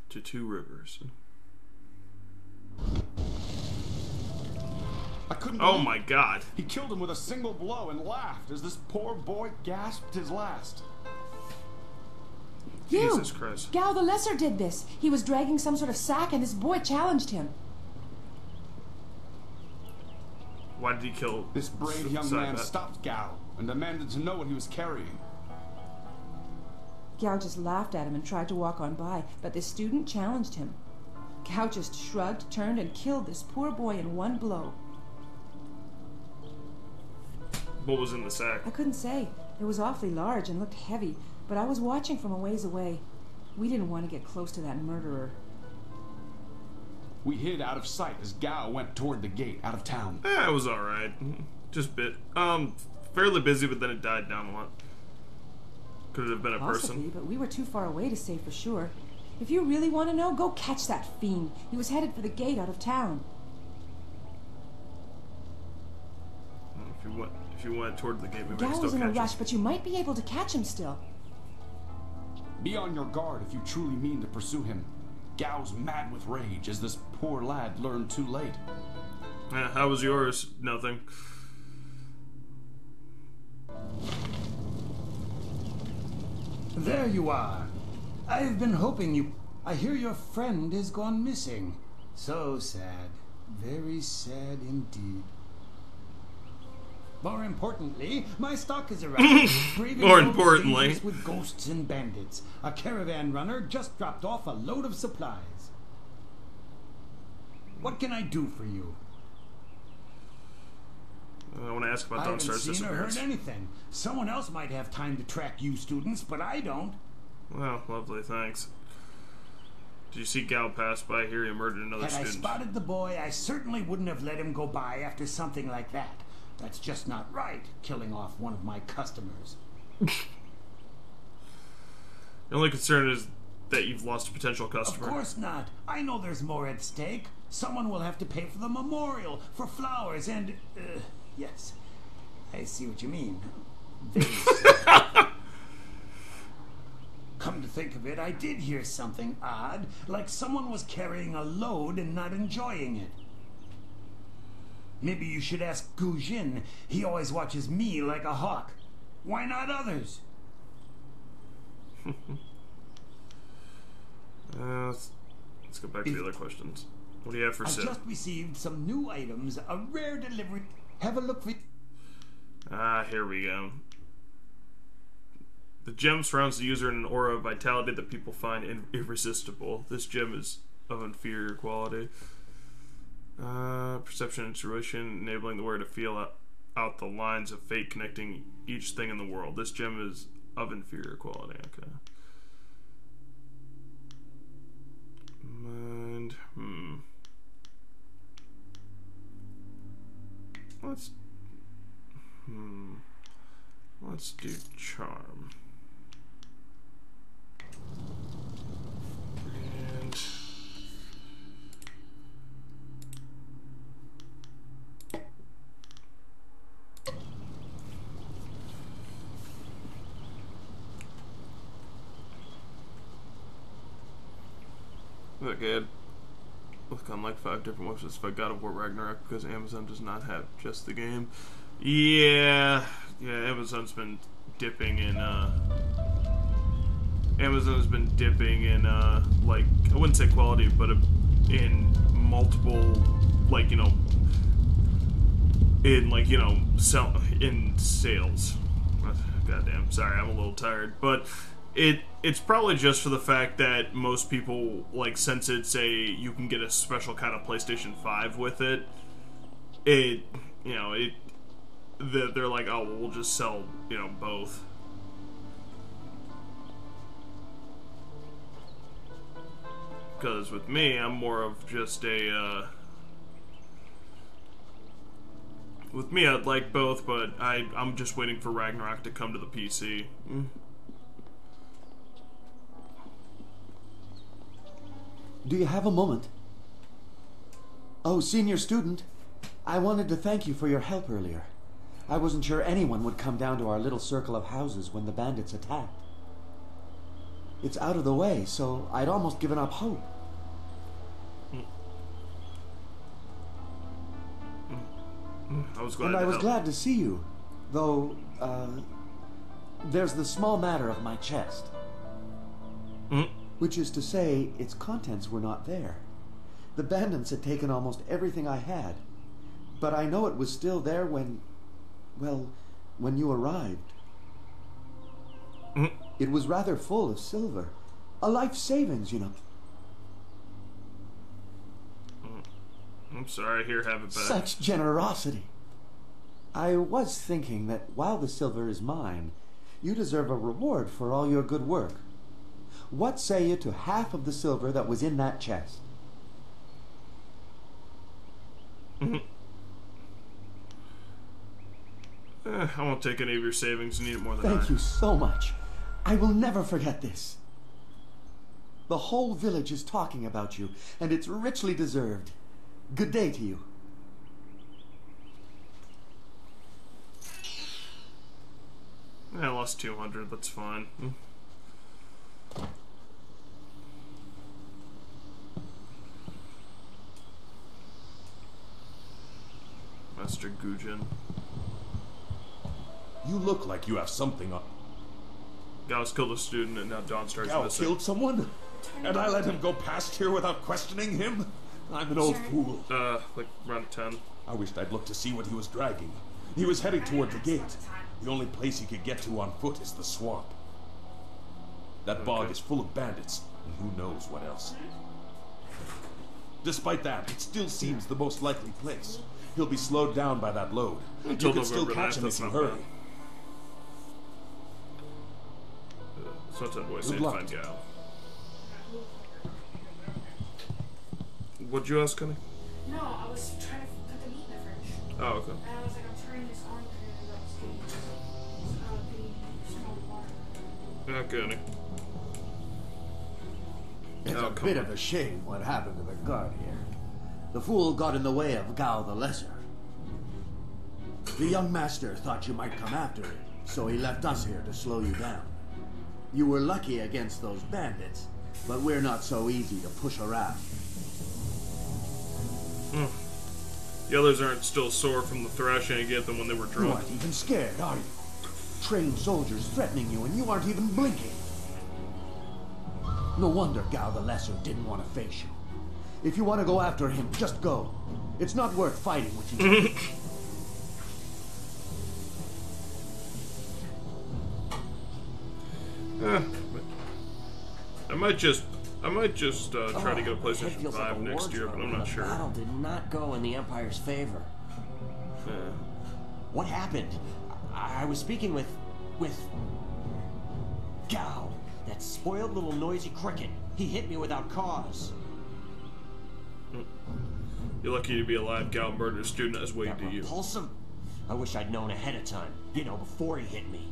To Two Rivers. I couldn't Oh my god. He killed him with a single blow and laughed as this poor boy gasped his last. Jesus Christ. Gal the Lesser did this. He was dragging some sort of sack and this boy challenged him. Why did he kill this brave young man? Stopped Gal and demanded to know what he was carrying. Gal just laughed at him and tried to walk on by, but the student challenged him. Gal just shrugged, turned, and killed this poor boy in one blow. What was in the sack? I couldn't say. It was awfully large and looked heavy, but I was watching from a ways away. We didn't want to get close to that murderer. We hid out of sight as Gal went toward the gate out of town. It was alright. Just a bit. Fairly busy, but then it died down a lot. Could it have been a Possibly, person? But we were too far away to say for sure. If you really want to know, go catch that fiend. He was headed for the gate out of town. If you went toward the gate, we might Gal still was in a catch rush, him. but you might be able to catch him still. Be on your guard if you truly mean to pursue him. Gal's mad with rage as this poor lad learned too late. How was yours? Nothing. There you are. I've been hoping you... I hear your friend has gone missing. So sad. Very sad indeed. More importantly, my stock has arrived. More importantly. With ghosts and bandits. A caravan runner just dropped off a load of supplies. What can I do for you? I want to ask about I haven't Dawnstar's seen or disappearance. heard anything. Someone else might have time to track you students, but I don't. Well, lovely, thanks. Did you see Gal pass by? I hear he murdered another Had student. I spotted the boy, I certainly wouldn't have let him go by after something like that. That's just not right, killing off one of my customers. The only concern is that you've lost a potential customer. Of course not. I know there's more at stake. Someone will have to pay for the memorial, for flowers, and... yes. I see what you mean. Very sad. Come to think of it, I did hear something odd, like someone was carrying a load and not enjoying it. Maybe you should ask Gu Jin. He always watches me like a hawk. Why not others? Let's go back to the other questions. What do you have for I sale? just received some new items, a rare delivery. Have a look for... Here we go. The gem surrounds the user in an aura of vitality that people find irresistible. This gem is of inferior quality. Perception and intuition, enabling the wearer to feel out the lines of fate connecting each thing in the world. This gem is of inferior quality. Okay. Mind. Let's do charm. And okay, I'd look on like 5 different websites if I God of War Ragnarok because Amazon does not have just the game. Yeah, Amazon's been dipping in, Amazon's been dipping in, like, I wouldn't say quality, but in multiple, like, you know, in, like, you know, in sales. Goddamn, sorry, I'm a little tired, but it's probably just for the fact that most people, like, since it's you can get a special kind of PlayStation 5 with it, you know, they're like, oh, well, we'll just sell, you know, both. Because with me, I'm more of just with me, I'd like both, but I'm just waiting for Ragnarok to come to the PC. Do you have a moment? Oh, senior student, I wanted to thank you for your help earlier. I wasn't sure anyone would come down to our little circle of houses when the bandits attacked. It's out of the way, so I'd almost given up hope. I was glad and I was glad to see you, though, there's the small matter of my chest. Which is to say, its contents were not there. The bandits had taken almost everything I had, but I know it was still there when, well, when you arrived. It was rather full of silver. A life savings, you know. I'm sorry, here, have it back. Such generosity. I was thinking that while the silver is mine, you deserve a reward for all your good work. What say you to half of the silver that was in that chest? I won't take any of your savings. You need it more than I. Thank you so much. I will never forget this. The whole village is talking about you, and it's richly deserved. Good day to you. I lost 200, that's fine. Master Gujin. You look like you have something up. Gauss killed a student and now Dawnstar's Gao missing. killed someone? And I let him go past here without questioning him? I'm an old fool. Like around 10. I wished I'd looked to see what he was dragging. He was heading toward the gate. The only place he could get to on foot is the swamp. That bog is full of bandits, and who knows what else. Despite that, it still seems the most likely place. He'll be slowed down by that load. You can still catch him if you hurry. So it's that voice Good to luck. find Gao. What'd you ask, honey? No, I was trying to put the meat in the fridge. Oh, okay. And I was like, I'm turning this on because I was getting water. Okay, honey. It's Oh, a come bit on. of a shame what happened to the guard here. The fool got in the way of Gao the Lesser. The young master thought you might come after him, so he left us here to slow you down. You were lucky against those bandits, but we're not so easy to push around. The others aren't still sore from the thrashing you get them when they were You drunk. aren't even scared, are you? Trained soldiers threatening you and you aren't even blinking. No wonder Gao the Lesser didn't want to face you. If you want to go after him, just go. It's not worth fighting with you. I might just try to get a It PlayStation feels 5 like a next year, but I'm wardrobe. not The sure. battle did not go in the Empire's favor. What happened? I was speaking with Gao, that spoiled little noisy cricket. He hit me without cause. You're lucky to be alive. Gao murdered a student as way to you. Repulsive? I wish I'd known ahead of time. You know, before he hit me.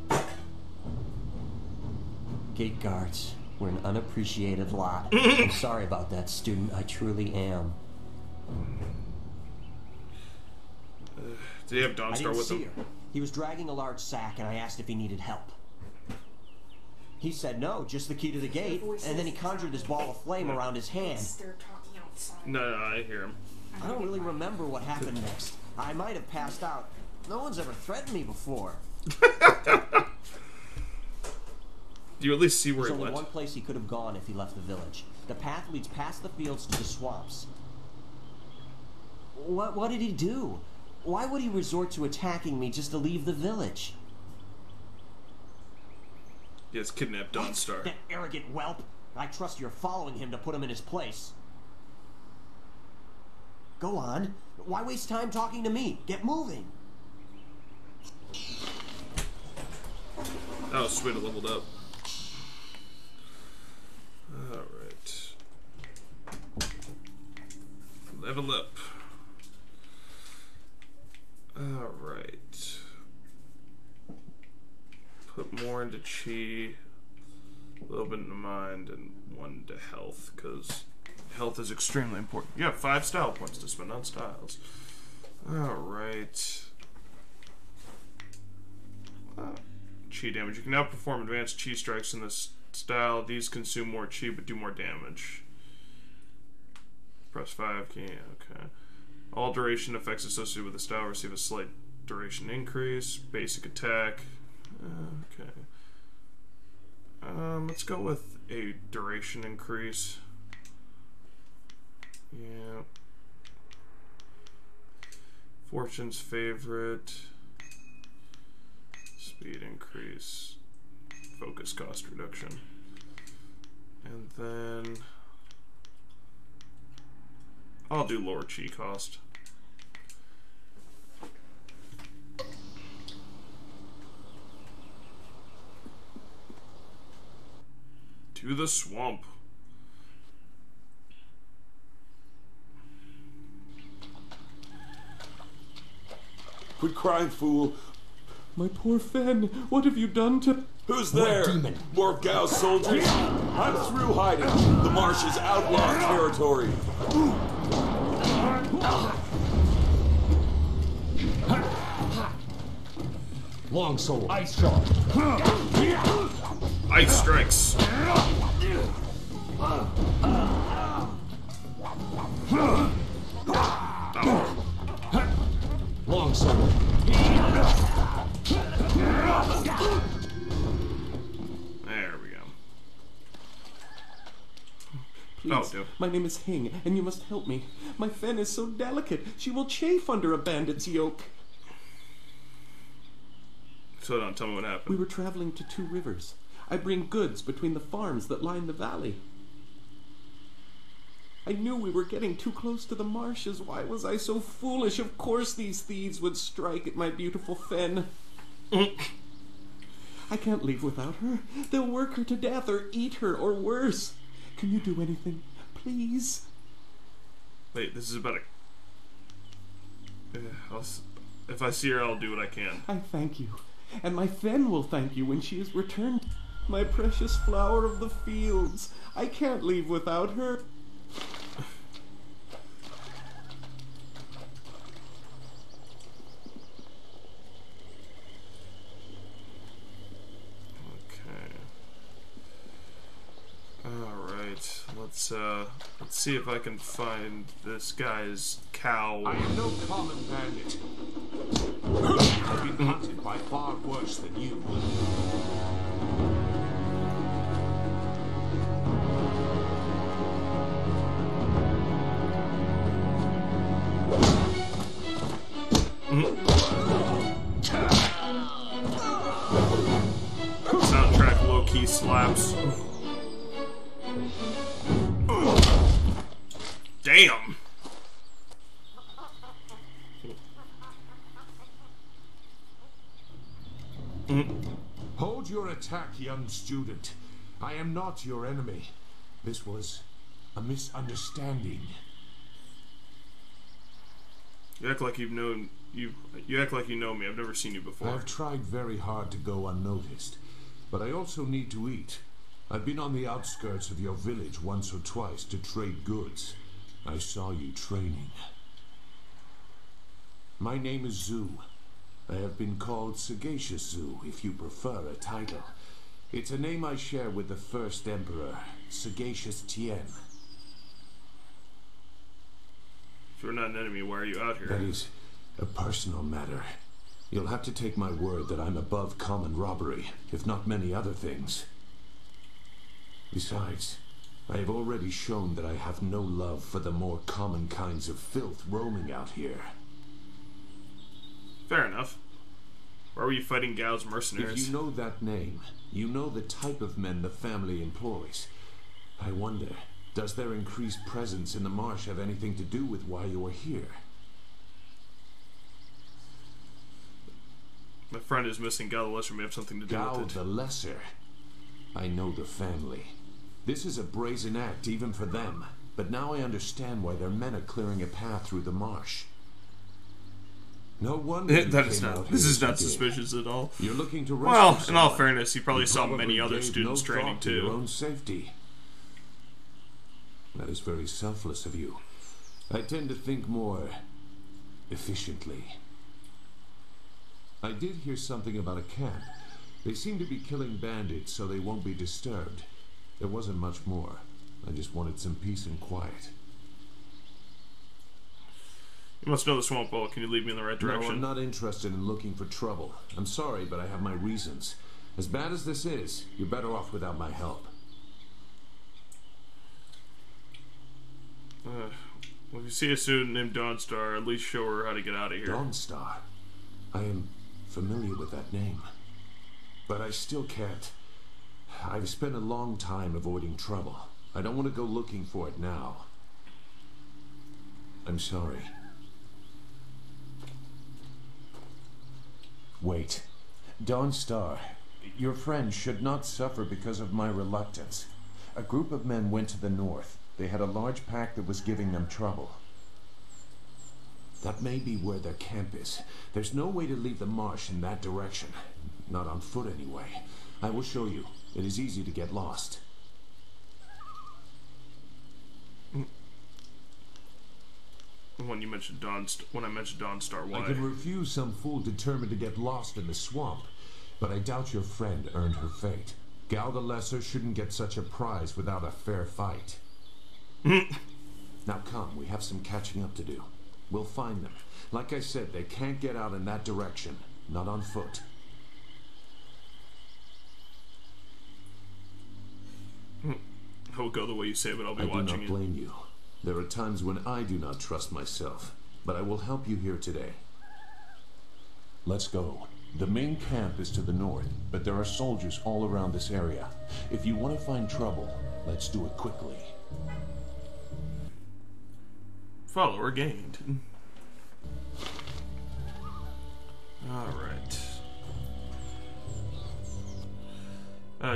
Gate guards were an unappreciated lot. I'm sorry about that, student. I truly am. Do you have I Dawnstar didn't with see him? her. He was dragging a large sack, and I asked if he needed help. He said no, just the key to the gate, and then he conjured this ball of flame around his hand. They're talking outside. No, I hear him. I don't really remember what happened next. I might have passed out. No one's ever threatened me before. Do you at least see where There's he only went? one place he could have gone if he left the village. The path leads past the fields to the swamps. What did he do? Why would he resort to attacking me just to leave the village? He has kidnapped Dawnstar. That arrogant whelp! I trust you're following him to put him in his place. Go on. Why waste time talking to me? Get moving. Oh, sweet, I leveled up. Alright. Level up. Alright. Put more into chi, a little bit into mind, and 1 to health, because health is extremely important. You have 5 style points to spend on styles. Alright. Chi damage. You can now perform advanced chi strikes in this style. These consume more chi but do more damage. Press 5 key. Okay. All duration effects associated with the style receive a slight duration increase. Basic attack. Okay. Let's go with a duration increase. Yeah. Fortune's favorite. Speed increase. Focus cost reduction. And then I'll do lower chi cost. To the swamp. Quit crying, fool. My poor Fen, what have you done to... Who's there? More Gao soldiers? I'm through hiding. The marsh is outlaw territory. Longsword. Ice shot. Ice strikes. Nice do. My name is Hing, and you must help me. My Fen is so delicate, she will chafe under a bandit's yoke. So don't tell me what happened. We were traveling to 2 rivers. I bring goods between the farms that line the valley. I knew we were getting too close to the marshes. Why was I so foolish? Of course these thieves would strike at my beautiful Fen. I can't leave without her. They'll work her to death or eat her or worse. Can you do anything? Please? Wait, this is about a... if I see her, I'll do what I can. I thank you. And my Fen will thank you when she is returned. My precious flower of the fields. I can't leave without her. Let's see if I can find this guy's cow. I am no common bandit. I've been hunted by far worse than you. Soundtrack low-key slaps. Damn! Hold your attack, young student. I am not your enemy. This was a misunderstanding. You act like you act like you know me. I've never seen you before. I've tried very hard to go unnoticed, but I also need to eat. I've been on the outskirts of your village once or twice to trade goods. I saw you training. My name is Zhu. I have been called Sagacious Zhu, if you prefer a title. It's a name I share with the first emperor, Sagacious Tien. If you're not an enemy, why are you out here? That is a personal matter. You'll have to take my word that I'm above common robbery, if not many other things. Besides, I have already shown that I have no love for the more common kinds of filth roaming out here. Fair enough. Why were you fighting Gao's mercenaries? If you know that name, you know the type of men the family employs. I wonder, does their increased presence in the marsh have anything to do with why you are here? My friend is missing. Gao the Lesser may have something to do Gao with it. the Lesser? I know the family. This is a brazen act even for them, but now I understand why their men are clearing a path through the marsh. No wonder This is not suspicious at all. You're looking to well, in all fairness, he probably saw many other gave students no training thought to your too. own safety. That is very selfless of you. I tend to think more efficiently. I did hear something about a camp. They seem to be killing bandits so they won't be disturbed. There wasn't much more. I just wanted some peace and quiet. You must know the swamp well. Can you lead me in the right direction? No, I'm not interested in looking for trouble. I'm sorry, but I have my reasons. As bad as this is, you're better off without my help. Well, if you see a student named Dawnstar, at least show her how to get out of here. Dawnstar? I am familiar with that name. But I still can't. I've spent a long time avoiding trouble. I don't want to go looking for it now. I'm sorry. Wait. Dawnstar, your friend should not suffer because of my reluctance. A group of men went to the north. They had a large pack that was giving them trouble. That may be where their camp is. There's no way to leave the marsh in that direction. Not on foot, anyway. I will show you. It is easy to get lost. When I mentioned Dawnstar, why? I can refuse some fool determined to get lost in the swamp, but I doubt your friend earned her fate. Gao the Lesser shouldn't get such a prize without a fair fight. Now come, we have some catching up to do. We'll find them. Like I said, they can't get out in that direction. Not on foot. I will go the way you say, but I'll be I do watching not it. blame you. There are times when I do not trust myself, but I will help you here today. Let's go. The main camp is to the north, but there are soldiers all around this area. If you want to find trouble, let's do it quickly. Follower gained. Alright.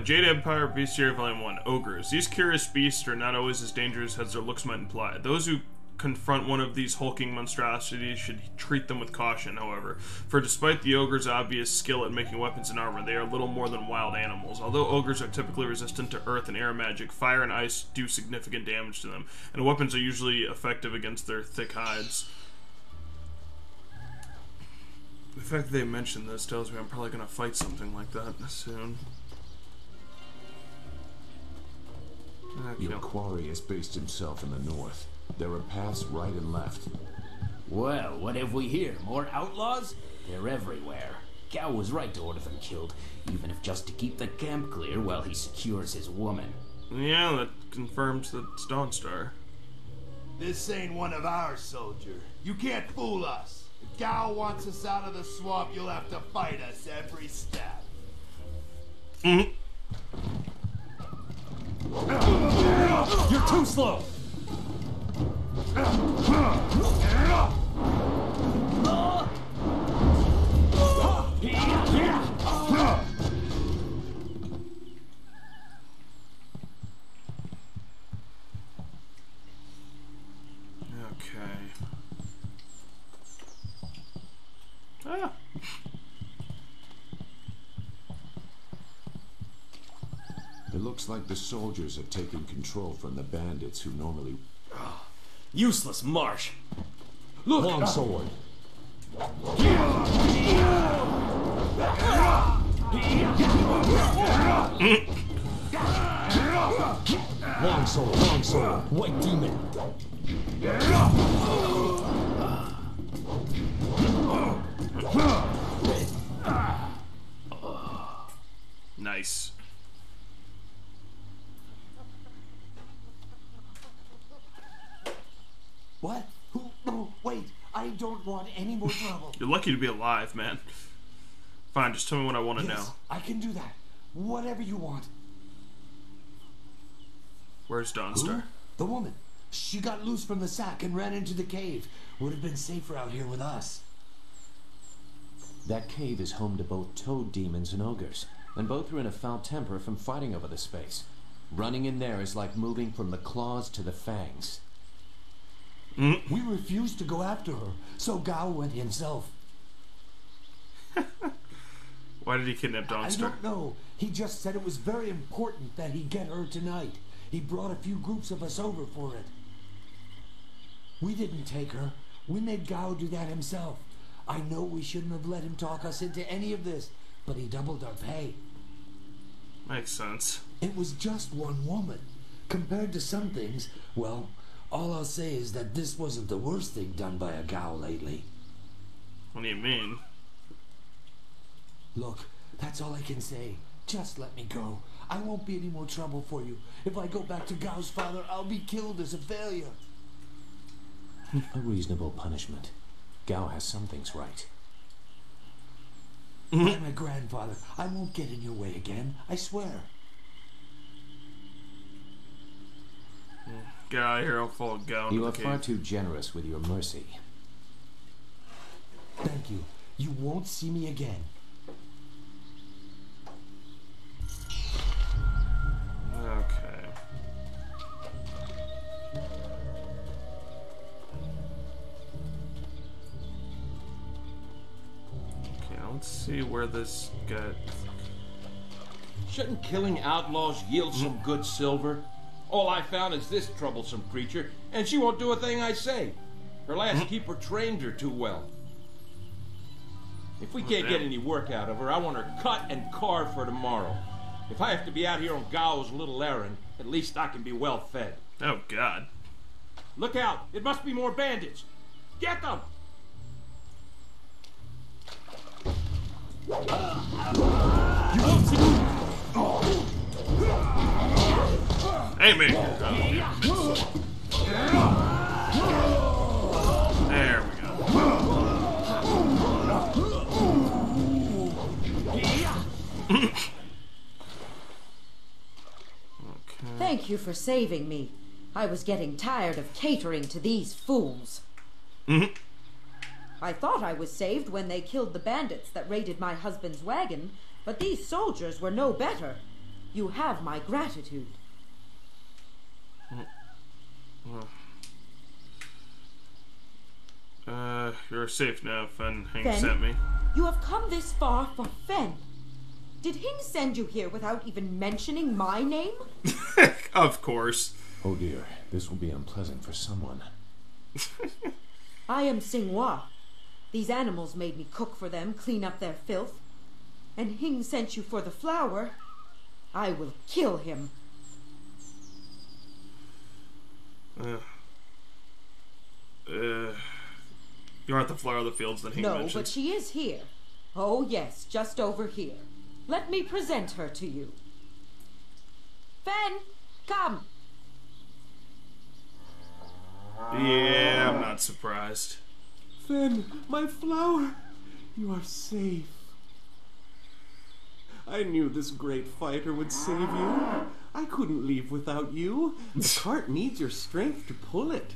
Jade Empire Bestiary Volume 1. Ogres. These curious beasts are not always as dangerous as their looks might imply. Those who confront one of these hulking monstrosities should treat them with caution, however, for despite the ogre's obvious skill at making weapons and armor, they are little more than wild animals. Although ogres are typically resistant to earth and air magic, fire and ice do significant damage to them, and weapons are usually effective against their thick hides. The fact that they mentioned this tells me I'm probably going to fight something like that soon. Your quarry has based himself in the north. There are paths right and left. Well, what have we here? More outlaws? They're everywhere. Gao was right to order them killed, even if just to keep the camp clear while he secures his woman. Yeah, that confirms that it's Dawnstar. This ain't one of our soldiers. You can't fool us. If Gao wants us out of the swamp, you'll have to fight us every step. You're too slow! Okay. Ah. It looks like the soldiers have taken control from the bandits who normally... Useless marsh. Look! Longsword. Longsword. White demon. Nice. What? Who? No, wait. I don't want any more trouble. You're lucky to be alive, man. Fine, just tell me what I want to know. I can do that. Whatever you want. Where's Dawnstar? The woman. She got loose from the sack and ran into the cave. Would have been safer out here with us. That cave is home to both toad demons and ogres, and both are in a foul temper from fighting over the space. Running in there is like moving from the claws to the fangs. We refused to go after her, so Gao went himself. Why did he kidnap Dawnstar? I don't know. He just said it was very important that he get her tonight. He brought a few groups of us over for it. We didn't take her. We made Gao do that himself. I know we shouldn't have let him talk us into any of this, but he doubled our pay. Makes sense. It was just one woman. Compared to some things, well, all I'll say is that this wasn't the worst thing done by a Gao lately. What do you mean? Look, that's all I can say. Just let me go. I won't be any more trouble for you. If I go back to Gao's father, I'll be killed as a failure. A reasonable punishment. Gao has some things right. I'm a grandfather. I won't get in your way again. I swear. Get out of here, I'll follow Gao. You are far too generous with your mercy. Thank you. You won't see me again. Okay. Okay, let's see where this guy... Shouldn't killing outlaws yield some good silver? All I found is this troublesome creature, and she won't do a thing I say. Her last keeper trained her too well. If we can't get any work out of her, I want her cut and carved for tomorrow. If I have to be out here on Gao's little errand, at least I can be well fed. Oh, God. Look out! It must be more bandits! Get them! Hey, Hey, man. Oh, there we go. Thank you for saving me. I was getting tired of catering to these fools. I thought I was saved when they killed the bandits that raided my husband's wagon, but these soldiers were no better. You have my gratitude. You're safe now, Fen. Hing Fen? sent me. You have come this far for Fen. Did Hing send you here without even mentioning my name? Of course. Oh dear, this will be unpleasant for someone. I am Xinghua. These animals made me cook for them, clean up their filth. And Hing sent you for the flower. I will kill him. You aren't the flower of the fields that Hing mentioned. No, but she is here. Oh yes, just over here. Let me present her to you. Fen, come. Yeah, I'm not surprised. Fen, my flower, you are safe. I knew this great fighter would save you. I couldn't leave without you. The cart needs your strength to pull it.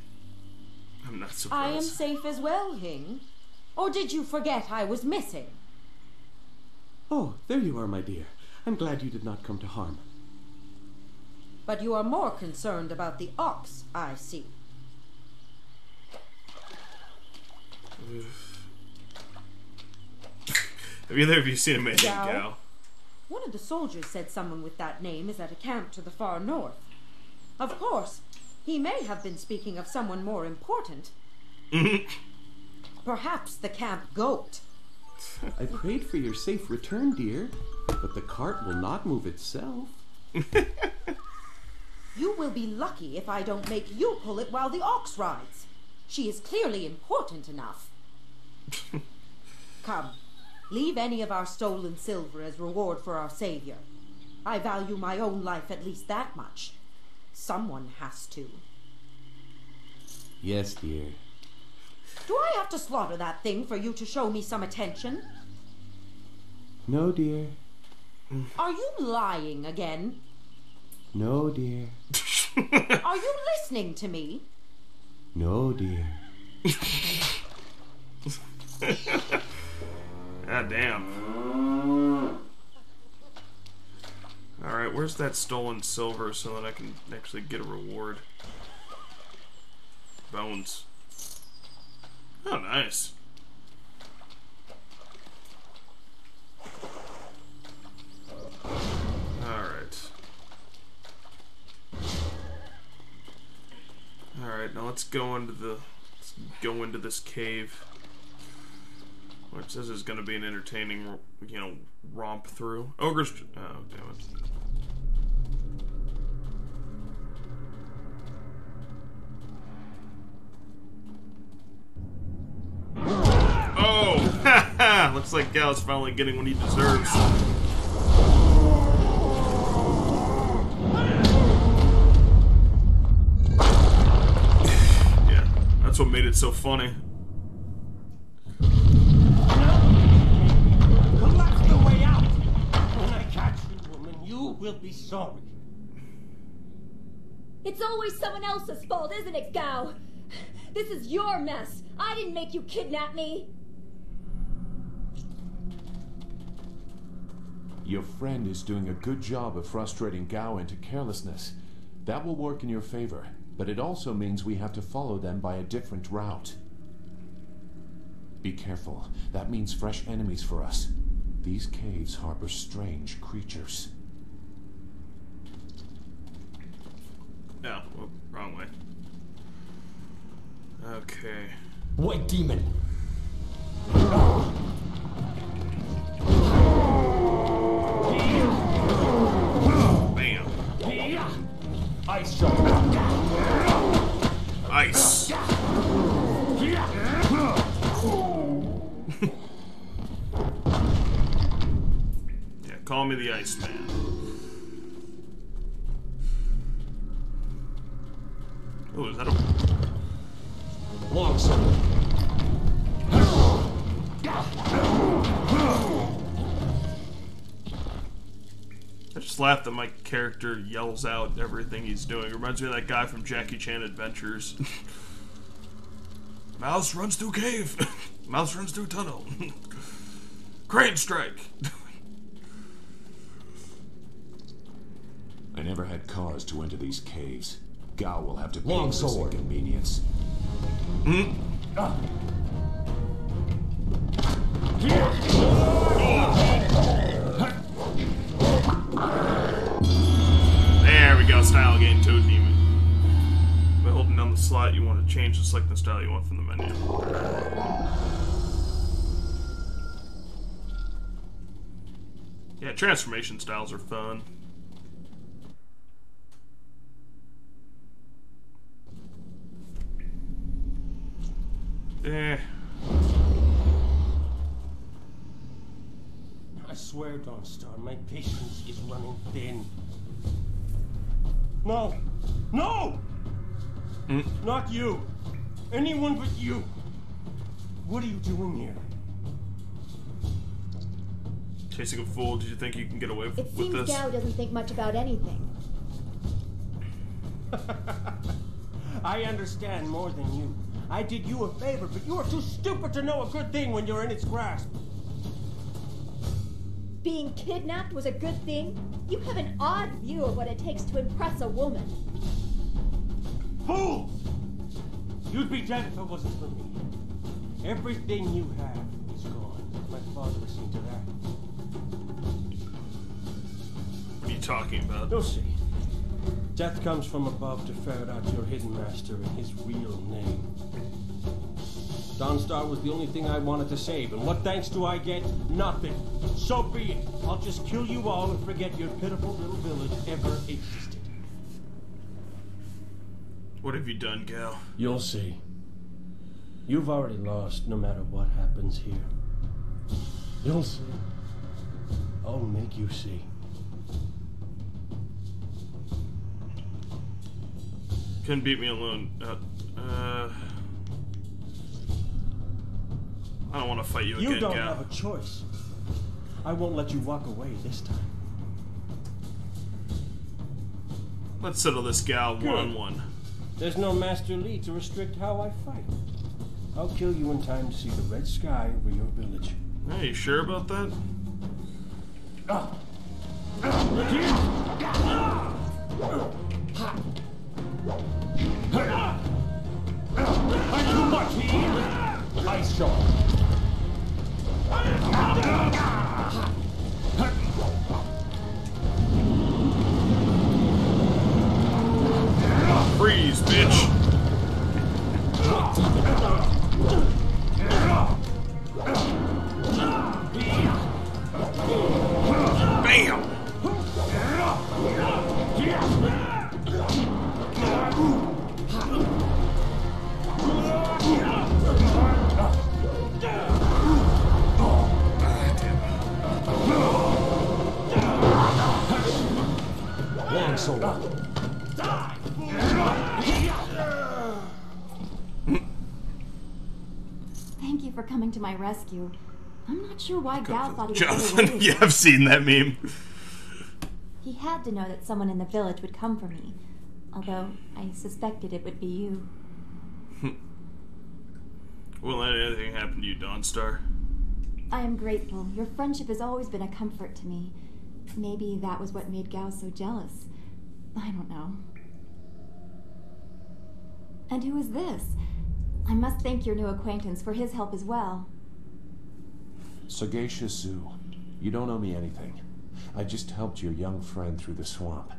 I'm not I surprised. am safe as well, Hing. Or did you forget I was missing? Oh, there you are, my dear. I'm glad you did not come to harm. But you are more concerned about the ox, I see. Have either of you seen a man named Gao? Gao? One of the soldiers said someone with that name is at a camp to the far north. Of course, he may have been speaking of someone more important. Perhaps the camp goat. I prayed for your safe return, dear, but the cart will not move itself. You will be lucky if I don't make you pull it while the ox rides. She is clearly important enough. Come, leave any of our stolen silver as reward for our savior. I value my own life at least that much. Someone has to. Yes, dear. Do I have to slaughter that thing for you to show me some attention? No, dear. Are you lying again? No, dear. Are you listening to me? No, dear. God damn. Alright, where's that stolen silver so that I can actually get a reward? Bones. Oh, nice. Alright. Alright, now let's go into this cave. Which says is going to be an entertaining, romp through. Ogre's... Oh, damn it. Oh! Ha! Looks like Gao's finally getting what he deserves. Yeah, that's what made it so funny. Collapse the way out! When I catch you, woman, you will be sorry. It's always someone else's fault, isn't it, Gao? This is your mess. I didn't make you kidnap me. Your friend is doing a good job of frustrating Gao into carelessness. That will work in your favor, but it also means we have to follow them by a different route. Be careful. That means fresh enemies for us. These caves harbor strange creatures. No, wrong way. Okay. White demon. Bam. Ice shot. Ice. Yeah, call me the Iceman. Just laugh that my character yells out everything he's doing. It reminds me of that guy from Jackie Chan Adventures. Mouse runs through cave. Mouse runs through tunnel. Crane strike. I never had cause to enter these caves. Gao will have to pay Long for this sword. inconvenience. There we go, style gain Toad Demon. By holding down the slot, you want to change the select the style you want from the menu. Yeah, transformation styles are fun. I swear, Dawnstar, my patience is running thin. No! No! Not you! Anyone but you! What are you doing here? Chasing a fool, did you think you can get away It with seems this? Gao doesn't think much about anything. I understand more than you. I did you a favor, but you are too stupid to know a good thing when you're in its grasp. Being kidnapped was a good thing? You have an odd view of what it takes to impress a woman. Fool! You'd be dead if it wasn't for me. Everything you have is gone. My father listened to that. What are you talking about? You'll see. Death comes from above to ferret out your hidden master and his real name. Dawnstar was the only thing I wanted to save, and what thanks do I get? Nothing. So be it. I'll just kill you all and forget your pitiful little village ever existed. What have you done, Gao? You'll see. You've already lost no matter what happens here. You'll see. I'll make you see. Couldn't beat me alone. I don't want to fight you again, You don't Gao. have a choice. I won't let you walk away this time. Let's settle this Gao one-on-one. There's no Master Li to restrict how I fight. I'll kill you in time to see the red sky over your village. Hey, you sure about that? I'm too much! Ice shot! Freeze, bitch! Bam! Long sword. Thank you for coming to my rescue. I'm not sure why Gao thought he was Jonathan, getting away with yeah, it. I've seen that meme. He had to know that someone in the village would come for me. Although, I suspected it would be you. Won't let anything happen to you, Dawnstar. I am grateful. Your friendship has always been a comfort to me. Maybe that was what made Gao so jealous. I don't know. And who is this? I must thank your new acquaintance for his help as well. Sagacious Zoo, you don't owe me anything. I just helped your young friend through the swamp.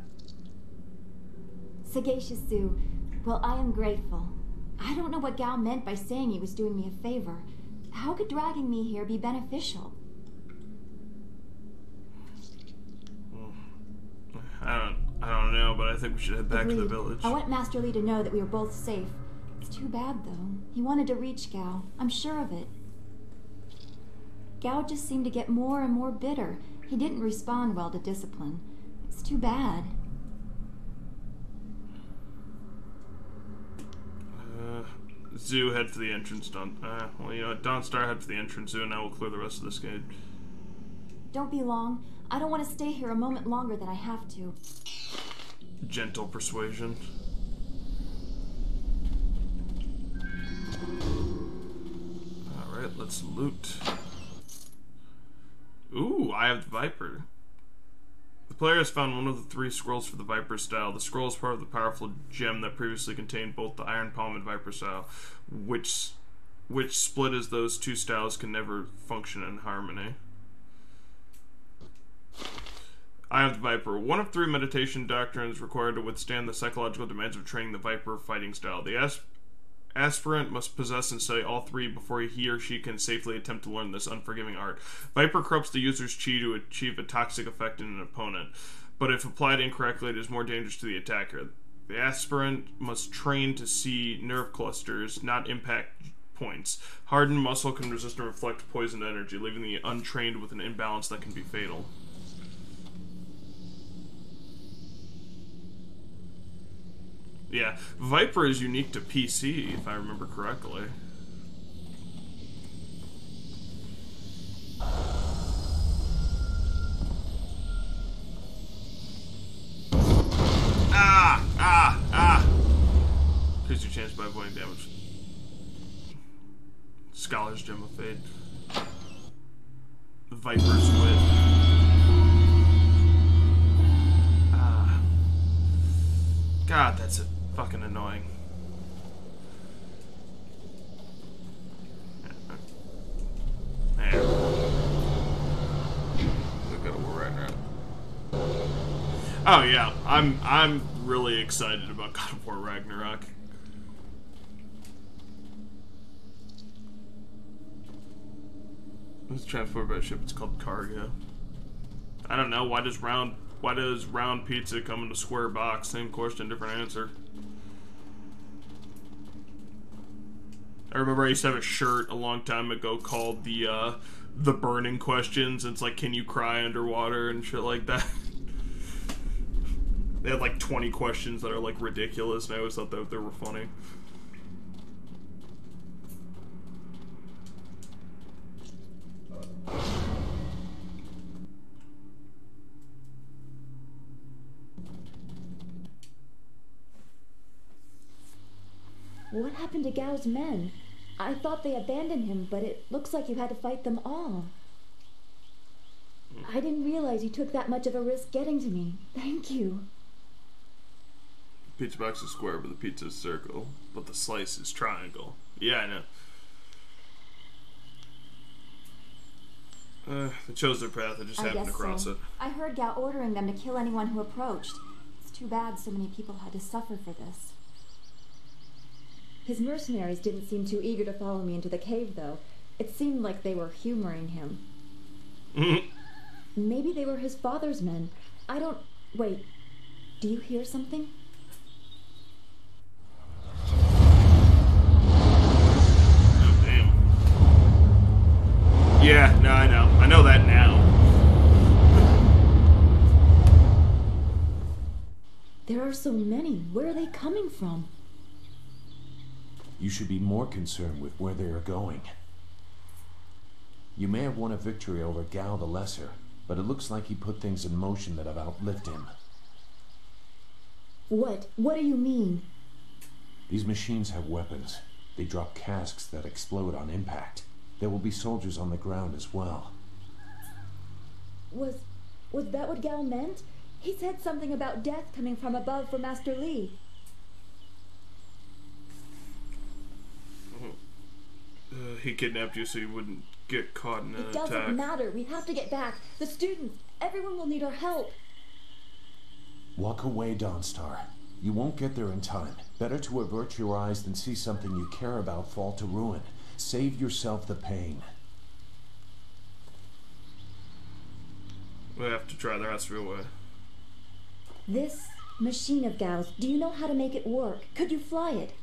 Sagacious Zoo, well, I am grateful. I don't know what Gao meant by saying he was doing me a favor. How could dragging me here be beneficial? I don't know, but I think we should head back to the Agreed. village. I want Master Li to know that we are both safe. It's too bad, though. He wanted to reach Gao. I'm sure of it. Gao just seemed to get more and more bitter. He didn't respond well to discipline. It's too bad. Zoo, head for the entrance. Well, you know what? Dawnstar, head for the entrance. Zoo, and I will clear the rest of this gate. Don't be long. I don't want to stay here a moment longer than I have to. Gentle persuasion. Alright, let's loot. Ooh, I have the Viper. The player has found one of the 3 scrolls for the Viper style. The scroll is part of the powerful gem that previously contained both the Iron Palm and Viper style, which split as those 2 styles can never function in harmony. I have the Viper. One of 3 meditation doctrines required to withstand the psychological demands of training the Viper fighting style. The aspirant must possess and study all 3 before he or she can safely attempt to learn this unforgiving art. Viper corrupts the user's chi to achieve a toxic effect in an opponent, but if applied incorrectly, it is more dangerous to the attacker. The aspirant must train to see nerve clusters, not impact points. Hardened muscle can resist and reflect poisoned energy, leaving the untrained with an imbalance that can be fatal. Yeah, Viper is unique to PC, if I remember correctly. Increase your chance by avoiding damage. Scholar's Gem of Fate. Viper's Wit. God, that's a fucking annoying. Man. Look at war right now. Oh yeah, I'm really excited about God of War Ragnarok. It's transported by ship. It's called cargo. I don't know. Why does round pizza come in a square box? Same question, different answer. I remember I used to have a shirt a long time ago called the burning questions. It's like, can you cry underwater and shit like that. They had like 20 questions that are like ridiculous, and I always thought that they were funny. What happened to Gao's men? I thought they abandoned him, but it looks like you had to fight them all. I didn't realize you took that much of a risk getting to me. Thank you. The pizza box is square, but the pizza is circle. But the slice is triangle. Yeah, I know. They chose their path. I just happened to cross it. I heard Gao ordering them to kill anyone who approached. It's too bad so many people had to suffer for this. His mercenaries didn't seem too eager to follow me into the cave, though. It seemed like they were humoring him. Maybe they were his father's men. I don't... Wait. Do you hear something? Oh, damn. Yeah, no, I know. I know that now. There are so many. Where are they coming from? You should be more concerned with where they are going. You may have won a victory over Gao the Lesser, but it looks like he put things in motion that have outlived him. What? What do you mean? These machines have weapons. They drop casks that explode on impact. There will be soldiers on the ground as well. Was that what Gao meant? He said something about death coming from above for Master Li. He kidnapped you so you wouldn't get caught in an attack. It doesn't matter. We have to get back. The students, everyone will need our help. Walk away, Dawnstar. You won't get there in time. Better to avert your eyes than see something you care about fall to ruin. Save yourself the pain. We have to try. There has to be a way. This machine of Gao's, do you know how to make it work? Could you fly it?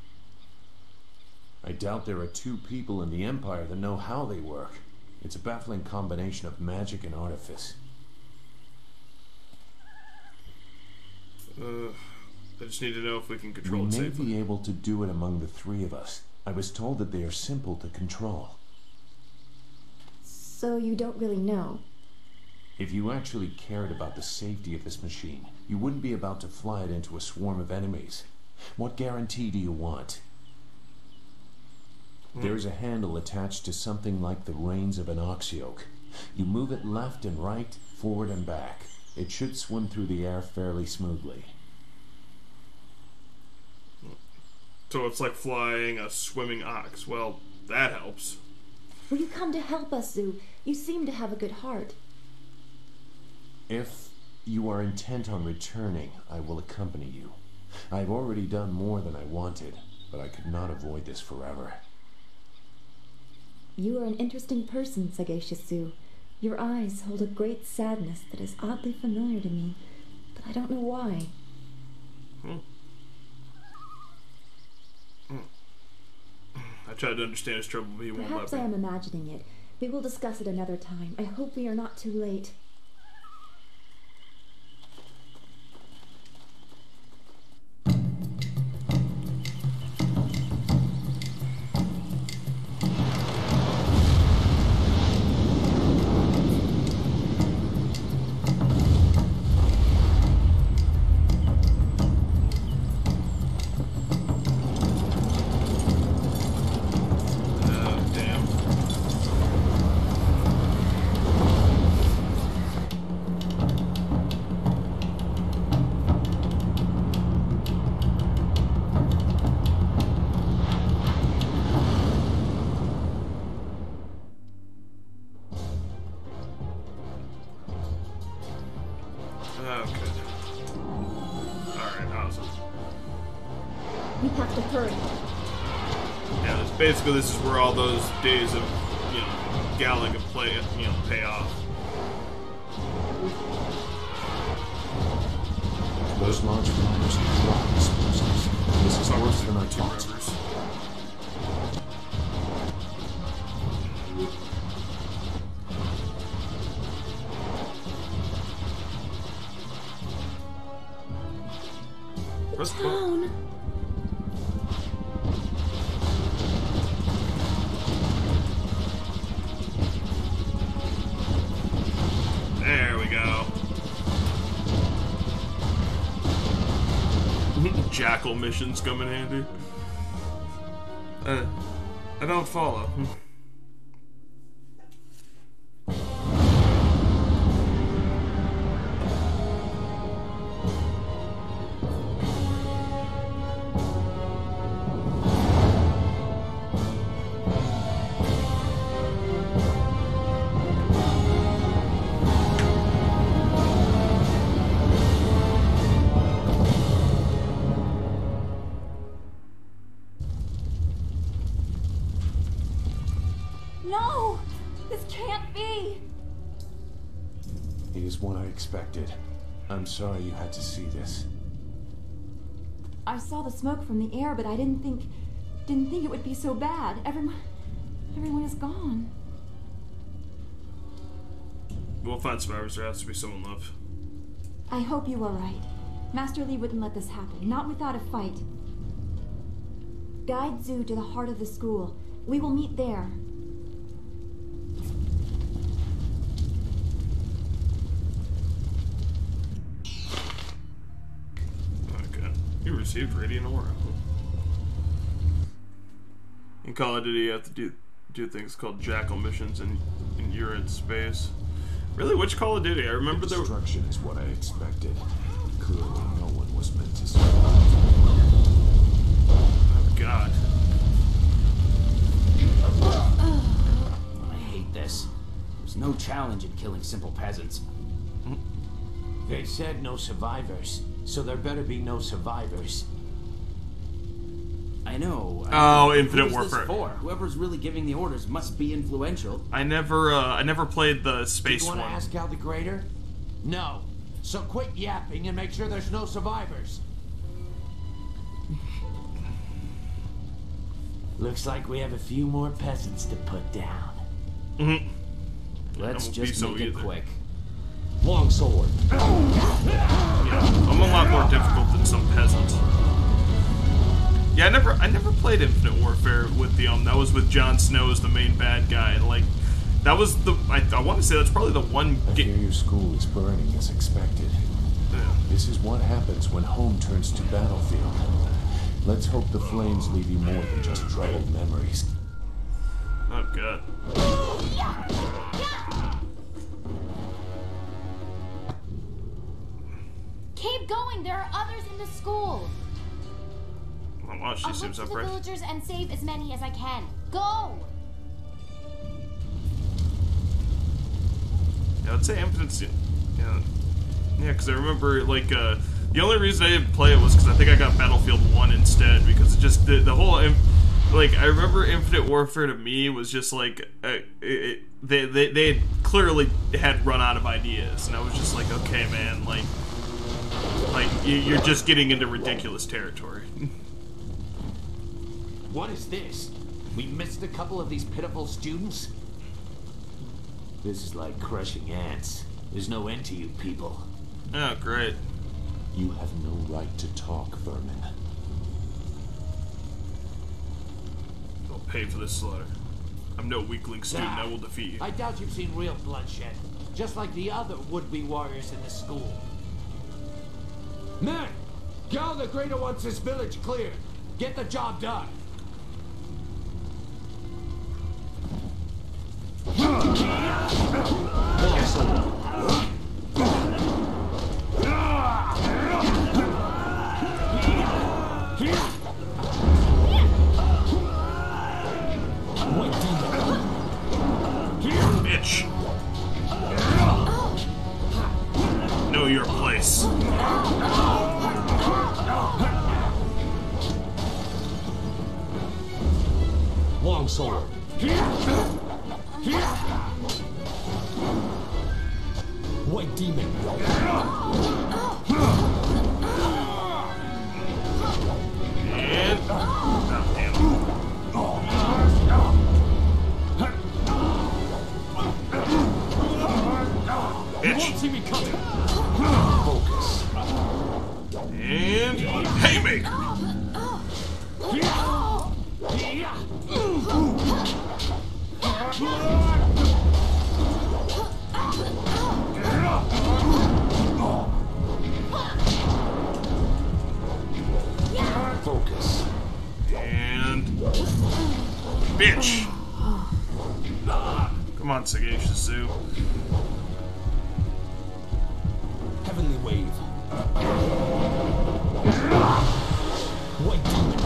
I doubt there are 2 people in the Empire that know how they work. It's a baffling combination of magic and artifice. I just need to know if we can control it safely. We may be able to do it among the 3 of us. I was told that they are simple to control. So you don't really know? If you actually cared about the safety of this machine, you wouldn't be about to fly it into a swarm of enemies. What guarantee do you want? There's a handle attached to something like the reins of an ox yoke. You move it left and right, forward and back. It should swim through the air fairly smoothly. So it's like flying a swimming ox. Well, that helps. Will you come to help us, Zoo? You seem to have a good heart. If you are intent on returning, I will accompany you. I've already done more than I wanted, but I could not avoid this forever. You are an interesting person, sagacious Zoo. Your eyes hold a great sadness that is oddly familiar to me, but I don't know why. I tried to understand his trouble, but he won't let me. Perhaps I am imagining it. We will discuss it another time. I hope we are not too late. Basically, this is where all those days of, galling and play, pay off. Those large flyers are drop explosives. This is worse than I thought. The town. There we go. Jackal missions come in handy. I don't follow. No! This can't be! It is what I expected. I'm sorry you had to see this. I saw the smoke from the air, but I didn't think it would be so bad. Everyone is gone. We'll find survivors. There has to be someone left. I hope you are right. Master Li wouldn't let this happen, not without a fight. Guide Zoo to the heart of the school. We will meet there. You received Radiant Aura. In Call of Duty, you have to do things called Jackal missions, and you're in space. Really, which Call of Duty? I remember there. Destruction is what I expected. Clearly, no one was meant to survive. Oh God! I hate this. There's no challenge in killing simple peasants. They said no survivors. So there better be no survivors. I know. Oh, Infinite Who's Warfare. This for? Whoever's really giving the orders must be influential. I never played the space one. You Want to ask Gal the Greater? No. So quit yapping and make sure there's no survivors. Looks like we have a few more peasants to put down. Let's just make it quick. Longsword. Yeah, I'm a lot more difficult than some peasants. Yeah, I never played Infinite Warfare with the that was with Jon Snow as the main bad guy, and like That was the... I want to say that's probably the one... I fear your school is burning as expected. Yeah. This is what happens when home turns to battlefield. Let's hope the flames leave you more than just troubled memories. Oh, God. Keep going. There are others in the school. Oh, wow, she I'll seems look to upright. the villagers and save as many as I can. Go! Yeah, I'd say Infinite's... Yeah, because I remember, like, the only reason I didn't play it was because I think I got Battlefield 1 instead, because it just, the whole... Like, I remember Infinite Warfare to me was just like, they had clearly had run out of ideas, and I was just like, okay, man, like you're just getting into ridiculous territory. What is this? We missed a couple of these pitiful students? This is like crushing ants. There's no end to you people. Oh, great. You have no right to talk, vermin. I'll pay for this slaughter. I'm no weakling student. I will defeat you. I doubt you've seen real bloodshed. Just like the other would-be warriors in the school. Men! Gal the Greater wants this village cleared. Get the job done. Bitch. Know your place. Longsword. White demon. And... Oh, damn. You won't see me coming. Focus. And... Haymaker! Focus. And... Bitch! Come on, Sagacious Zoo. Heavenly wave. White demon.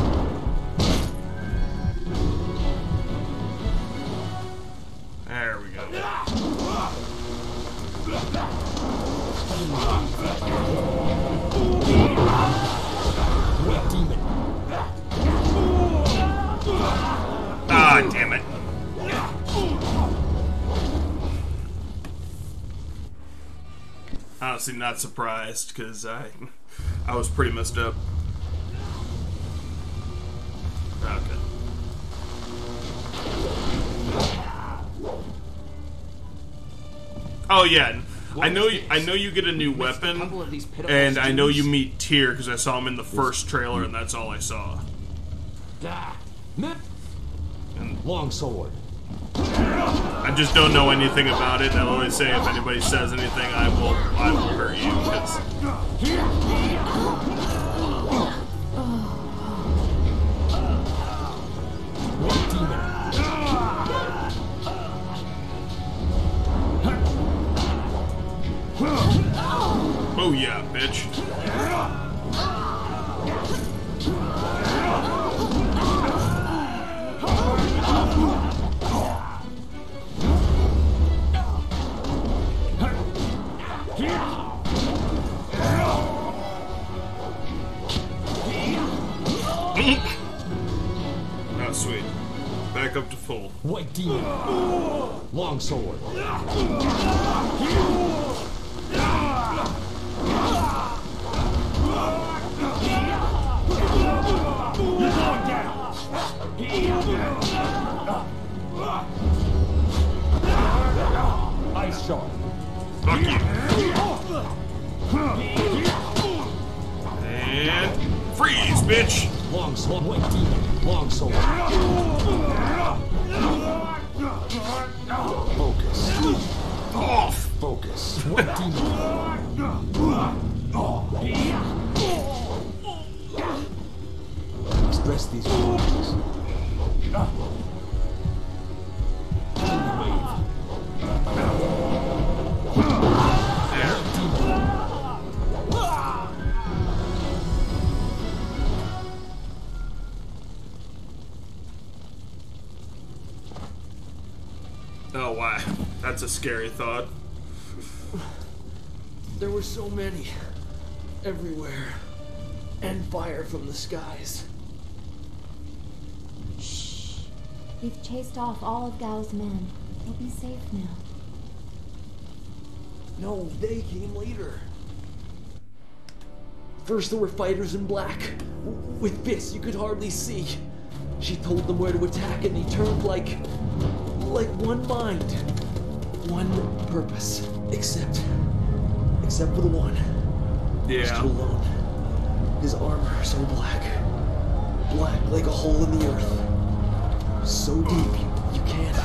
There we go. White demon. Ah, damn it. Honestly, not surprised, because I was pretty messed up. Okay. Oh yeah, I know you get a new weapon, and I know you meet Tyr because I saw him in the first trailer, and that's all I saw. And longsword. I just don't know anything about it. I'll always say if anybody says anything, I will hurt you. Oh yeah, bitch. Oh, sweet. Back up to full. White demon. Longsword. Ice shark. Fuck you. And freeze, bitch. Longsword. White demon. Longsword. Oh, wow. That's a scary thought. There were so many. Everywhere. And fire from the skies. Shh. We've chased off all of Gao's men. He'll be safe now. No, they came later. First there were fighters in black. With fists you could hardly see. She told them where to attack and they turned like one mind. One purpose. Except for the one. Yeah. Stood alone. His armor so black. Black like a hole in the earth. So deep you can't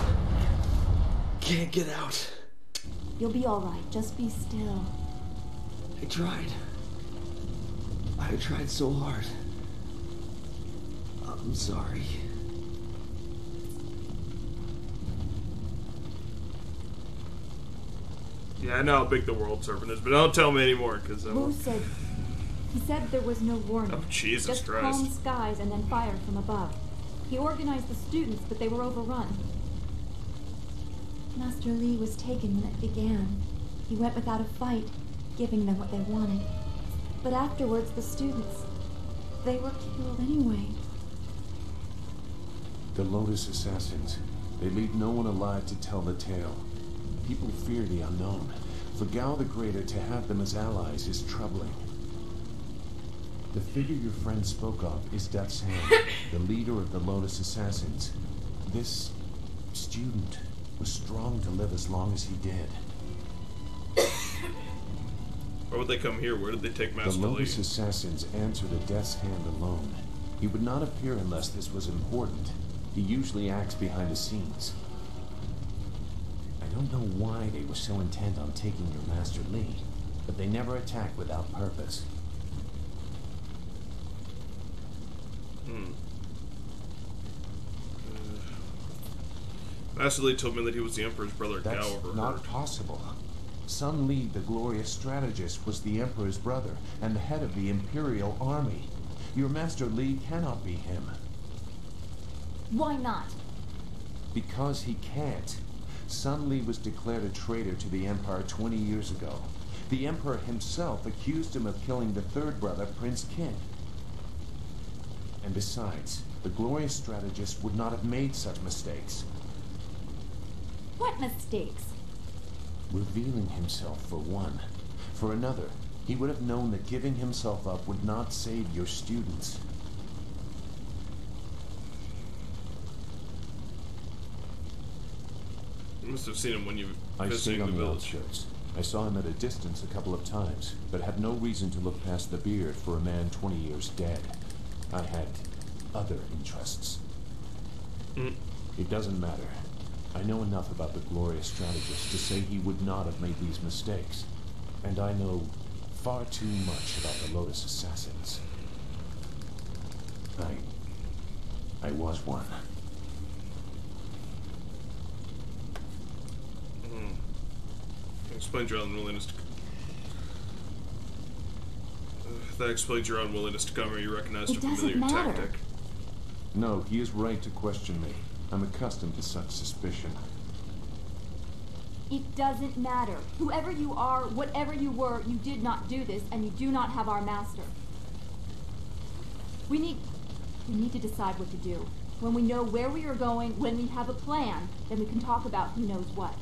get out. You'll be alright, just be still. I tried so hard. I'm sorry. Yeah, I know how big the world serpent is, but don't tell me anymore, because Wu said... He said there was no warning. Oh, Jesus just Christ. calm skies and then fire from above. He organized the students, but they were overrun. Master Li was taken when it began. He went without a fight, giving them what they wanted. But afterwards, the students, they were killed anyway. The Lotus Assassins. They leave no one alive to tell the tale. People fear the unknown. For Gao the Greater to have them as allies is troubling. The figure your friend spoke of is Death's Hand, the leader of the Lotus Assassins. This student was strong to live as long as he did. Why would they come here? Where did they take Master The Li? Lotus Assassins answered a Death's Hand alone. He would not appear unless this was important. He usually acts behind the scenes. I don't know why they were so intent on taking your Master Li, but they never attack without purpose. Master Li told me that he was the Emperor's brother. That's Gao overheard. not possible. Sun Li, the glorious strategist, was the Emperor's brother and the head of the Imperial Army. Your Master Li cannot be him. Why not? Because he can't. Sun Li was declared a traitor to the Empire 20 years ago. The Emperor himself accused him of killing the third brother, Prince Qin. And besides, the glorious strategist would not have made such mistakes. What mistakes? Revealing himself, for one. For another, he would have known that giving himself up would not save your students. You must have seen him when you I visited stayed the on the village. outskirts. I saw him at a distance a couple of times, but had no reason to look past the beard for a man 20 years dead. I had other interests. It doesn't matter. I know enough about the glorious strategist to say he would not have made these mistakes. And I know far too much about the Lotus Assassins. I was one. Explains your unwillingness to... that explains your unwillingness to come here. You recognized a familiar tactic. No, he is right to question me. I'm accustomed to such suspicion. It doesn't matter. Whoever you are, whatever you were, you did not do this, and you do not have our master. We need to decide what to do. When we know where we are going, when we have a plan, then we can talk about who knows what.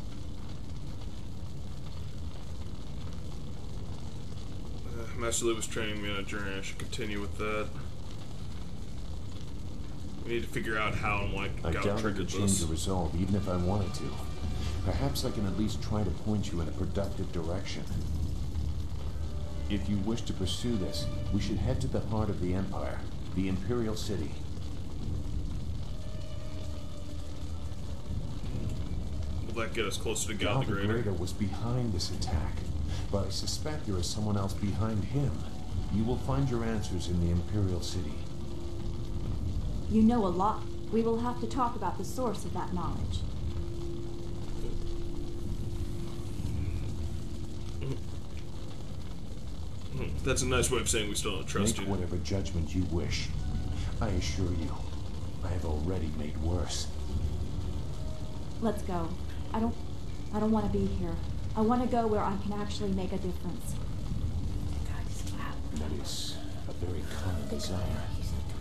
Master Li was training me on a journey. I should continue with that. We need to figure out how and why I Gao doubt I triggered could change this. the resolve, even if I wanted to. Perhaps I can at least try to point you in a productive direction. If you wish to pursue this, we should head to the heart of the Empire, the Imperial City. Will that get us closer to Gao the Greater? Was behind this attack, but I suspect there is someone else behind him. You will find your answers in the Imperial City. You know a lot. We will have to talk about the source of that knowledge. That's a nice way of saying we still don't trust Make you. whatever judgment you wish. I assure you, I have already made worse. Let's go. I don't want to be here. I want to go where I can actually make a difference. That is a very common desire.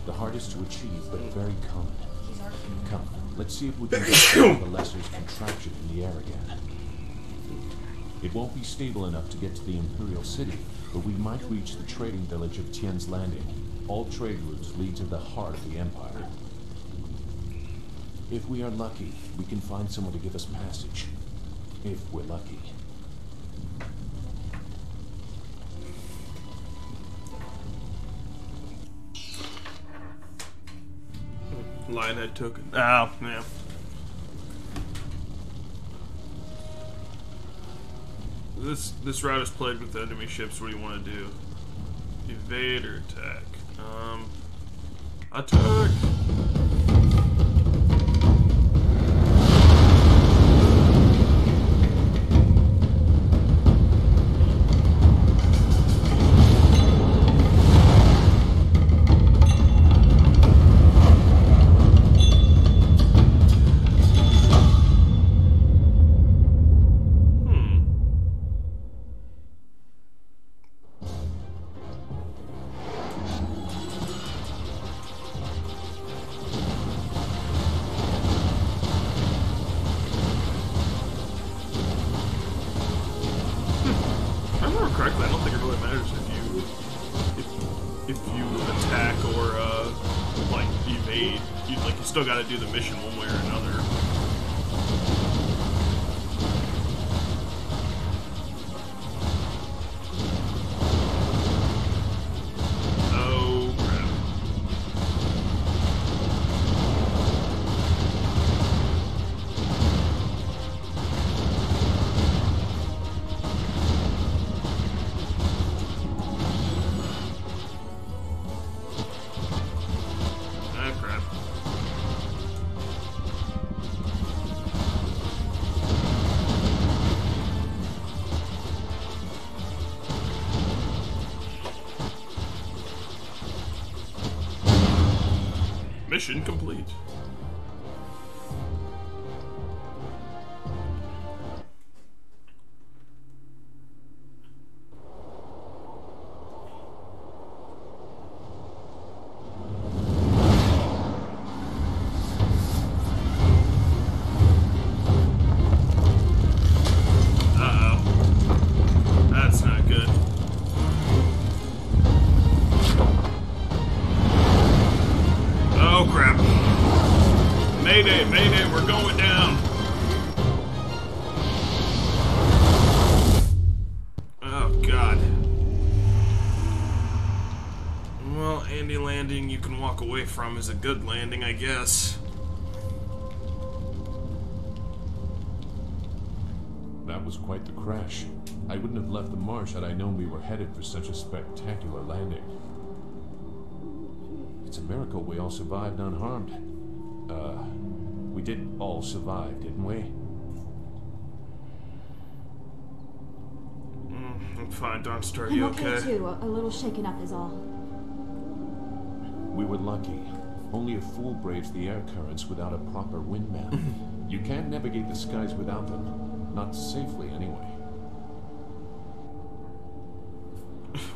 The hardest to achieve, but very common. Come, let's see if we can get the Lesser's contraption in the air again. It won't be stable enough to get to the Imperial City, but we might reach the trading village of Tien's Landing. All trade routes lead to the heart of the Empire. If we are lucky, we can find someone to give us passage. If we're lucky. Lionhead took it. Oh, yeah. This route is plagued with enemy ships. What do you want to do? Evade or attack? Attack! Correctly, I don't think it really matters if you attack or like evade. You still got to do the mission one way or another. Oh crap! Mission complete. Uh-oh. That's not good. Oh crap. Mayday, mayday, we're going down. Oh god. Well, any landing you can walk away from is a good landing, I guess. That was quite the crash. I wouldn't have left the marsh had I known we were headed for such a spectacular landing. It's a miracle we all survived unharmed. We did all survive, didn't we? I'm fine, Dawnstar, I'm you okay too. A little shaken up is all. We were lucky. Only a fool braves the air currents without a proper wind map. You can't navigate the skies without them. Not safely, anyway.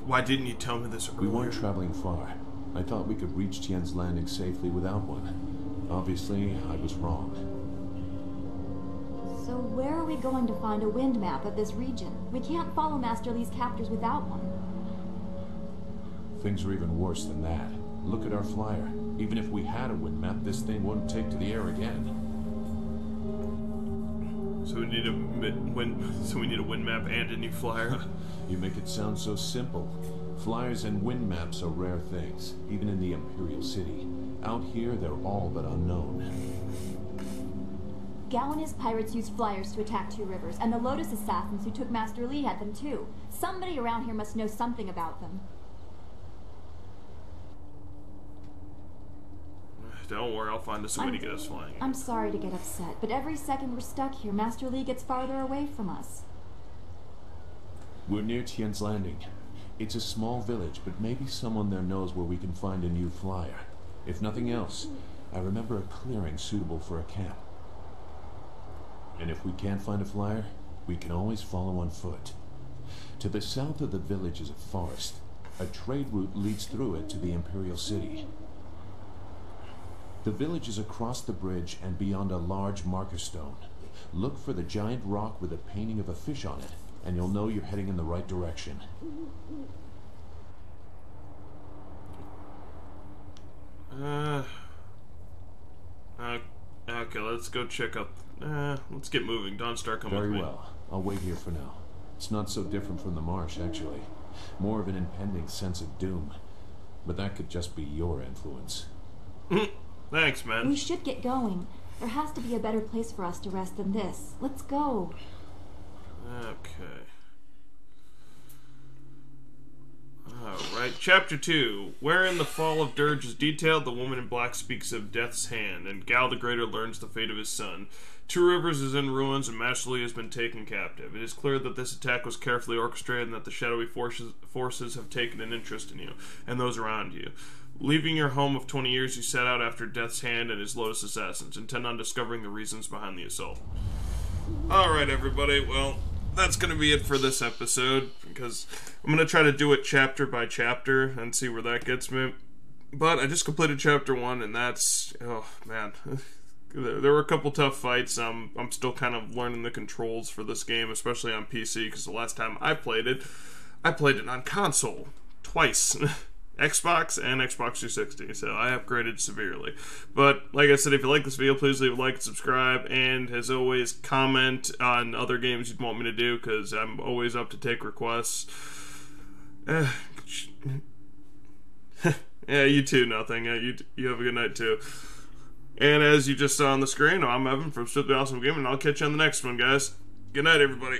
Why didn't you tell me this earlier? We weren't traveling far. I thought we could reach Tien's Landing safely without one. Obviously, I was wrong. So where are we going to find a wind map of this region? We can't follow Master Li's captors without one. Things are even worse than that. Look at our flyer. Even if we had a wind map, this thing wouldn't take to the air again. So we need a wind map and a new flyer. You make it sound so simple. Flyers and wind maps are rare things, even in the Imperial City. Out here, they're all but unknown. Gao and his pirates used flyers to attack Two Rivers, and the Lotus assassins who took Master Li had them too. Somebody around here must know something about them. Don't worry, I'll find us a way to get us flying. I'm sorry to get upset, but every second we're stuck here, Master Li gets farther away from us. We're near Tien's Landing. It's a small village, but maybe someone there knows where we can find a new flyer. If nothing else, I remember a clearing suitable for a camp. And if we can't find a flyer, we can always follow on foot. To the south of the village is a forest. A trade route leads through it to the Imperial City. The village is across the bridge and beyond a large marker stone. Look for the giant rock with a painting of a fish on it, and you'll know you're heading in the right direction. Okay, let's go check out. Let's get moving. Dawnstar, come with me. Very well. I'll wait here for now. It's not so different from the marsh, actually. More of an impending sense of doom. But that could just be your influence. Thanks, man. We should get going. There has to be a better place for us to rest than this. Let's go. Okay. Alright, Chapter 2. Wherein the fall of Dirge is detailed, the woman in black speaks of Death's Hand, and Gal the Greater learns the fate of his son. Two Rivers is in ruins, and Master Li has been taken captive. It is clear that this attack was carefully orchestrated, and that the shadowy forces have taken an interest in you, and those around you. Leaving your home of 20 years, you set out after Death's Hand and his Lotus Assassins, intent on discovering the reasons behind the assault. Alright, everybody, well, that's going to be it for this episode, because I'm going to try to do it chapter by chapter and see where that gets me. But I just completed Chapter 1, and that's... oh, man. There were a couple tough fights. I'm still kind of learning the controls for this game, especially on PC, because the last time I played it on console. Twice. Xbox and Xbox 360, so I upgraded severely. But, like I said, if you like this video, please leave a like and subscribe, and as always, comment on other games you'd want me to do, because I'm always up to take requests. Yeah, you too, Nothing. You have a good night, too. And as you just saw on the screen, I'm Evan from Strictly Awesome Gaming, and I'll catch you on the next one, guys. Good night, everybody.